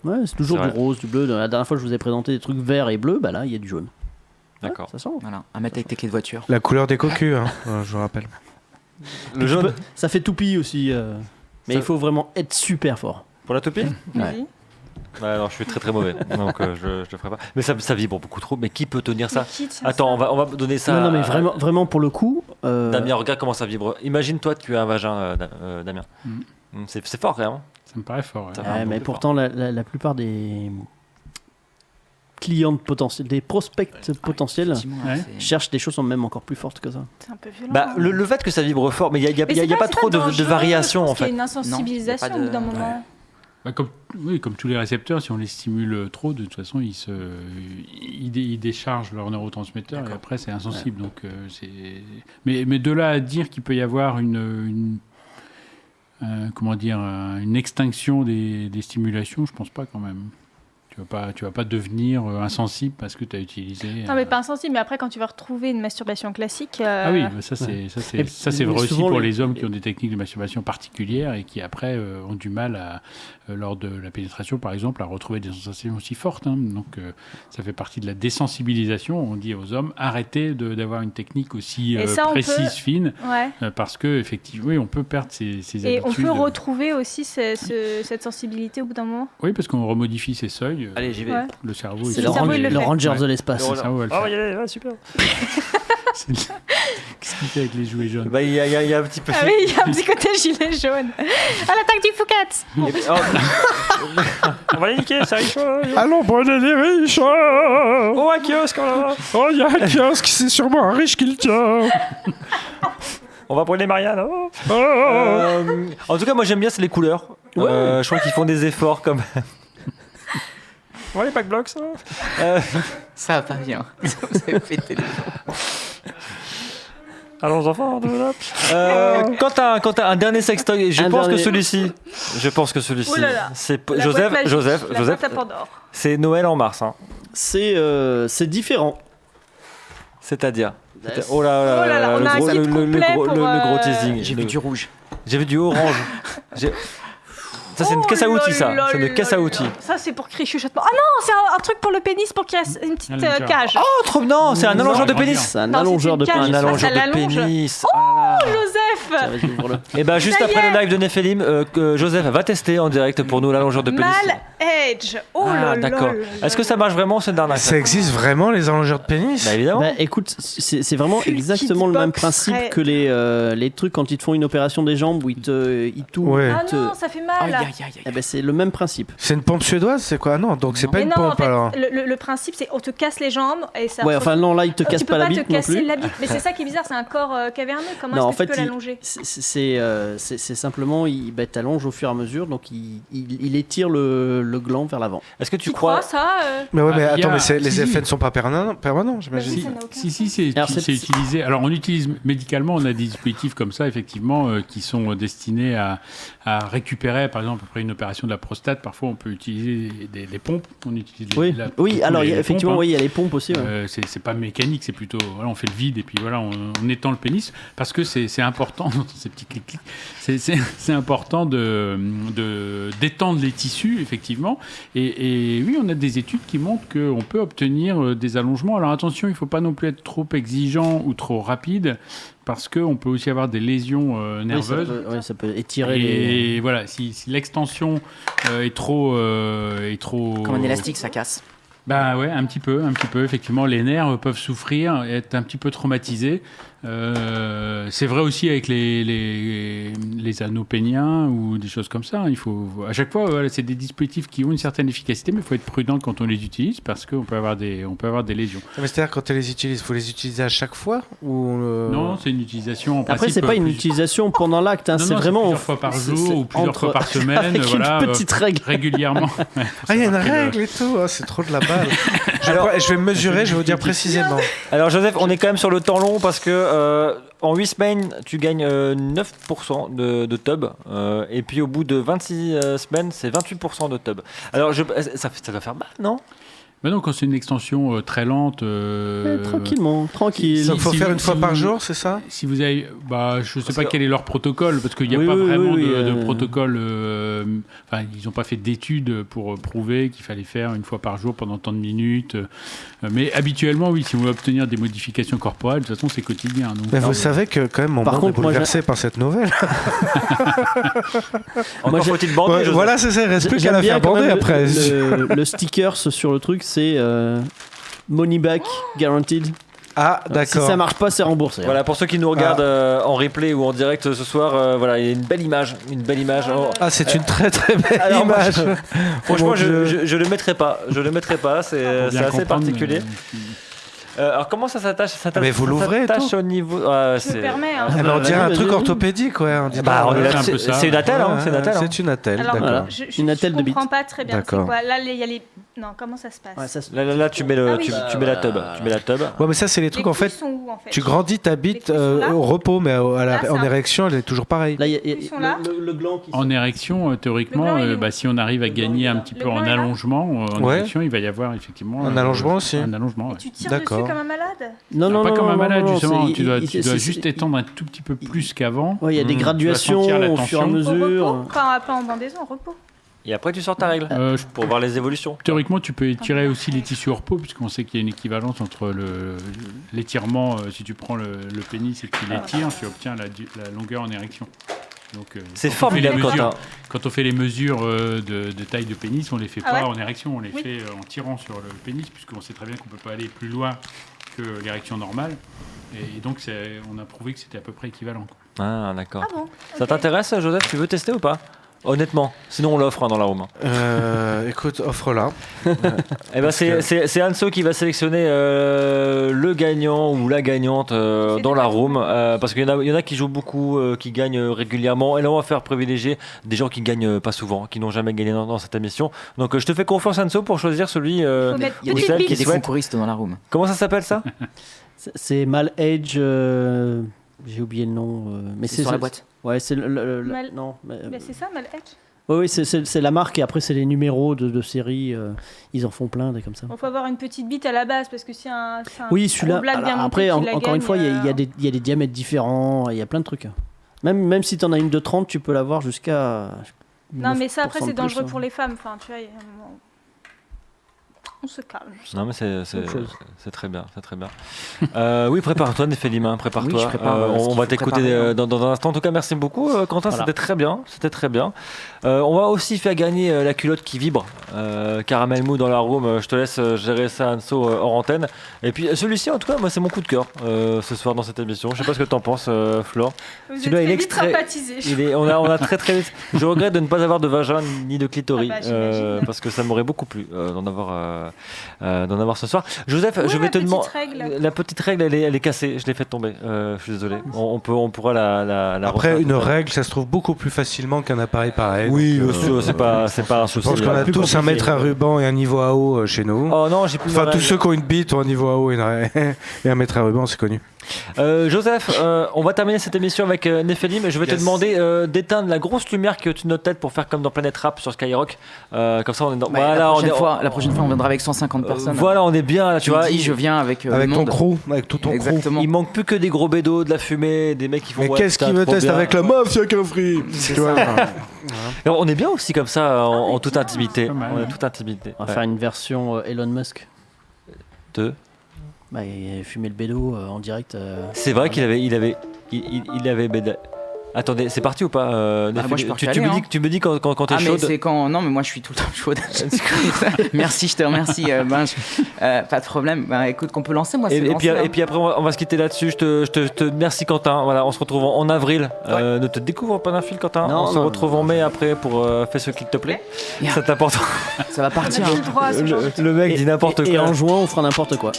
Ouais, c'est toujours C'est du vrai. rose, du bleu. La dernière fois, je vous ai présenté des trucs verts et bleus. Bah là, il y a du jaune. D'accord. Ça sent. Voilà, à mettre avec tes clés de voiture. La couleur des cocus, hein, je vous rappelle. Le jaune Ça fait toupie aussi. Mais Ça- il faut vraiment être super fort. pour la toupie? Vas-y. Ouais, non, je suis très très mauvais. Donc je le ferai pas. Mais ça vibre beaucoup trop. Mais qui peut tenir ça? Mais qui tient Attends, ça on va donner ça. Non, mais à- vraiment pour le coup. Damien, regarde comment ça vibre. Imagine toi, tu as un vagin, Damien. Mm. C'est fort quand même. hein. Ça me paraît fort. ouais. Ça Ouais, va un peu mais plus pourtant, la plupart des clients potentiels, des prospects potentiels, Effectivement, Ouais. c'est- cherchent des choses même encore plus fortes que ça. C'est un peu violent. Bah, le fait que ça vibre fort, mais il n'y a, Mais y a c'est pas trop de dangereux, variations je pense en qu'il y fait. a une insensibilisation Non, il y a au pas bout de- d'un moment. Bah, comme tous les récepteurs, si on les stimule trop, de toute façon, ils déchargent leurs neurotransmetteurs et après, c'est insensible. Donc, mais de là à dire qu'il peut y avoir comment dire, une extinction des stimulations, je pense pas quand même. Tu vas pas devenir insensible parce que tu as utilisé. Non, mais pas insensible, mais après, quand tu vas retrouver une masturbation classique. Ah oui, ça c'est vrai aussi pour les hommes qui ont des techniques de masturbation particulières et qui après ont du mal lors de la pénétration, par exemple, à retrouver des sensations aussi fortes. Hein. Donc ça fait partie de la désensibilisation. On dit aux hommes arrêtez d'avoir une technique aussi précise, fine, parce que effectivement, oui, on peut perdre ces habitudes. Et on peut retrouver aussi cette sensibilité au bout d'un moment. Oui, parce qu'on remodifie ses seuils. Allez, j'y vais. Ouais. Le cerveau. C'est le Ranger de l'espace. Le cerveau va le faire. Ouais, super. Qu'est-ce qu'il fait avec les jouets jaunes? Il y a un petit peu. Ah oui, il y a un petit côté gilet jaune. À l'attaque du Fouquet. On va les niquer, ça riche. Allons, prenez les riches. Oh, un kiosque. Oh, il y a un kiosque, c'est sûrement un riche qui le tient. On va prendre les Marianne. En tout cas, moi j'aime bien, c'est les couleurs. Je crois qu'ils font des efforts quand même. Ouais, les pack-blocks, ça. Ça va pas bien. Vous avez pété les gens. Allons enfants, Quentin, un dernier sextoy. Je pense que celui-ci. Oh là là. C'est La Joseph. boîte à Pandore. C'est Noël en mars. Hein. C'est différent. C'est-à-dire. Oh là là, on a un kit complet pour, le gros teasing. J'ai vu du rouge. J'ai vu du orange. Ça, c'est une caisse à outils, ça. C'est une caisse à outils. Ça, c'est pour crier chuchotement. Ah non, c'est un truc pour le pénis pour qu'il y ait une petite cage. Oh, trop non, c'est un allongeur de pénis. C'est un allongeur de pénis. Un allongeur de pénis. Oh, Joseph. Et ben juste après le live de Nephilim, Joseph va tester en direct pour nous l'allongeur de pénis. Mal Edge. Oh là là. D'accord. Est-ce que ça marche vraiment, c'est d'arnaque? Ça existe vraiment, les allongeurs de pénis? Bah évidemment. Bah écoute, c'est vraiment exactement le même principe que les trucs quand ils te font une opération des jambes où ils t'ouvrent. Ouais. Ah non, ça fait mal. Eh ben, c'est le même principe. C'est une pompe suédoise, c'est quoi? Non, donc c'est pas Mais une non, pompe en fait, alors. le principe, c'est on te casse les jambes et ça. Ouais, enfin non, là il te casse pas la bite non Tu peux pas te casser plus. la bite. Mais c'est ça qui est bizarre, c'est un corps caverneux. Comment Non, en est-ce que fait, tu peux l'allonger? c'est simplement, il t'allonge au fur et à mesure, donc il étire le gland vers l'avant. Est-ce que tu Tu crois crois ça Mais ouais, mais Ah, attends, si. les effets ne sont pas permanents, j'imagine. Oui, ça n'a aucun Si, Alors, c'est utilisé. Alors, on utilise médicalement, on a des dispositifs comme ça, effectivement, qui sont destinés à récupérer, par exemple, après une opération de la prostate, parfois on peut utiliser des pompes. On utilise Oui, alors effectivement, pompes, oui, il y a les pompes aussi. Ouais. c'est pas mécanique, c'est plutôt, voilà, on fait le vide et puis voilà, on étend le pénis parce que c'est important, ces petits clics, c'est important d'étendre les tissus, effectivement. Et oui, on a des études qui montrent qu'on peut obtenir des allongements. Alors attention, il ne faut pas non plus être trop exigeant ou trop rapide, parce qu'on peut aussi avoir des lésions nerveuses. Oui, ça peut étirer et voilà, si l'extension est trop... Comme un élastique, ça casse. Bah ouais, un petit peu, effectivement, les nerfs peuvent souffrir, être un petit peu traumatisés. C'est vrai aussi avec les anneaux péniens ou des choses comme ça. Il faut, à chaque fois, voilà, c'est des dispositifs qui ont une certaine efficacité, mais il faut être prudent quand on les utilise parce qu'on peut avoir des lésions. Mais c'est-à-dire, quand tu les utilises, il faut les utiliser à chaque fois ou Non, c'est une utilisation en Après, principe. c'est pas une utilisation pendant l'acte, hein, c'est vraiment plusieurs fois par jour ou plusieurs fois par semaine. Avec voilà, une petite règle. Régulièrement. Ah, il y a une règle et tout, c'est trop de la balle. Je vais me mesurer, je vais vous dire précisément. Alors Joseph, on est quand même sur le temps long parce que en 8 semaines, tu gagnes 9% de tub. Et puis au bout de 26 semaines, c'est 28% de tub. Alors ça doit faire mal, non? Non, quand c'est une extension très lente... tranquille. Donc il faut faire une fois par jour, c'est ça? Si vous avez... je ne sais pas quel est leur protocole, parce qu'il n'y a pas vraiment de protocole... Enfin, ils n'ont pas fait d'études pour prouver qu'il fallait faire une fois par jour pendant tant de minutes. Mais habituellement, oui, si vous voulez obtenir des modifications corporelles, de toute façon, c'est quotidien. Donc, mais vous savez que quand même, mon monde est bouleversé par cette nouvelle. Encore faut-il bander, Joseph. Voilà, c'est ça, il ne reste plus qu'à la faire bander après. Le sticker sur le truc, c'est money back guaranteed. Ah, d'accord. Si ça marche pas, c'est remboursé. Voilà, pour ceux qui nous regardent en replay ou en direct ce soir, voilà, il y a une belle image. Ah, c'est une très très belle image. Franchement, je le mettrai pas. C'est assez particulier. Alors comment ça s'attache? Mais vous l'ouvrez et tout. Au niveau. Je me permets. Hein. On dirait un truc orthopédique, ouais. C'est une attelle, hein. C'est une attelle, Alors, d'accord. une attelle de bite. Je comprends pas très bien. C'est quoi? Là, il y a les Non, comment ça se passe? Ouais, ça se- Là, tu mets Ah oui. tu mets la tub. Tu mets la tub. Ouais, mais ça, c'est les trucs, en couilles fait, sont où, en fait tu grandis ta Les bite couilles sont là au repos, mais Là, en ça. érection, elle est toujours pareille. Là, il y a Ils sont là le gland qui En érection, théoriquement, Le gland, il est où si on arrive à gagner un petit Le peu en gland est là allongement, en Ouais. érection, il va y avoir effectivement Un allongement aussi. Un allongement, Et ouais. tu tires D'accord. dessus comme un malade? Non, Pas comme un malade, non, justement. c'est- Tu dois c'est- juste étendre un tout petit peu plus qu'avant. Ouais, il y a des graduations sentir la au fur et à tension. Au mesure. repos? Pas en bandaison, au repos. Et après, tu sors ta règle pour voir les évolutions. Théoriquement, tu peux étirer aussi les tissus au repos, puisqu'on sait qu'il y a une équivalence entre l'étirement, si tu prends le pénis et que tu l'étires, tu obtiens la longueur en érection. Donc, C'est quand on fait les formidable, mesures- Quentin. Quand on fait les mesures de taille de pénis, on les fait Ah pas ouais en érection, on les Oui. fait en tirant sur le pénis, puisqu'on sait très bien qu'on peut pas aller plus loin que l'érection normale. Et donc, on a prouvé que c'était à peu près équivalent, quoi. Ah, d'accord. Ah bon? Ça Ok. t'intéresse, Joseph? Tu veux tester ou pas? Honnêtement. Sinon, on l'offre dans la room. Écoute, offre-la. Eh ben, c'est Anso qui va sélectionner le gagnant ou la gagnante dans la room. Parce qu'il y en a qui jouent beaucoup, qui gagnent régulièrement. Et là, on va faire privilégier des gens qui gagnent pas souvent, qui n'ont jamais gagné dans cette émission. Donc, je te fais confiance, Anso, pour choisir celui Faut mettre Il y a ou petite celle bite. qui Il y a des souhaite. concouristes dans la room. Comment ça s'appelle, ça? C'est Mal Age. J'ai oublié le nom. Mais C'est sur la boîte. Ouais, c'est Mal- non. Mais c'est ça, mal edge. Oui, c'est la marque et après c'est les numéros de série. Ils en font plein des comme ça. Il faut avoir une petite bite à la base parce que si un Oui, celui-là. gros blague bien alors, monté après, qui la encore une gagne, fois, il y a des diamètres différents. Il y a plein de trucs. Même si tu en as une de 30, tu peux l'avoir jusqu'à. Non, mais ça après 9% c'est de dangereux plus, pour les femmes. Enfin, tu vois, il y a un moment. On se calme. Non, mais c'est Autre chose. très bien. C'est très bien. Oui, prépare-toi, Néphélim, prépare-toi. Oui, je prépare, ce on qu'il va faut t'écouter préparer, dans un instant. En tout cas, merci beaucoup, Quentin. Voilà. C'était très bien. On va aussi faire gagner la culotte qui vibre. Caramel Mou dans la room. Je te laisse gérer ça, Anso, hors antenne. Et puis, celui-ci, en tout cas, moi, c'est mon coup de cœur ce soir dans cette émission. Je sais pas ce que t'en penses, Flore. Vous êtes Celui-là, il est vite extrait- sympathisé. On a très très vite. Je regrette de ne pas avoir de vagin ni de clitoris Ah bah, j'imagine. parce que ça m'aurait beaucoup plu d'en avoir ce soir. Joseph, Où je est vais la te petite demander. règle La petite règle, elle est cassée. Je l'ai faite tomber. Je suis désolé. On pourra la Après, refaire une tout à l'heure. règle, ça se trouve beaucoup plus facilement qu'un appareil pareil. Oui, donc, bien sûr, c'est pas un Je souci. pense qu'on a plus tous un compliqué. mètre à ruban et un niveau à eau chez nous. Oh non, j'ai plus Enfin, ma tous règle. ceux qui ont une bite ont un niveau à eau et un mètre à ruban, c'est connu. Joseph, on va terminer cette émission avec Néphélim. Je vais te Yes. demander d'éteindre la grosse lumière qui est au-dessus de notre tête pour faire comme dans Planet Rap sur Skyrock. Comme ça, on est dans. Bah, la prochaine fois, on viendra avec 150 personnes. Voilà, on est bien là, tu vois. je viens avec, Avec le ton monde. crew, avec tout ton crew. Exactement. Il manque plus que des gros bédos, de la fumée, des mecs qui font. Mais ouais, qu'est-ce putain, qu'il me trop teste bien. avec la mafia Cafri Tu vois, Et on est bien aussi comme ça, en toute intimité. Pas mal. On est toute intimité. On va faire une version Elon Musk. Deux. Bah, il a fumé le bédo en direct. C'est vrai qu'il avait, il avait béda- Attendez, c'est parti ou pas Néphélim moi, je peux tu, recaler, me dis, hein. tu me dis quand t'es Ah mais chaude. c'est quand non mais moi je suis tout le temps chaude. Merci, je te remercie. Pas de problème. Ben écoute qu'on peut lancer moi. Et, c'est et puis, lancé, hein. et puis après on va se quitter là-dessus. Je te merci Quentin. Voilà, on se retrouve en avril. Ne te découvre pas d'un fil Quentin. Non, on se non, retrouve en mai après pour faire ce qu'il te plaît. Yeah. C'est important. Ça va On a partir. plus le droit à ce genre de truc. Le mec dit n'importe Et quoi. en juin, on fera n'importe quoi.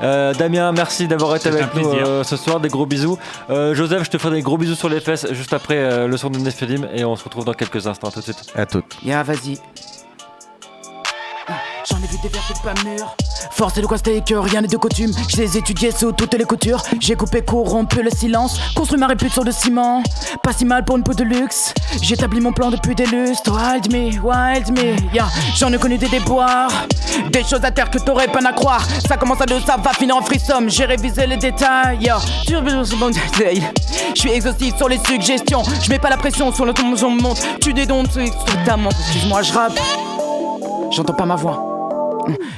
Damien, merci d'avoir été C'est avec un nous plaisir. ce soir. Des gros bisous. Joseph, je te ferai des gros bisous sur les fesses juste après le son de Néphélim et on se retrouve dans quelques instants. Tout de suite. à toutes. Vas-y. J'en ai vu des verres pas mûrs. Force et de quoi que rien n'est de coutume. Je les étudiais sous toutes les coutures. J'ai coupé court, rompu le silence. Construit ma répute sur le ciment. Pas si mal pour une peau de luxe. J'établis mon plan depuis des lustres. Wild me, yeah. J'en ai connu des déboires. Des choses à terre que t'aurais peine à croire. Ça commence à deux, ça va finir en frisson. J'ai révisé les détails, yeah. Je suis exhaustif sur les suggestions. Je mets pas la pression sur le ton, j'en monte. Tu dédomptes totalement. Excuse-moi, je rappe. J'entends pas ma voix.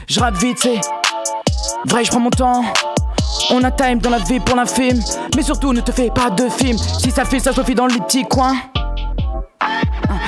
Je rappe vite, c'est vrai, je prends mon temps. On a time dans la vie pour l'infime. Mais surtout, ne te fais pas de film. Si ça fait, ça suffit dans les petits coins.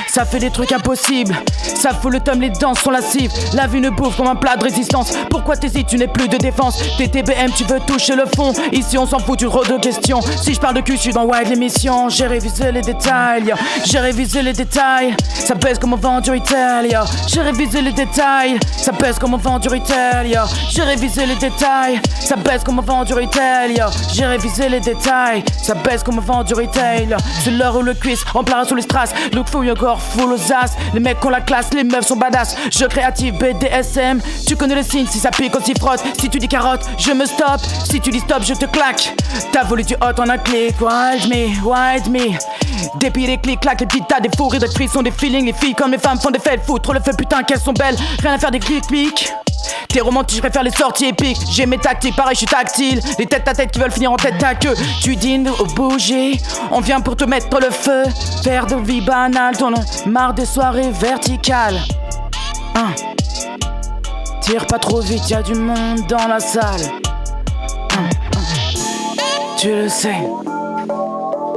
Ça fait des trucs impossibles. Ça fout le tome, les danses sont lascives. La vie ne bouffe comme un plat de résistance. Pourquoi t'hésites, tu n'es plus de défense. T'es TBM, tu veux toucher le fond. Ici on s'en fout du rôle de question. Si je parle de cul, je suis dans Wild l'émission. J'ai révisé les détails, yeah. J'ai révisé les détails. Ça baisse comme on vend du retail, yeah. J'ai révisé les détails. Ça baisse comme on vend du retail, yeah. J'ai révisé les détails. Ça baisse comme on vend du retail, yeah. J'ai révisé les détails. Ça baisse comme on vend du retail, yeah. C'est l'heure où le cuisse, on pleura sous les strass. Look fouille encore, corps full aux as. Les mecs ont la classe, les meufs sont badass. Jeu créatif, BDSM. Tu connais le signe, si ça pique, on s'y frotte. Si tu dis carotte, je me stoppe. Si tu dis stop, je te claque. T'as voulu du hot en un clic. Wild me. Dépit des clics, claques, les petites tas, des fous rires, des frissons, des feelings. Les filles comme les femmes font des fêtes, foutre le feu, putain qu'elles sont belles. Rien à faire des clics. T'es romantique, je préfère les sorties épiques. J'ai mes tactiques, pareil, je suis tactile. Les têtes à tête qui veulent finir en tête à queue. Tu dînes au bouger, on vient pour te mettre le feu. Faire de vie banale, t'en as marre des soirées verticales. Tire pas trop vite, y'a du monde dans la salle. Tu le sais,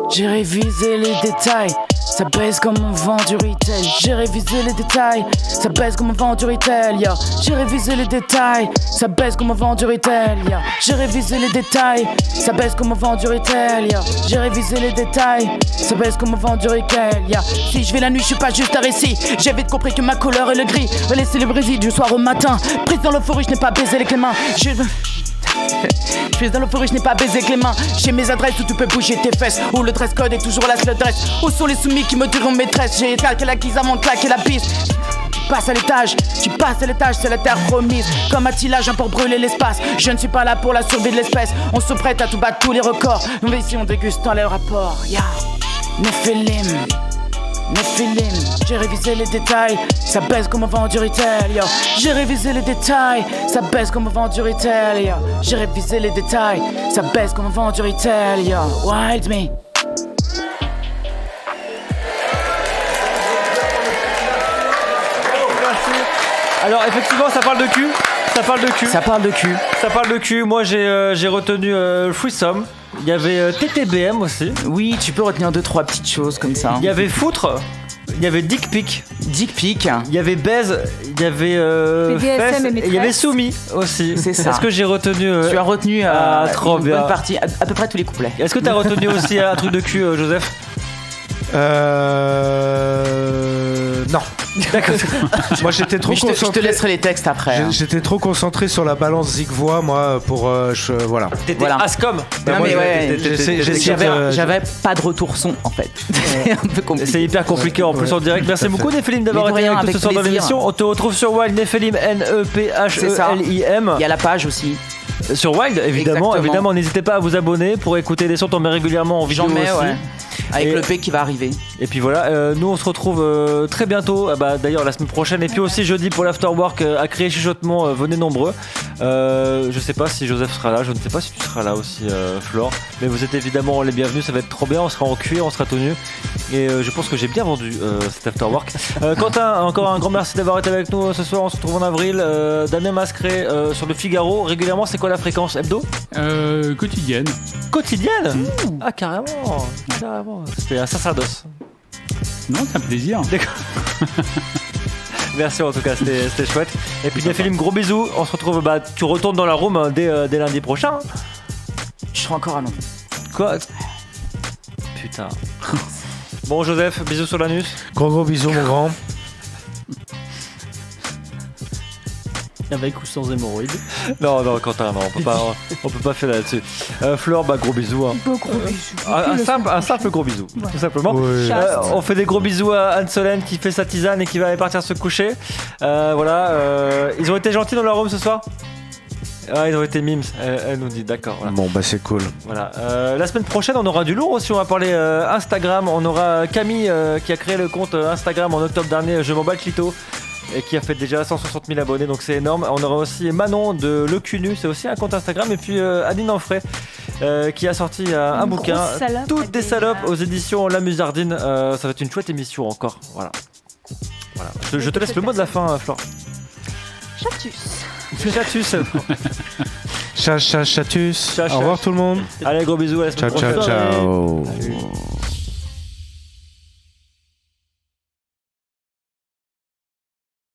j'ai révisé les détails. Ça baisse comme on vend du retail. J'ai révisé les détails. Ça baisse comme on vend du retail. Yeah. J'ai révisé les détails. Ça baisse comme on vend du retail. Yeah. J'ai révisé les détails. Ça baisse comme on vend du retail. Yeah. J'ai révisé les détails. Ça baisse comme on vend du retail. Yeah. Si je vais la nuit, je suis pas juste un récit. J'ai vite compris que ma couleur est le gris. Relaisser le Brésil du soir au matin. Prise dans l'euphorie, je n'ai pas baisé les mains. Je suis dans l'euphorie, je n'ai pas baisé avec les mains. J'ai mes adresses où tu peux bouger tes fesses. Où le dress code est toujours la seule dress. Où sont les soumis qui me diront maîtresse? J'ai claqué la guise avant de claquer la piste. Tu passes à l'étage, c'est la terre promise. Comme Attila, j'en pour brûler l'espace. Je ne suis pas là pour la survie de l'espèce. On se prête à tout battre tous les records. Nous ici on déguste dans les rapports. Yeah. Nephilim, j'ai révisé les détails. Ça baisse comme on vend du retail. Yo. J'ai révisé les détails. Ça baisse comme on vend du retail. Yo. J'ai révisé les détails. Ça baisse comme on vend du retail. Yo. Wild me. Alors effectivement, ça parle de cul. Ça parle de cul. Moi, j'ai retenu Threesome. Il y avait TTBM aussi. Oui, tu peux retenir 2-3 petites choses comme ça. Il y avait Foutre. Il y avait Dick Pic. Il y avait Baise. Il y avait BDSM Fess. et Il y avait Soumis aussi. C'est ça. Est-ce que j'ai retenu Tu as retenu trop une bien. bonne partie, à peu près tous les couplets. Est-ce que tu as retenu aussi un truc de cul, Joseph? Non. D'accord. Moi j'étais trop Je te laisserai les textes après. J'étais trop concentré sur la balance zig-voix, moi, pour. Voilà. T'étais Voilà. Ascom. Ben, moi, J'avais pas de retour son en fait. C'est un peu compliqué. C'est hyper compliqué en plus en direct. Merci beaucoup Néphélim d'avoir Mais de été rien, avec nous ce avec soir dans plaisir. l'émission. On te retrouve sur Wild Néphélim, Nephelim. Il y a la page aussi. Sur Wild, évidemment, Exactement. n'hésitez pas à vous abonner pour écouter des sons tombés régulièrement en vidéo J'en mets, aussi. ouais. Avec Et- le P qui va arriver. Et puis voilà, nous on se retrouve très bientôt, d'ailleurs la semaine prochaine, et puis aussi jeudi pour l'Afterwork à créer chuchotement, venez nombreux. Je sais pas si Joseph sera là, je ne sais pas si tu seras là aussi, Flore, mais vous êtes évidemment les bienvenus, ça va être trop bien, on sera en cuir, on sera tout nu, et je pense que j'ai bien vendu cet Afterwork. Quentin, encore un grand merci d'avoir été avec nous ce soir, on se retrouve en avril. Damien Mascret sur le Figaro, régulièrement c'est quoi la fréquence hebdo? Quotidienne. Quotidienne. Ah carrément. C'était un sacerdoce. Non, c'est un plaisir. Merci en tout cas, c'était chouette. Et puis Néphélim, gros bisous. On se retrouve, tu retournes dans la room dès lundi prochain. Je serai encore à Londres. Quoi? Putain. Bon Joseph, bisous sur l'anus. Gros bisous, mon grand. Avec ou sans hémorroïdes. Non, Quentin, non, on peut pas faire là-dessus. Flore, gros bisous. Hein. Gros bisous. Un simple gros bisou, tout simplement. Oui. On fait des gros bisous à Anne-Solène qui fait sa tisane et qui va aller partir se coucher. Ils ont été gentils dans leur room ce soir? Ah, ils ont été mimes, elle nous dit, d'accord. Voilà. Bon, c'est cool. Voilà. La semaine prochaine, on aura du lourd aussi. On va parler Instagram. On aura Camille qui a créé le compte Instagram en octobre dernier, Je m'en bats le clito, et qui a fait déjà 160 000 abonnés, donc c'est énorme. On aura aussi Manon de Le Cul Nu, c'est aussi un compte Instagram. Et puis Adeline Enfray qui a sorti un bouquin, salope, Toutes des salopes, aux éditions La Musardine. Ça va être une chouette émission encore. Voilà. Je te laisse le mot de la fin, Flore. Chatus. Chatus. Chatus. Chat. Au revoir tout le monde. Allez, gros bisous, à la semaine Ciao, prochaine. ciao, ciao. Salut.